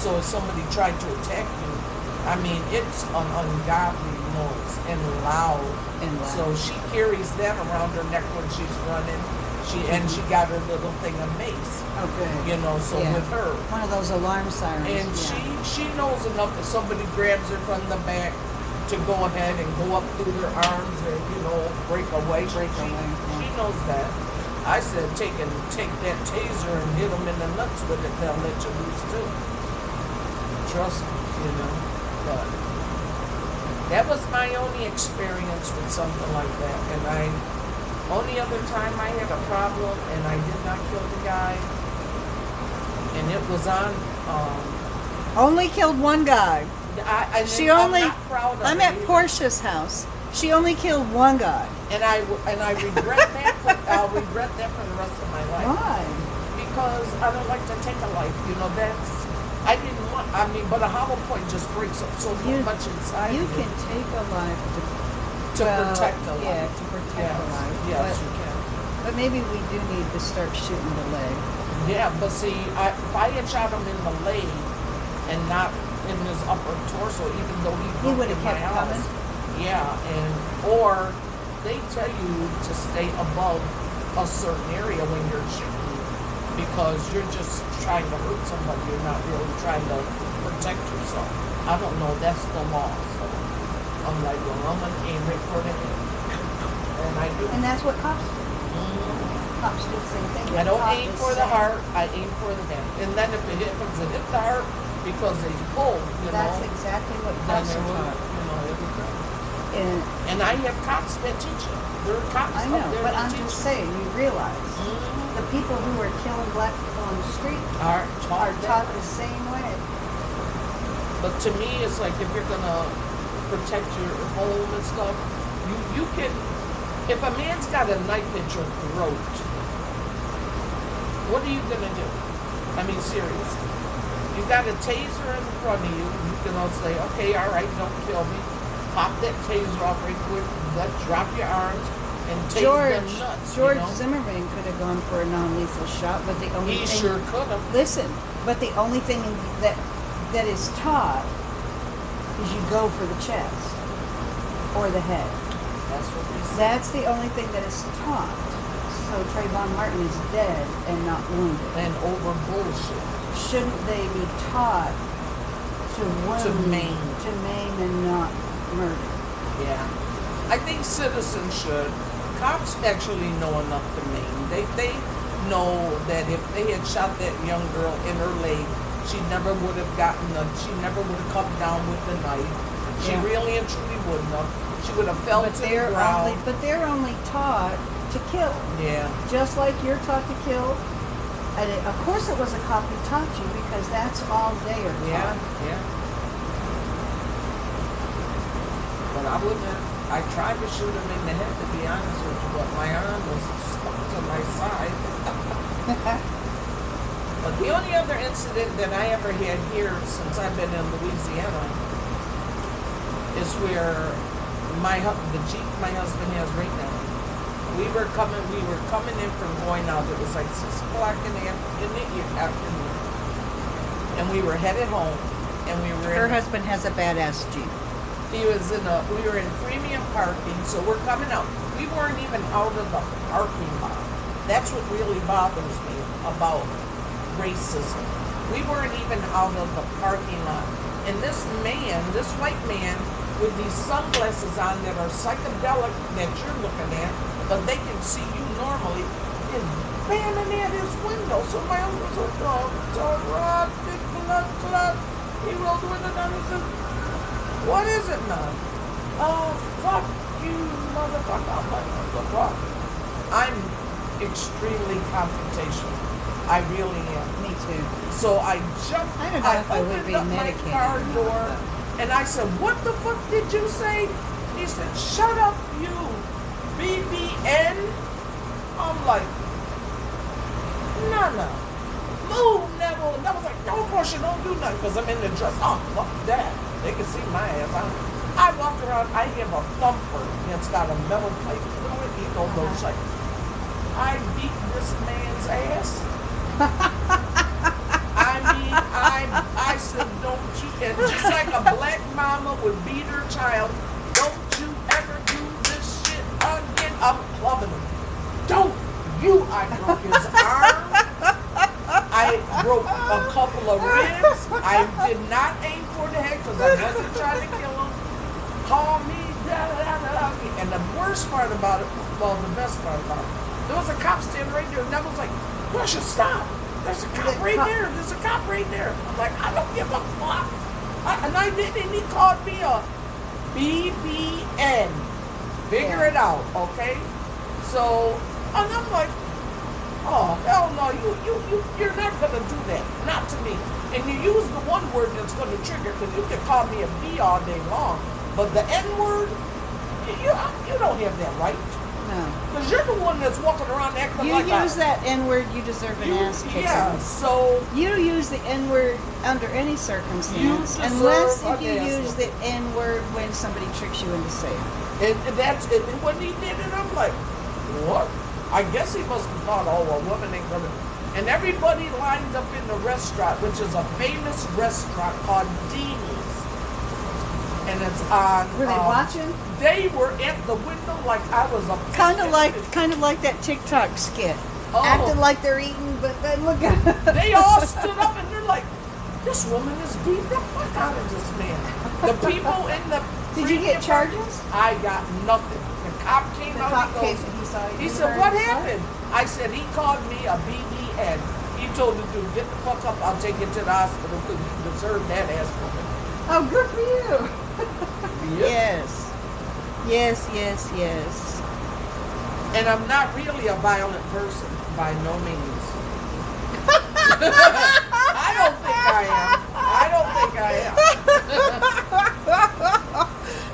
So if somebody tried to attack you, I mean, it's an ungodly noise and loud. So she carries that around her neck when she's running. She got her little thing of mace. Oh, good. So with her. One of those alarm sirens. And she knows enough if somebody grabs her from the back to go ahead and go up through their arms and, break away. She knows that. I said, take that taser and hit them in the nuts with it. They'll let you loose too. Trust me, But that was my only experience with something like that. And only other time I had a problem and I did not kill the guy. And it was on. Only killed one guy. I'm not proud of I'm it at either. Portia's house. She only killed one guy. And I regret that. I'll regret that for the rest of my life. Why? Because I don't like to take a life. I didn't want. But a hollow point just breaks up so much inside. You can take a life to protect a life. Yeah, to protect a life. Yes, you can. But maybe we do need to start shooting the leg. Yeah, but see, if I had shot him in the leg and not in his upper torso, even though he would broke in have my kept house. coming. Yeah, or they tell you to stay above a certain area when you're shooting because you're just trying to hurt somebody. You're not really trying to protect yourself. I don't know. That's the law. So I'm like, well, I'm gonna aim right for the head, and I do. And that's what cops do. Cops do the same thing. I don't aim for the heart. I aim for the head, and then if it happens to hit the heart because they pulled, That's exactly what then cops it are will, taught. it will go. And And I have cops that teach you. There are cops I up know, there but that I'm teach just you. saying, you realize the people who are killing black people on the street Are are taught that. the same way. But to me, it's like if you're gonna protect your home and stuff, you can. If a man's got a knife at your throat, what are you gonna do? I mean, seriously. You got a taser in front of you. You can all say, okay, all right, don't kill me. Pop that taser off right quick. Drop your arms and tase them nuts. George Zimmerman could have gone for a non-lethal shot, but the only He thing, sure could have. listen, but the only thing that is taught is you go for the chest or the head. That's what they say. That's the only thing that is taught. So Trayvon Martin is dead and not wounded. And over bullshit. Shouldn't they be taught to wound, To maim. and not murder? Yeah. I think citizens should. Cops actually know enough to mean. They know that if they had shot that young girl in her leg, she never would have come down with the knife. She Yeah. really and truly wouldn't have. She would have fell to the ground. but they're only taught to kill. Yeah. Just like you're taught to kill. And of course it was a cop who taught you, because that's all they are Yeah. taught. Yeah. But I wouldn't have. I tried to shoot him in the head, to be honest with you, but my arm was stuck to my side. But the only other incident that I ever had here since I've been in Louisiana is where the Jeep my husband has right now. We were coming in from going out. It was like 6 o'clock in the afternoon, and we were headed home. And we were. Her husband has a badass Jeep. We were in premium parking, so we're coming out. We weren't even out of the parking lot. That's what really bothers me about racism. We weren't even out of the parking lot. And this white man, with these sunglasses on that are psychedelic that you're looking at, but they can see you normally, is banging at his window. So my husband's like, Rod, big blood clot. He rolled the window down and said, "What is it, man?" "Oh, fuck you, motherfucker." I'm like, "What the fuck?" I'm extremely confrontational. I really am. Me too. So I jumped. I don't know if I would opened be up my medicated car or not, door, and I said, "What the fuck did you say?" He said, "Shut up, you BBN." I'm like, "No. Move, Neville." And I was like, "Don't push it, don't do nothing," because I'm in the dress. Oh, fuck that. They can see my ass. I walk around, I have a thumper that's got a metal plate through it. He don't know like, I beat this man's ass. I said, "Don't you," and just like a black mama would beat her child, "Don't you ever do this shit again." I'm clubbing him. "Don't you." I broke his arm. I broke a couple of ribs. I did not aim for the head because I wasn't trying to kill him. Call me, and the worst part about it, well, the best part about it, there was a cop standing right there, and I was like, "Russia, stop. There's a cop right there. There's a cop right there." I'm like, "I don't give a fuck." And I did, and he called me a BBN. Figure it out, okay? So, and I'm like, "Oh, hell no, you're not going to do that. Not to me." And you use the one word that's going to trigger, because you can call me a B all day long. But the N word, you don't have that right. No. Because you're the one that's walking around acting You like use that N-word, you deserve an ass kicking. Yeah, so You use the N-word under any circumstance, You deserve unless an if you ass use the whooping. N-word when somebody tricks you into saying it. and that's it. And when he did it, I'm like, what? I guess he must have thought, oh, a woman ain't gonna. And everybody lined up in the restaurant, which is a famous restaurant called Deanie's. And it's on. Were they watching? They were at the window like I was a. Kind of like that TikTok skit. Oh. Acting like they're eating, but then look at They all stood up and they're like, "This woman is beating the fuck out of this man." The people in the. Did you get charges? I got nothing. The cop came The out. cop He came goes, and he saw you. he said, "What happened?" I said, "He called me a BDN. He told the dude, 'Get the fuck up. I'll take you to the hospital because you deserve that ass woman.'" Oh, good for you. Yep. Yes. And I'm not really a violent person by no means. I don't think I am.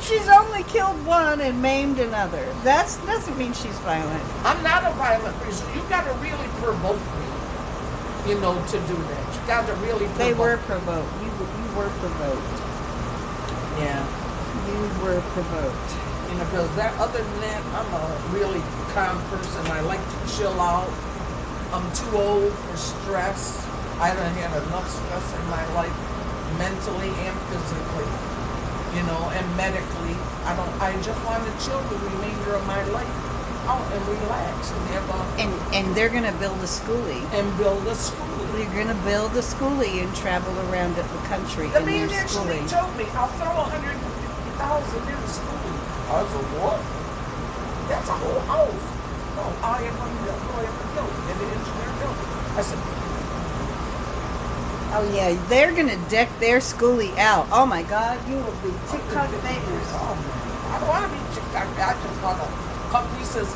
She's only killed one and maimed another. That doesn't mean she's violent. I'm not a violent person. You got to really provoke me, to do that. You got to really provoke. They were provoked. You were provoked. Yeah. You were provoked. Because other than that, I'm a really calm person. I like to chill out. I'm too old for stress. I done had enough stress in my life, mentally and physically, and medically. I just want to chill the remainder of my life out and relax and have And they're gonna build a schoolie. build a school. You're gonna build a schoolie and travel around the country The in man your actually schoolie. told me, "I'll throw $150,000 in the school." I said, what? That's a whole house. No, I am going to go ahead and build it. And the engineer built it. I said, Oh yeah, they're gonna deck their schoolie out. Oh my God, you will be TikTok famous. oh, man. I don't want to be TikTok. I just want to. Company says,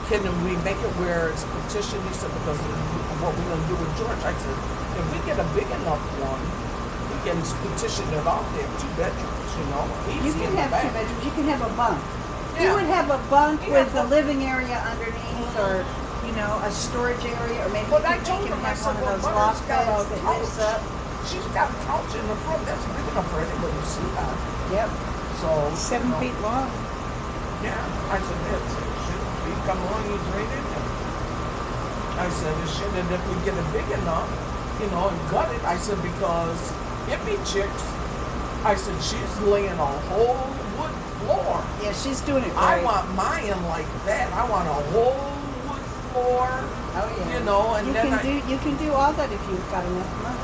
can we make it where it's petition? He said, because of what we're going to do with George. I said, if we get a big enough one, we can petition it off there, 2 bedrooms, you know. You Easy can in the have back. 2 bedrooms. You can have a bunk. Yeah. You would have a bunk Yeah, with a but- living area underneath, or you know, a storage area, or maybe But you I can told make him, it I have said, one well, of those Butter's loft got a beds that lifts couch. up. She's got a couch in the front. That's big enough for anybody to sleep on. Yep, So 7 you know, feet long. Yeah, I said that's it. Should he come along? He's rated. I said it should, and if we get it big enough, you know, and gut it. I said because hippie chicks. I said she's laying a whole wood floor. Yeah, she's doing it I right. want mine like that. I want a whole wood floor. Oh yeah. You know, and you then you can do all that if you've got enough money.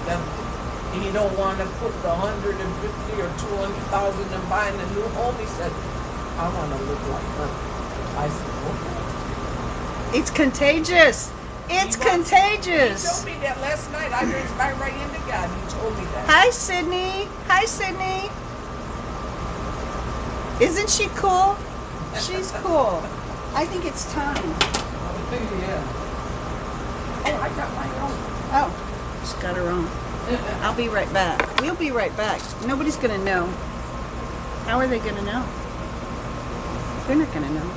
that he don't want to put the 150 or 200,000 in buying a new home. He said, I want to look like her. I said, okay. It's contagious. It's contagious. He told me that last night. I raised my right into God. He told me that. Hi, Sydney. Hi, Sydney. Isn't she cool? She's cool. I think it's time. Yeah. Oh, I got my own. Oh, she's got her own. I'll be right back. We'll be right back. Nobody's going to know. How are they going to know? They're not going to know.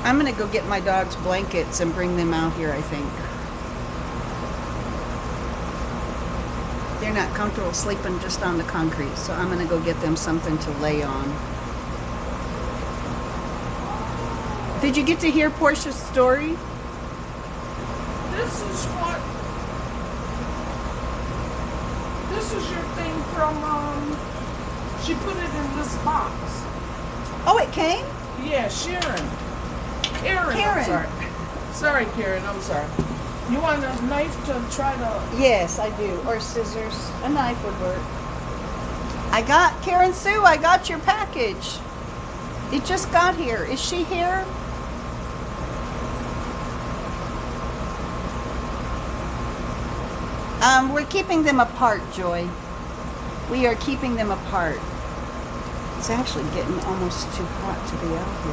I'm going to go get my dog's blankets and bring them out here, I think. They're not comfortable sleeping just on the concrete, so I'm going to go get them something to lay on. Did you get to hear Portia's story? This is what. This is your thing from. She put it in this box. Oh, it came? Yeah, Sharon. Karen. Karen. I'm sorry. Sorry, Karen. I'm sorry. You want a knife to try to? Yes, I do. Or scissors. A knife would work. I got, Karen Sue, I got your package. It just got here. Is she here? We're keeping them apart, Joy. We are keeping them apart. It's actually getting almost too hot to be out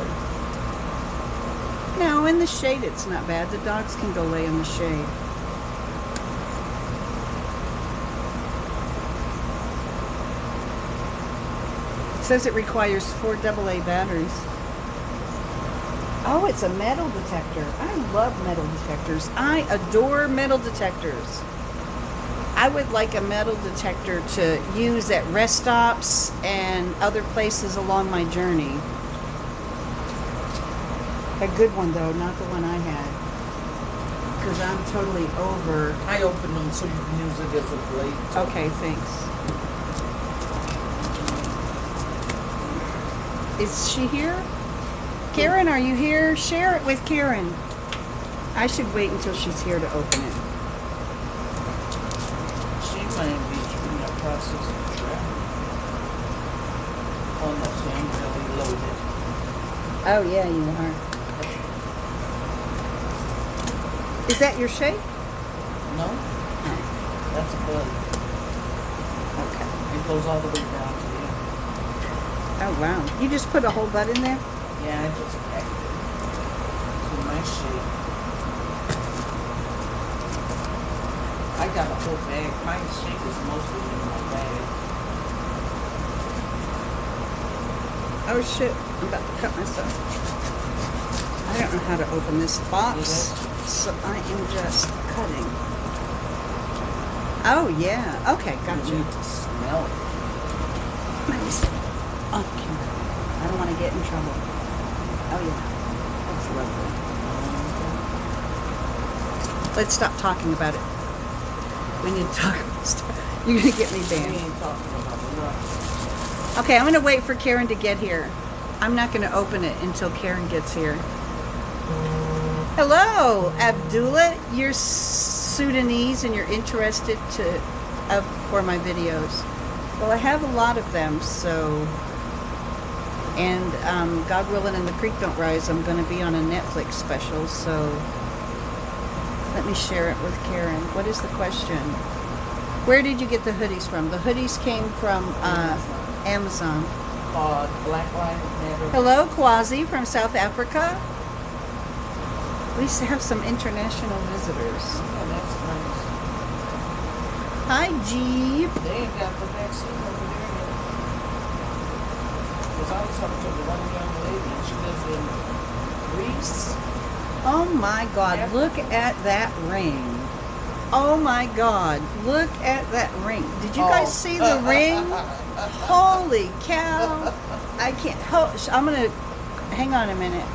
here. No, in the shade it's not bad. The dogs can go lay in the shade. It says it requires 4 AA batteries. Oh, it's a metal detector. I love metal detectors. I adore metal detectors. I would like a metal detector to use at rest stops and other places along my journey. A good one though, not the one I had. Because I'm totally over. I opened them so you can use it as a plate. Okay, thanks. Is she here? Karen, are you here? Share it with Karen. I should wait until she's here to open it. She might be in the process of traveling. Oh no, so I'm really loaded. Oh yeah, you are. Is that your shape? No, that's a bug. Okay. It goes all the way down to here. Oh wow. You just put a whole bud in there? Yeah, I just packed it to my shape. I got a whole bag. My shape is mostly in my bag. Oh shit, I'm about to cut myself. I don't know how to open this box, so I am just cutting. Oh yeah, okay, You gotcha. need to smell it. Let me see. Oh, camera. I don't want to get in trouble. Oh yeah, that's lovely. Let's stop talking about it. We need to talk about stuff. You're gonna get me We banned. ain't talking about it. Okay, I'm gonna wait for Karen to get here. I'm not gonna open it until Karen gets here. Hello, Abdullah. You're Sudanese and you're interested for my videos. Well, I have a lot of them, so, and God willing and the creek don't rise, I'm going to be on a Netflix special, so let me share it with Karen. What is the question? Where did you get the hoodies from? The hoodies came from Amazon. Black Lives Matter. Hello, Kwazi from South Africa. We have some international visitors. Oh, that's nice. Hi, Jeep. They ain't got the vaccine over there yet. Because I was talking to the one young lady, and she lives in Greece. Oh my God, look at that ring. Oh my God, look at that ring. Did you guys see the ring? Holy cow. I can't, I'm going to, hang on a minute.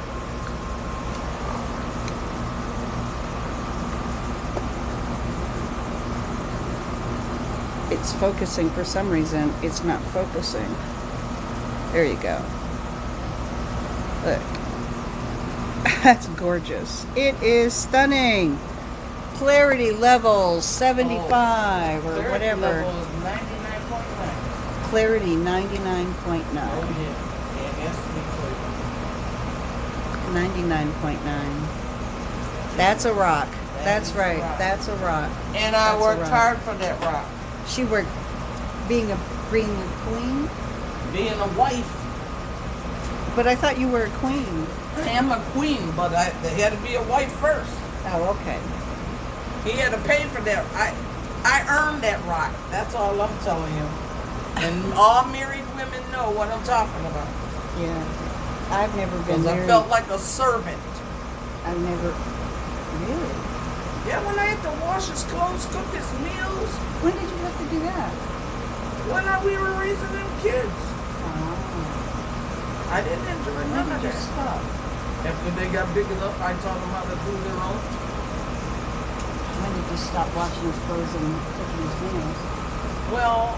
It's focusing for some reason. It's not focusing. There you go. Look. That's gorgeous. It is stunning. Clarity level 75 or whatever. Level is 99.9. Clarity 99.9. Oh yeah. It has to be clear. 99.9. That's a rock. That's right. That's a rock. And I worked hard for that rock. She worked being a queen. Being a wife. But I thought you were a queen. I am a queen, but they had to be a wife first. Oh, okay. He had to pay for that. I earned that rock. That's all I'm telling you. And all married women know what I'm talking about. Yeah. I've never been Because I married. felt like a servant. I've never. Really? Yeah, when I had to wash his clothes, cook his meals, When did you have to do that? when we were raising them kids. Oh. I didn't enjoy When none of did you that. stop? After they got big enough, I taught them how to do their own. When did you stop washing his clothes and cooking his meals? Well,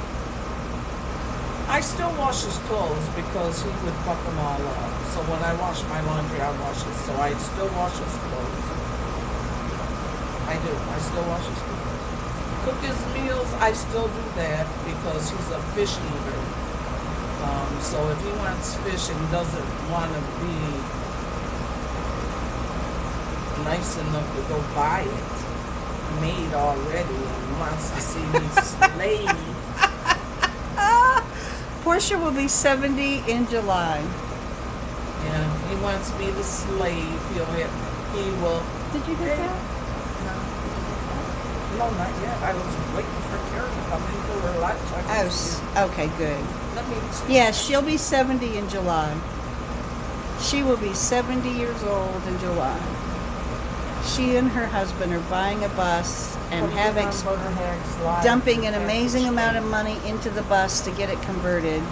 I still wash his clothes because he would fuck them all up. So when I wash my laundry, I wash it. So I still wash his clothes. I do. I still wash his clothes. Cook his meals, I still do that because he's a fish eater. So if he wants fish and doesn't want to be nice enough to go buy it made already and wants to see me slave. Portia will be 70 in July. Yeah, he wants me to slave. He will. Did you get that? No, not yet. I was waiting for Karen to come into her life. So I could see her. Okay, good. Let me see. Yeah, she'll be 70 in July. She will be 70 years old in July. She and her husband are buying a bus and Putting it on having Butterhag's live dumping an package amazing amount of thing. money into the bus to get it converted.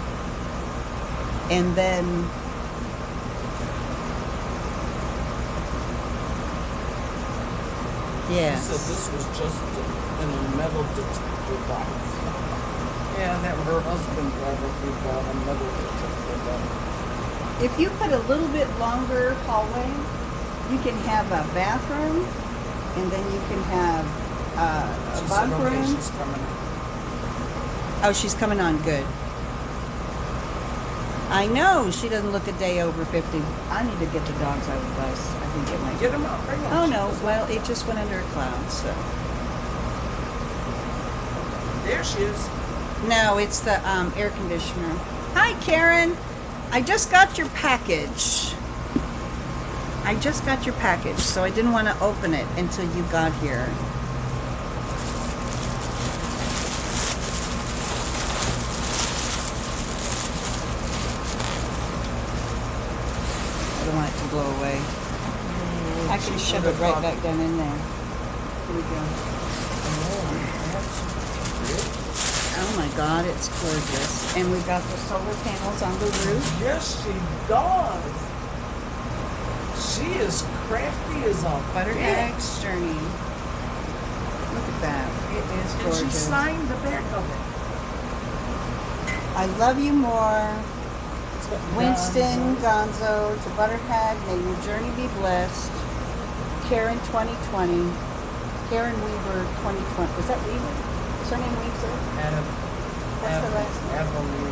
And then He yes. said this was just in a metal detector box. Yeah, that her husband probably bought a metal detector box. If you put a little bit longer hallway, you can have a bathroom, and then you can have a She bunk said, okay, room. she's coming. Oh, she's coming on good. I know she doesn't look a day over 50. I need to get the dogs out of the bus. I think it might. Get him out. Bring him. Oh no! Well, it just went under a cloud, so. There she is. No, it's the air conditioner. Hi, Karen. I just got your package. I just got your package, so I didn't want to open it until you got here. I don't want it to blow away. I can shove it right back down in there. Here we go. Oh my God, it's gorgeous. And we've got the solar panels on the roof. Yes, she does. She is crafty as a Butterhag bitch. journey. Look at that. It is And she gorgeous. signed the back of it. I love you more. Winston, Gonzo, to Butterhag, may your journey be blessed. Karen 2020. Karen Weaver 2020. Was that Weaver? Is her name Weaver? What's the last name? Everly.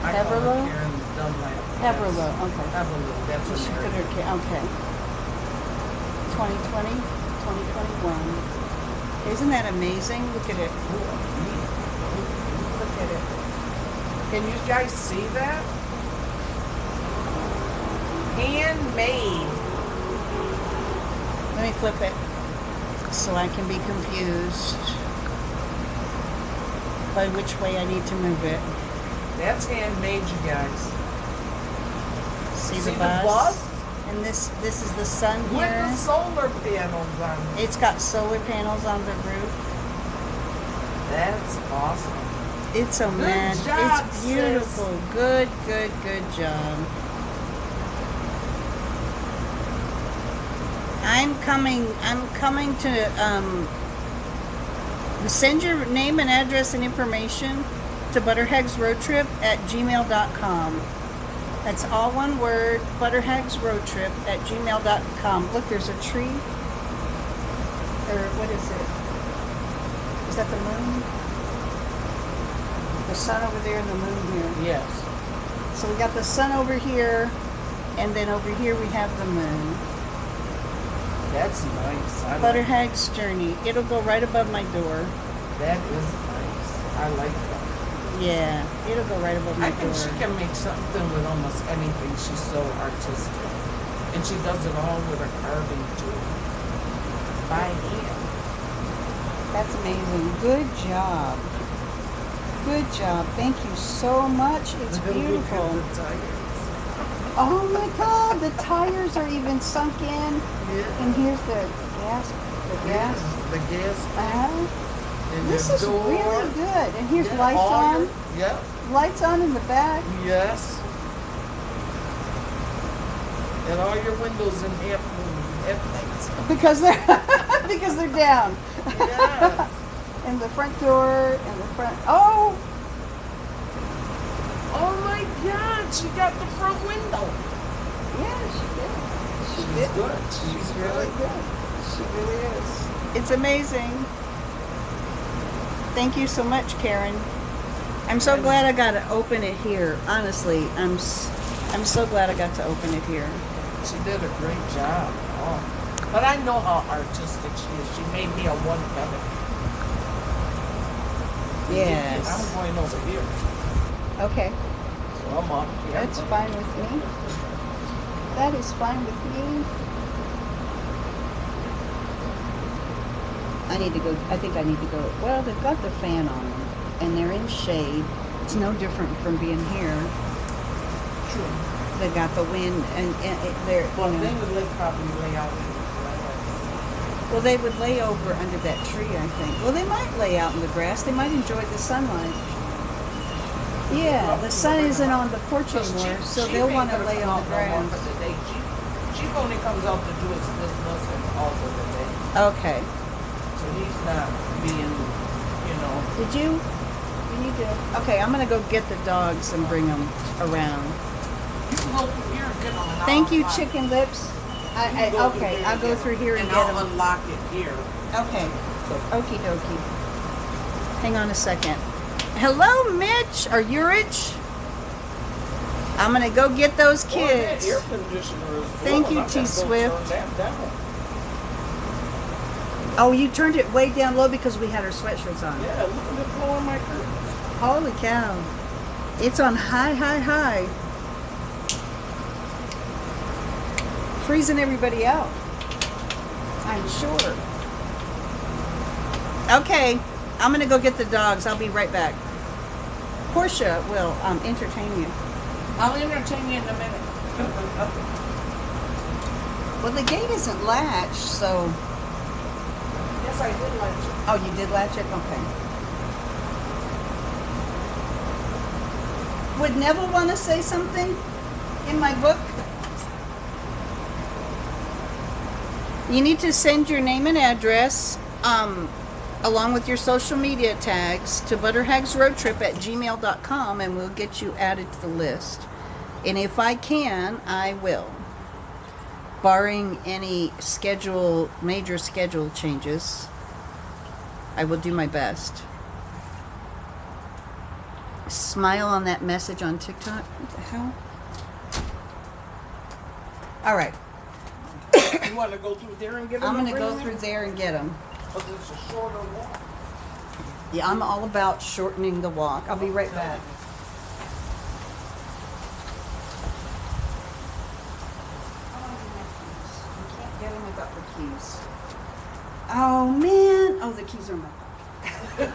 Everlo? Karen Dunlap. Everlo, okay. Everlo, that's She her put name. her, okay. 2020, 2021. Isn't that amazing? Look at it. Look at it. Can you guys see that? Handmade. Let me flip it so I can be confused by which way I need to move it. That's handmade, you guys. See See the the bus? bus? And this is the sun With here. the solar panels on it. It's got solar panels on the roof. That's awesome. It's a man. job, It's beautiful. sis. Good job. I'm coming to send your name and address and information to Butterhag's Road Trip at gmail.com. That's all one word, Butterhag's Road Trip at gmail.com. Look, there's a tree. Or what is it? Is that the moon? The sun over there and the moon here. Yes. So we got the sun over here, and then over here we have the moon. That's nice. I like Butterhag's Journey. It'll go right above my door. that. Is nice. I like that. Yeah, it'll go right above my I think door. she can make something with almost anything. She's so artistic. And she does it all with her carving too. By hand. That's amazing. Good job. Good job. Thank you so much. It's Look at beautiful. the tires. Oh my God, the tires are even sunk in. Yeah. And here's the gas. The gas. The gas. And This your is door. really good. And here's Yeah, lights all on. your- Yep. Lights on in the back. Yes. And all your windows in half moon, half lights. Because they're because they're down. Yes. And the front door and the front. Oh, Oh my God, she got the front window. yeah, she did. She She's did. good. She's really good. good. She really is. It's amazing. Thank you so much, Karen. I'm so glad I got to open it here. Honestly, I'm so glad I got to open it here. She did a great job. Oh. But I know how artistic she is. She made me a one feather. Yes. I'm going over here. Okay. So I'm off here. That's fine with me. That is fine with me. I need to go. I think I need to go. Well, they've got the fan on them, and they're in shade. It's no different from being here. True. They got the wind, and they're. Well, You they know, would probably lay out in the grass. well, they would lay over under that tree, I think. Well, they might lay out in the grass. They might enjoy the sunlight. Yeah, the sun isn't on the porch anymore, so they'll want to lay on the grass. She only comes out to do his business and all for the day. Okay. So he's not being, Did you? You need to. Okay, I'm gonna go get the dogs and bring them around. You can go through here and get them. Thank you, Chicken Lips. Okay, I'll go through here and get I'll them. unlock it here. Okay. So Okie dokie. Hang on a second. Hello, Mitch or Urich. I'm gonna go get those Boy, that kids. air conditioner is Thank blowing. you, I gotta go T-Swift. turn that down. Oh, you turned it way down low because we had our sweatshirts on. Yeah, look at it blowing my curtains. Holy cow. It's on high, high, high. Freezing everybody out. I'm sure. Okay, I'm gonna go get the dogs. I'll be right back. Portia will entertain you. I'll entertain you in a minute. Well, the gate isn't latched, so... Yes, I did like it. Oh, you did latch it? Okay. Would Neville want to say something in my book? You need to send your name and address, along with your social media tags, to butterhagsroadtrip at gmail.com, and we'll get you added to the list. And if I can, I will. barring any major schedule changes, I will do my best. Smile on that message on TikTok. What the hell? All right. You want to go through there and get them? I'm going to go through there and get them. Because it's a shorter walk. Yeah, I'm all about shortening the walk. I'll be right back. You can't get them without the keys. Oh, man. Oh, the keys are in my pocket.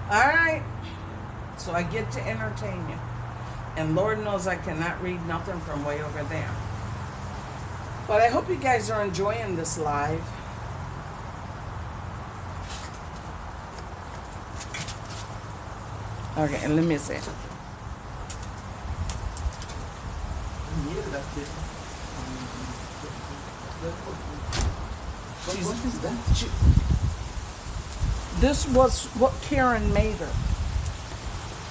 All right. So I get to entertain you. And Lord knows I cannot read nothing from way over there. But I hope you guys are enjoying this live. Okay, and let me see. Yeah, that's it. What is that? This was what Karen made her.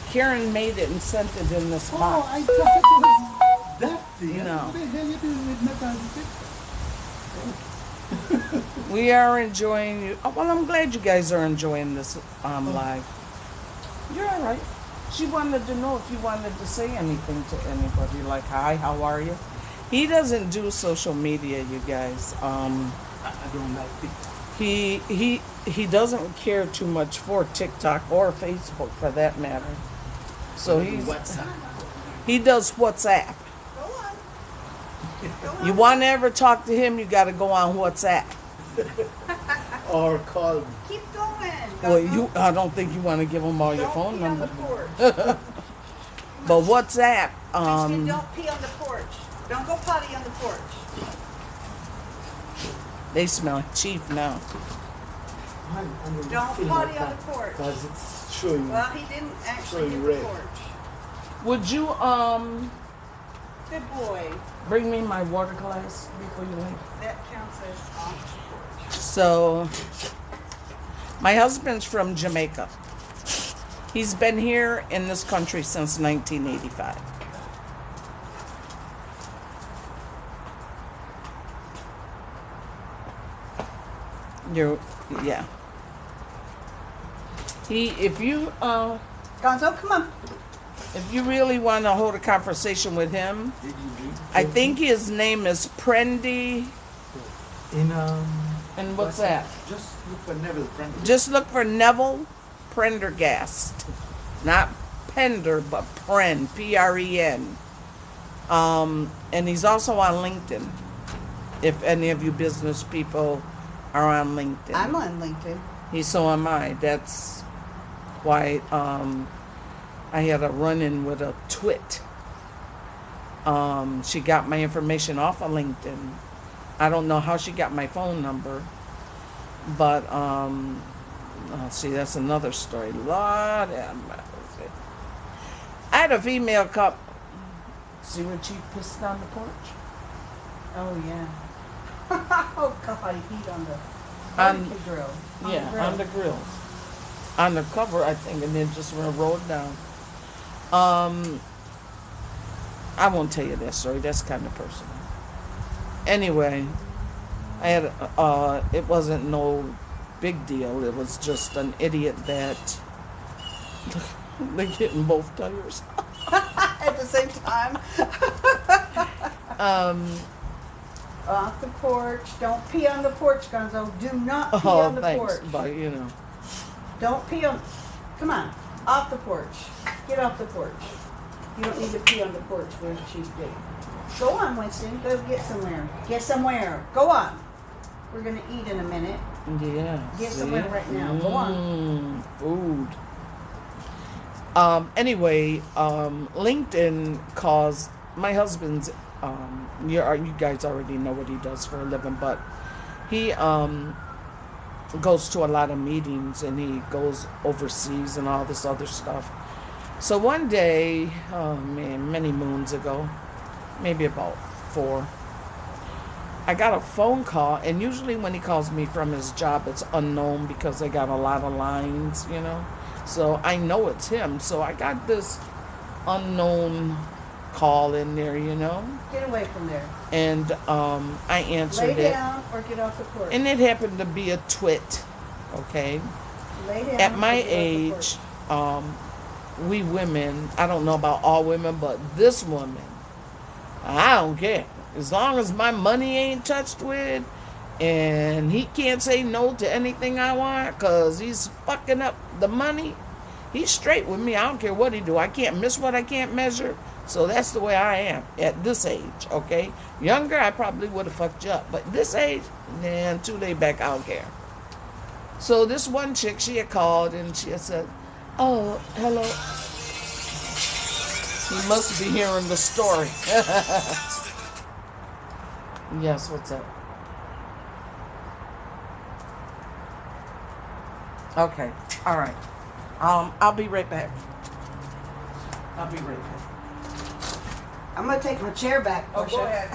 Karen made it and sent it in this Oh, box. I thought it was that thing. No. What the hell you doing with metal? We are enjoying you. Oh, well, I'm glad you guys are enjoying this live. You're all right. She wanted to know if you wanted to say anything to anybody, like, hi, how are you? He doesn't do social media, you guys. I don't like TikTok. He doesn't care too much for TikTok or Facebook for that matter. So WhatsApp. he does WhatsApp. You want to ever talk to him, you got to go on WhatsApp. Or call me. Keep going. Well, I don't think you want to give him all your phone Don't pee on number. the porch. But WhatsApp, Kristen, don't pee on the porch. Don't go potty on the porch. they smell cheap now. Don't potty on the porch. Because it's showing. Well, he didn't actually Showing hit red. the porch. Would you Good boy. bring me my water glass before you leave? That counts as off the porch. So, my husband's from Jamaica. He's been here in this country since 1985. Yeah. If you Gonzo, come on. if you really want to hold a conversation with him, I think his name is Prendy. In And what's that? Just look for Neville Prendergast. Just look for Neville Prendergast. Not Pender, but Pren, P-R-E-N. And he's also on LinkedIn. If any of you business people are on LinkedIn. I'm on LinkedIn. So am I. That's why I had a run-in with a twit. She got my information off of LinkedIn. I don't know how she got my phone number, but see, that's another story. Lord have mercy. I had a female cup. See where she pissed on the porch? Oh, yeah. Oh, God, heat on the On, grill. yeah, on the grills. On the cover, I think, and then just rolled down. I won't tell you that story. That's kind of personal. Anyway, I had it wasn't no big deal. It was just an idiot that they hitting both tires. At the same time. Off the porch. Don't pee on the porch, Gonzo. Do not pee on the thanks, porch. but you know. Don't pee on. Come on. Off the porch. Get off the porch. You don't need to pee on the porch where the cheap date. Go on, Winston. Go get somewhere. Get somewhere. Go on. We're going to eat in a minute. Yeah. Get see? somewhere right now. Go on. Food. Anyway, LinkedIn caused my husband's. You guys already know what he does for a living, but he goes to a lot of meetings and he goes overseas and all this other stuff. So one day, oh man, many moons ago, maybe about 4, I got a phone call, and usually when he calls me from his job, it's unknown because they got a lot of lines, you know. So I know it's him. So I got this unknown call in there, you know, Get away from there. and I answered Lay it, down or get off the porch. and it happened to be a twit. Okay, Lay down at or my get off the age, porch. we women, I don't know about all women, but this woman, I don't care. As long as my money ain't touched with, and he can't say no to anything I want because he's fucking up the money, he's straight with me. I don't care what he do. I can't miss what I can't measure. So that's the way I am at this age, okay? Younger, I probably would have fucked you up. But this age, man, 2 days back, I don't care. So this one chick, she had called and she had said, oh, hello. He must be hearing the story. Yes, what's up? Okay, all right. I'll be right back. I'll be right back. I'm gonna take my chair back. Oh, Portia. go ahead.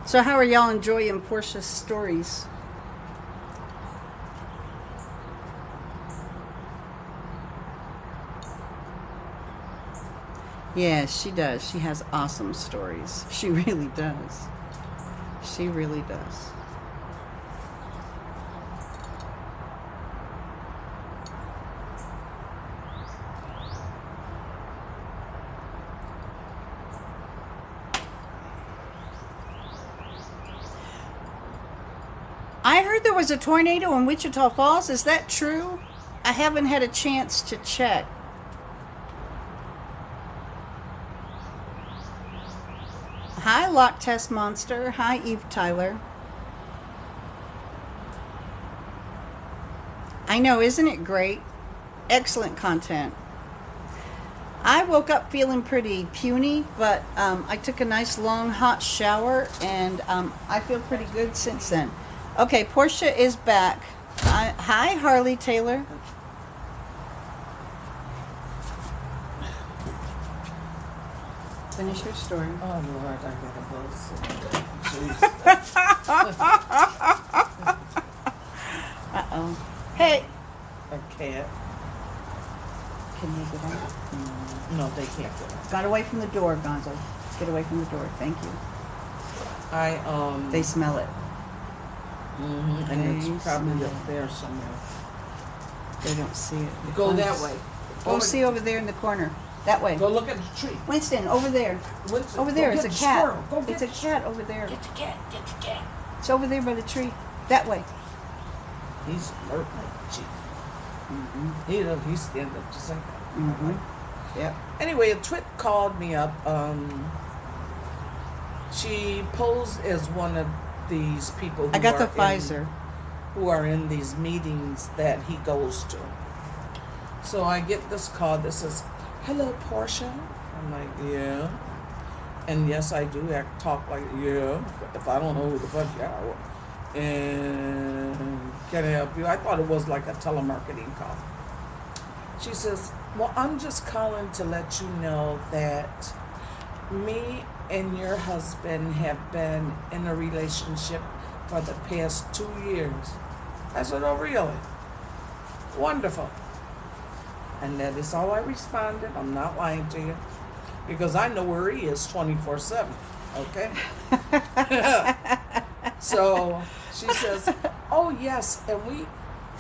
So how are y'all enjoying Portia's stories? Yeah, she does. She has awesome stories. She really does. She really does. I heard there was a tornado in Wichita Falls. Is that true? I haven't had a chance to check. Hi, Lock Test Monster. Hi, Eve Tyler. I know, isn't it great? Excellent content. I woke up feeling pretty puny, but I took a nice long hot shower, and I feel pretty good since then. Okay, Portia is back. Hi, Harley Taylor. Finish your story. Oh, Lord, I got a buzz. Uh-oh. Hey. A cat. Can they get out? No, they can't get out. Got away from the door, Gonzo. Get away from the door. Thank you. They smell it. And They it's probably smell up there somewhere. They don't see it. Go that way. Go see over there in the corner. That way. Go look at the tree. Winston, over there. Winston, Over there. go It's a get the cat. squirrel. Go It's a get cat over there. Get the cat. Get the cat. It's over there by the tree. That way. He's alert like Chief. He's standing up to say that. Mm-hmm. Yep. Anyway, a twit called me up. She posed as one of these people who I got the are Pfizer. who are in these meetings that he goes to. So I get this call that says, hello, Portia. I'm like, yeah. And yes, I do talk like, yeah, if I don't know who the fuck you are. And can I help you? I thought it was like a telemarketing call. She says, well, I'm just calling to let you know that me and your husband have been in a relationship for the past 2 years. I said, oh, really? Wonderful. And that is how I responded. I'm not lying to you. Because I know where he is 24/7. Okay? So she says, oh, yes. And we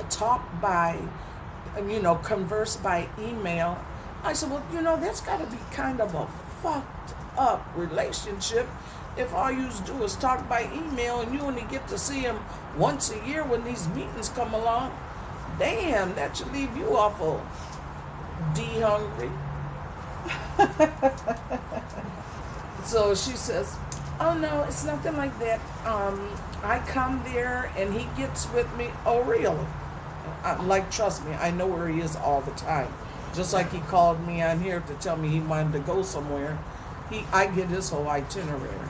talk by, converse by email. I said, well, that's got to be kind of a fucked up relationship if all you do is talk by email and you only get to see him once a year when these meetings come along. Damn, that should leave you awful hungry. So she says, oh no, it's nothing like that. I come there and he gets with me. Oh really? Like, trust me, I know where he is all the time. Just like he called me on here to tell me he wanted to go somewhere. I get his whole itinerary.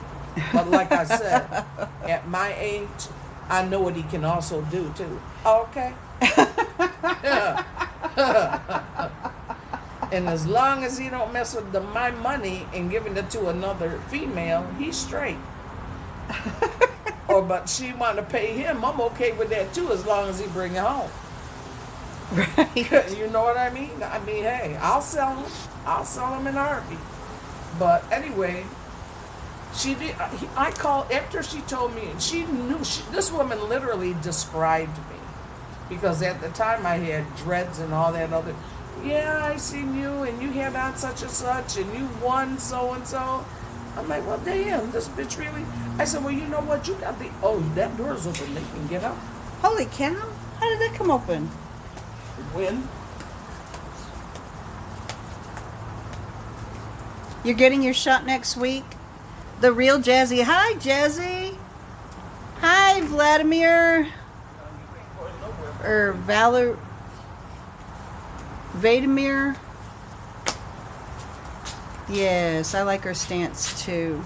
But like I said, at my age, I know what he can also do too. Okay. And as long as he don't mess with my money and giving it to another female, he's straight. But she want to pay him, I'm okay with that too, as long as he bring it home. Right. You know what I mean? I mean, hey, I'll sell him. I'll sell him in a heartbeat. But anyway, she did. I called after she told me, and she knew. This woman literally described me, because at the time I had dreads and all that other. Yeah, I seen you, and you had on such and such, and you won so and so. I'm like, well, damn, this bitch really. I said, well, you know what? You got that door's open. They can get out. Holy cow! How did that come open? When? You're getting your shot next week? The real Jazzy. Hi, Jazzy. Hi, Vladimir. Or Vadimir. Yes, I like her stance too.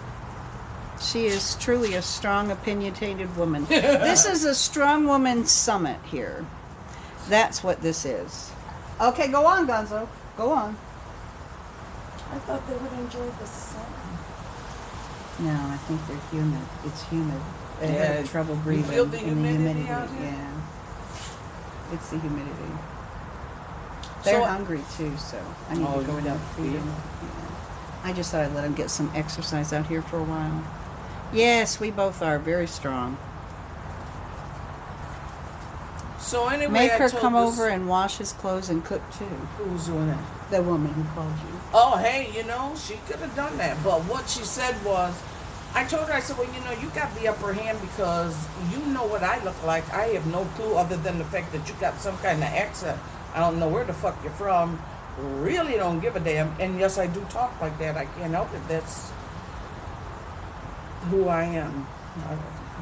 She is truly a strong, opinionated woman. This is a strong woman summit here. That's what this is. Okay, go on, Gonzo. Go on. I thought they would enjoy the sun. No, I think they're humid. It's humid. They Yeah, have trouble breathing feel the in the humidity humidity. out here? Yeah, it's the humidity. They're hungry too, so I need to go you out got feed feed them. Yeah. I just thought I'd let them get some exercise out here for a while. Yes, we both are very strong. So anyway, Make I her told come this- over and wash his clothes and cook too. Who's doing that? The woman who called you. Oh, hey, she could have done that. But what she said was, I told her, I said, well, you got the upper hand because you know what I look like. I have no clue other than the fact that you got some kind of accent. I don't know where the fuck you're from. Really don't give a damn. And yes, I do talk like that. I can't help it. That's who I am.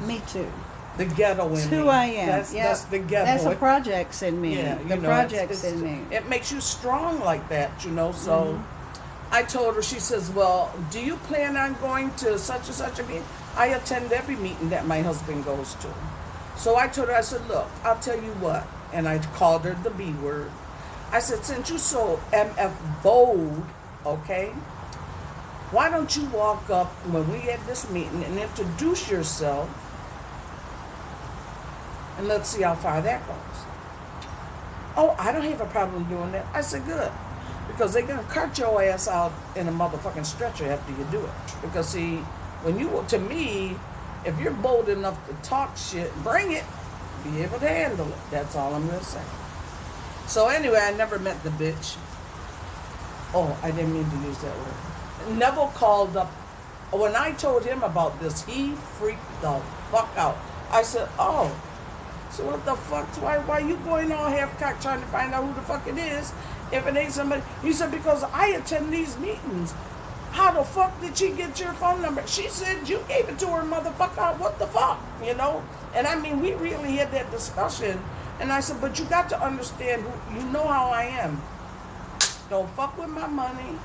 Me too. The ghetto in It's me. who I am. That's the ghetto. That's the projects in me. Yeah, the projects in me. It makes you strong like that, so I told her, she says, well, do you plan on going to such and such a meeting? I attend every meeting that my husband goes to. So I told her, I said, look, I'll tell you what, and I called her the B word. I said, since you so MF bold, okay, why don't you walk up when we at this meeting and introduce yourself, and let's see how far that goes. Oh, I don't have a problem doing that. I said, good. Because they're going to cart your ass out in a motherfucking stretcher after you do it. Because, see, to me, if you're bold enough to talk shit, bring it. Be able to handle it. That's all I'm going to say. So, anyway, I never met the bitch. Oh, I didn't mean to use that word. Neville called up. When I told him about this, he freaked the fuck out. I said, oh. So what the fuck? Why you going all half-cocked trying to find out who the fuck it is if it ain't somebody? He said, because I attend these meetings. How the fuck did she get your phone number? She said you gave it to her, motherfucker. What the fuck? And I mean, we really had that discussion. And I said, but you got to understand, you know how I am. Don't fuck with my money.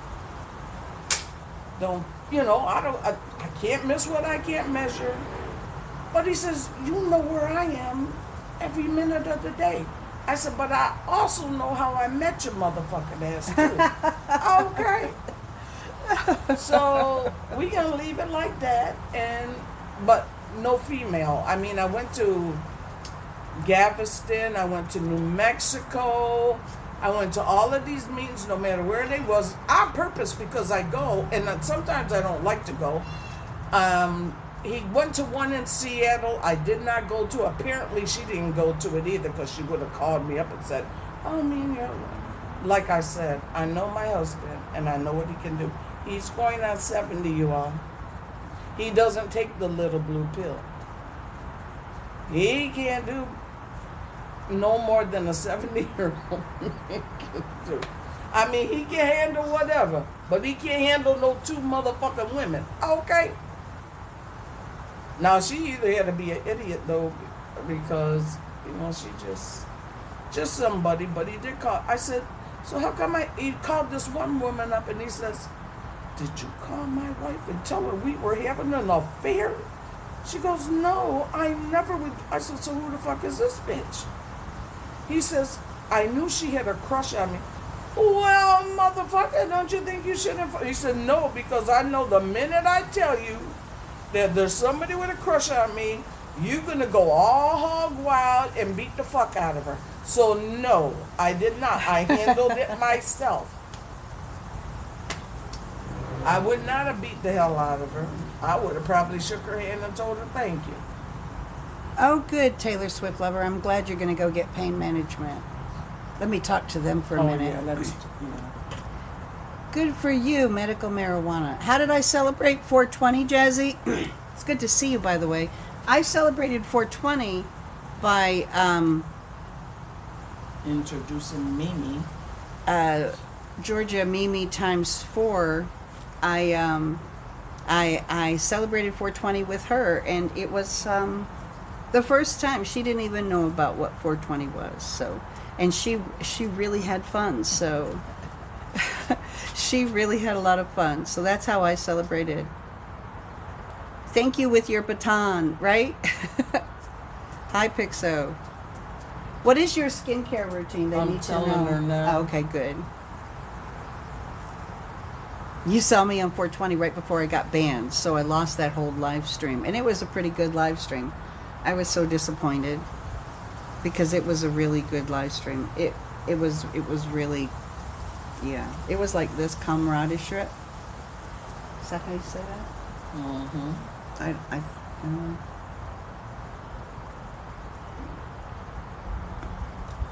Don't, I can't miss what I can't measure. But he says, you know where I am every minute of the day. I said, but I also know how I met your motherfucking ass too. Okay. So we gonna leave it like that, but no female. I mean, I went to Galveston, I went to New Mexico, I went to all of these meetings, no matter where they was, on purpose, because I go, and sometimes I don't like to go. He went to one in Seattle. I did not go to. Apparently, she didn't go to it either because she would have called me up and said, oh, me and you. Like I said, I know my husband, and I know what he can do. He's going on 70, you all. He doesn't take the little blue pill. He can't do no more than a 70-year-old can do. I mean, he can handle whatever, but he can't handle no two motherfucking women. Okay? Now, she either had to be an idiot, though, because, she just just somebody, but he did call. I said, so how come he called this one woman up and he says, did you call my wife and tell her we were having an affair? She goes, no, I never would. I said, so who the fuck is this bitch? He says, I knew she had a crush on me. Well, motherfucker, don't you think you should have? He said, no, because I know the minute I tell you that there's somebody with a crush on me, you're going to go all hog wild and beat the fuck out of her. So, no, I did not. I handled it myself. I would not have beat the hell out of her. I would have probably shook her hand and told her thank you. Oh, good, Taylor Swift lover. I'm glad you're going to go get pain management. Let me talk to them for a minute. Yeah, that's, Good for you, medical marijuana. How did I celebrate 420, Jazzy? It's good to see you, by the way. I celebrated 420 by introducing Mimi. Georgia Mimi times 4. I celebrated 420 with her, and it was the first time. She didn't even know about what 420 was, so, and she really had fun, so she really had a lot of fun. So that's how I celebrated. Thank you with your baton, right? Hi, Pixo. What is your skincare routine? They I'm need to telling know. her now. Oh, okay, good. You saw me on 420 right before I got banned, so I lost that whole live stream. And it was a pretty good live stream. I was so disappointed because it was a really good live stream. It was really, yeah. It was like this camaraderie. Is that how you say that? Mm-hmm.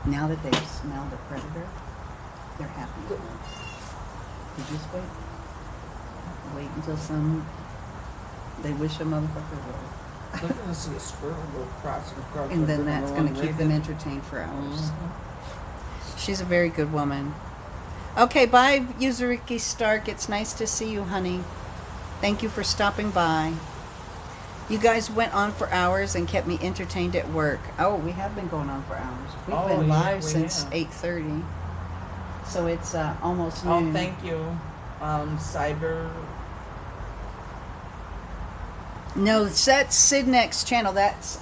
Now that they've smelled a predator, they're happy. Did you just wait? Wait until they wish a motherfucker would. They're going to see a squirrel go across. And then that's going to keep them entertained for hours. Mm-hmm. She's a very good woman. Okay, bye, Yuzuriki Stark. It's nice to see you, honey. Thank you for stopping by. You guys went on for hours and kept me entertained at work. Oh, we have been going on for hours. We've been live since 8:30. So it's almost noon. Oh, thank you, Cyber. No, that's Sidney's channel. That's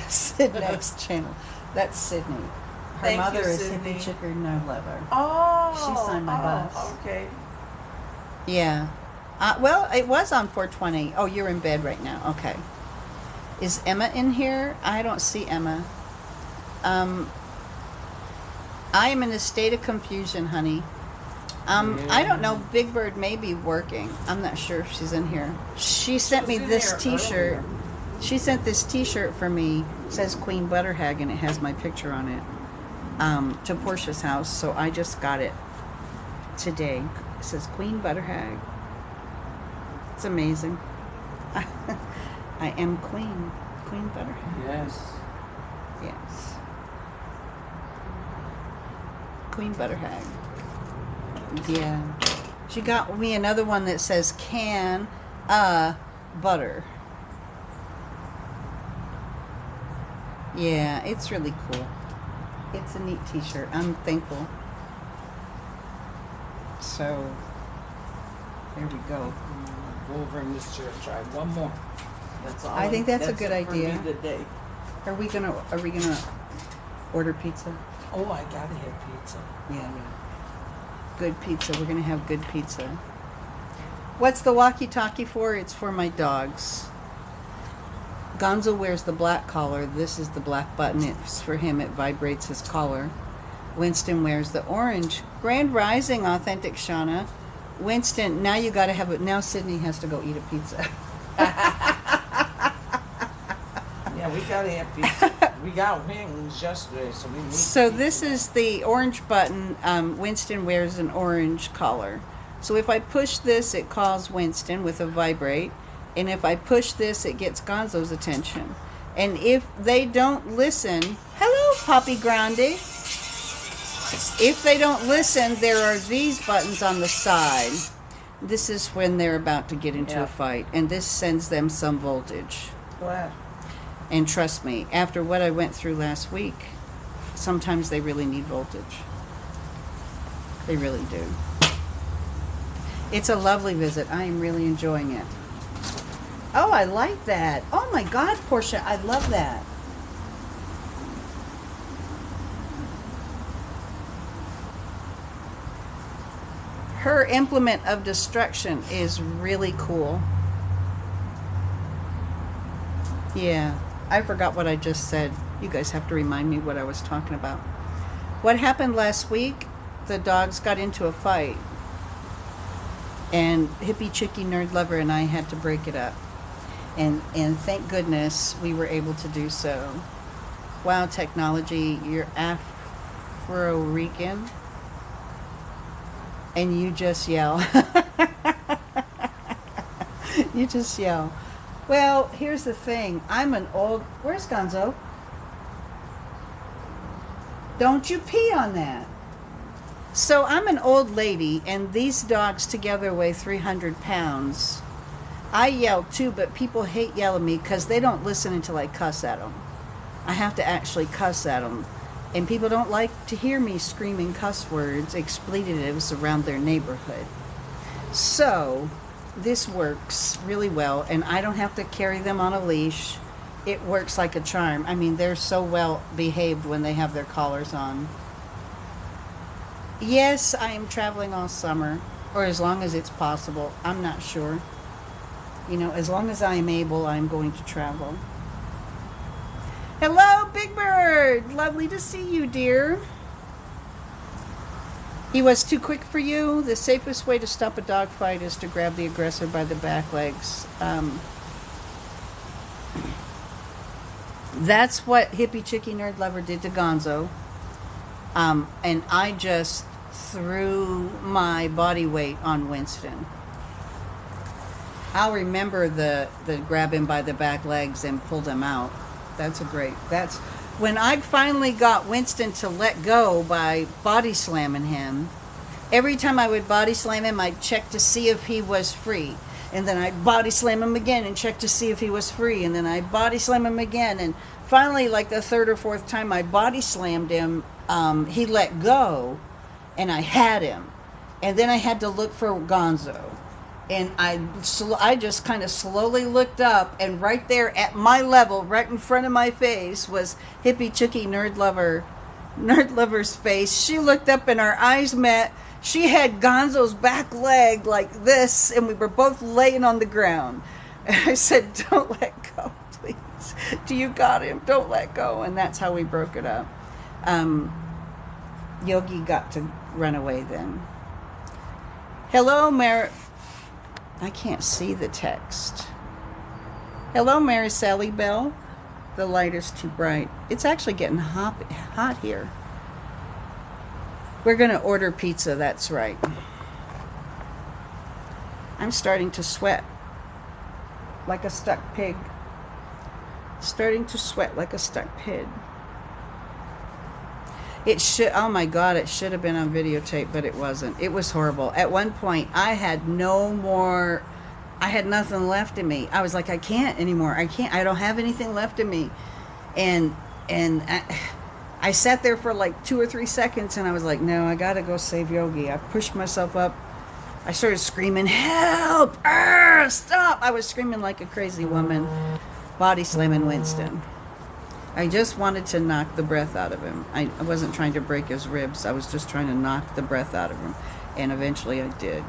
Sidney's channel. That's Sydney. Her Thank mother you, is Sydney. Hippie Chicker No Lover. Oh, She signed my bus. Okay. Yeah. Well, it was on 420. Oh, you're in bed right now. Okay. Is Emma in here? I don't see Emma. I am in a state of confusion, honey. I don't know. Big Bird may be working. I'm not sure if she's in here. She sent me this T-shirt. She sent this T-shirt for me. It says Queen Butterhag, and it has my picture on it. To Portia's house, so I just got it today. It says Queen Butterhag. It's amazing. I am Queen Butterhag. Yes. Yes. Queen Butterhag. Yeah. She got me another one that says can butter. Yeah, it's really cool. It's a neat T-shirt. I'm thankful. So, there we go. Go over in this chair. Try one more. That's all. I think that's a good it for idea. me today. Are we gonna order pizza? Oh, I gotta have pizza. Yeah. Good pizza. We're gonna have good pizza. What's the walkie-talkie for? It's for my dogs. Gonzo wears the black collar. This is the black button. It's for him. It vibrates his collar. Winston wears the orange. Grand Rising, Authentic Shauna. Winston, now you gotta have it. Now Sydney has to go eat a pizza. Yeah, we gotta have pizza. We got wings yesterday, so we need So pizza. this is the orange button. Winston wears an orange collar. So if I push this, it calls Winston with a vibrate. And if I push this, it gets Gonzo's attention. And if they don't listen, hello, Poppy Grande. If they don't listen, there are these buttons on the side. This is when they're about to get into a fight. And this sends them some voltage. Go ahead. And trust me, after what I went through last week, sometimes they really need voltage. They really do. It's a lovely visit. I am really enjoying it. Oh, I like that. Oh my God, Portia, I love that. Her implement of destruction is really cool. Yeah, I forgot what I just said. You guys have to remind me what I was talking about. What happened last week, the dogs got into a fight. And Hippie Chicky Nerd Lover and I had to break it up. And thank goodness we were able to do so. Wow, technology, you're Afro-Rican. And you just yell. You just yell. Well, here's the thing. I'm an old... Where's Gonzo? Don't you pee on that. So I'm an old lady, and these dogs together weigh 300 pounds. I yell too, but people hate yelling at me because they don't listen until I cuss at them. I have to actually cuss at them. And people don't like to hear me screaming cuss words, expletives around their neighborhood. So this works really well, and I don't have to carry them on a leash. It works like a charm. I mean, they're so well behaved when they have their collars on. Yes, I am traveling all summer, or as long as it's possible. I'm not sure. You know, as long as I am able, I'm going to travel. Hello, Big Bird. Lovely to see you, dear. He was too quick for you. The safest way to stop a dog fight is to grab the aggressor by the back legs. That's what Hippie Chicky Nerd Lover did to Gonzo. And I just threw my body weight on Winston. I'll remember the grab him by the back legs and pulled him out. That's when I finally got Winston to let go by body slamming him. Every time I would body slam him, I'd check to see if he was free. And then I'd body slam him again and check to see if he was free. And then I'd body slam him again. And finally, like the third or fourth time I body slammed him, he let go, and I had him. And then I had to look for Gonzo. And I just kind of slowly looked up, and right there at my level, right in front of my face, was Hippie Chicky Nerd Lover's face. She looked up and our eyes met. She had Gonzo's back leg like this, and we were both laying on the ground. And I said, "Don't let go, please. Do you got him? Don't let go." And that's how we broke it up. Yogi got to run away then. Hello, I can't see the text. Hello, Mary Sally Bell. The light is too bright. It's actually getting hot here. We're going to order pizza, that's right. I'm starting to sweat like a stuck pig. Starting to sweat like a stuck pig. It should, oh my God, it should have been on videotape, but it wasn't. It was horrible. At one point, I had nothing left in me. I was like, I can't anymore. I don't have anything left in me. And I sat there for like 2 or 3 seconds, and I was like, no, I gotta go save Yogi. I pushed myself up. I started screaming, help! Stop! I was screaming like a crazy woman, body slamming Winston. I just wanted to knock the breath out of him. I wasn't trying to break his ribs. I was just trying to knock the breath out of him. And eventually I did.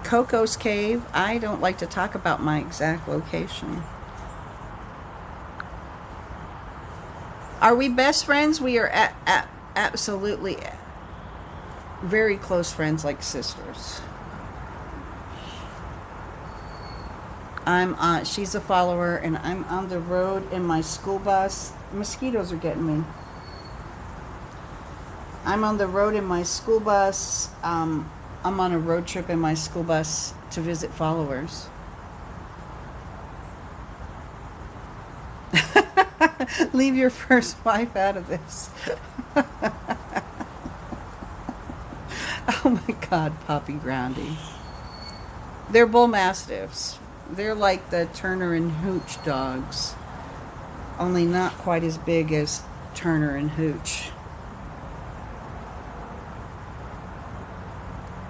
Coco's Cave. I don't like to talk about my exact location. Are we best friends? We are absolutely very close friends, like sisters. She's a follower, and I'm on the road in my school bus. Mosquitoes are getting me. I'm on the road in my school bus. I'm on a road trip in my school bus to visit followers. Leave your first wife out of this. Oh my God, Poppy Groundy. They're bull mastiffs. They're like the Turner and Hooch dogs. only not quite as big as Turner and Hooch.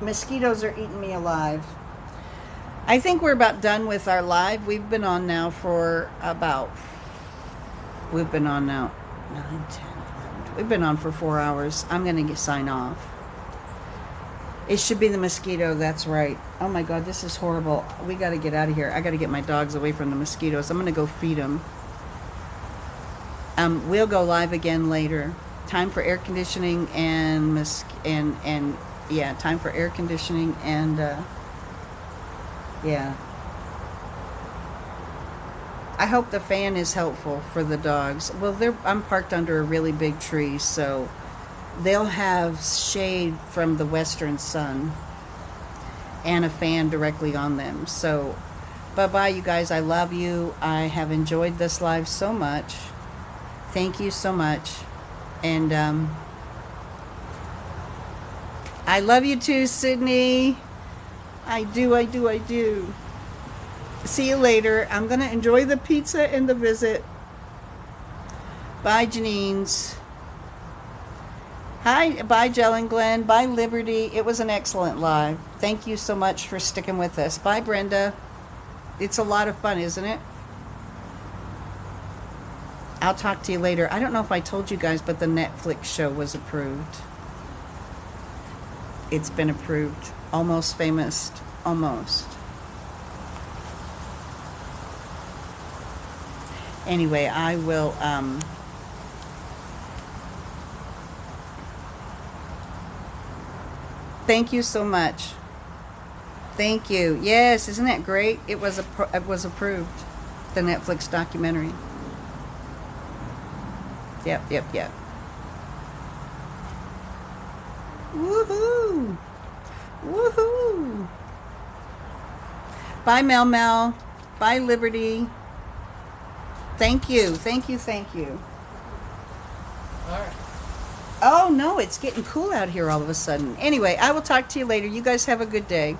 Mosquitoes are eating me alive. I think we're about done with our live. We've been on now 9, 10, 11. We've been on for 4 hours. I'm going to sign off. It should be the mosquito, that's right. Oh my God, this is horrible. We got to get out of here. I got to get my dogs away from the mosquitoes. I'm going to go feed them. We'll go live again later. Time for air conditioning and yeah, time for air conditioning and yeah. I hope the fan is helpful for the dogs. Well, I'm parked under a really big tree, so they'll have shade from the western sun and a fan directly on them. So bye-bye, you guys. I love you. I have enjoyed this live so much. Thank you so much. And I love you too, Sydney. I do. See you later. I'm going to enjoy the pizza and the visit. Bye, Janine's. Hi, bye, Jell and Glenn. Bye, Liberty. It was an excellent live. Thank you so much for sticking with us. Bye, Brenda. It's a lot of fun, isn't it? I'll talk to you later. I don't know if I told you guys, but the Netflix show was approved. It's been approved. Almost Famous. Almost. Anyway, I will thank you so much. Thank you. Yes, isn't that great? It was approved. The Netflix documentary. Yep. Woohoo! Woohoo! Bye, Mel. Bye, Liberty. Thank you. All right. Oh, no, it's getting cool out here all of a sudden. Anyway, I will talk to you later. You guys have a good day.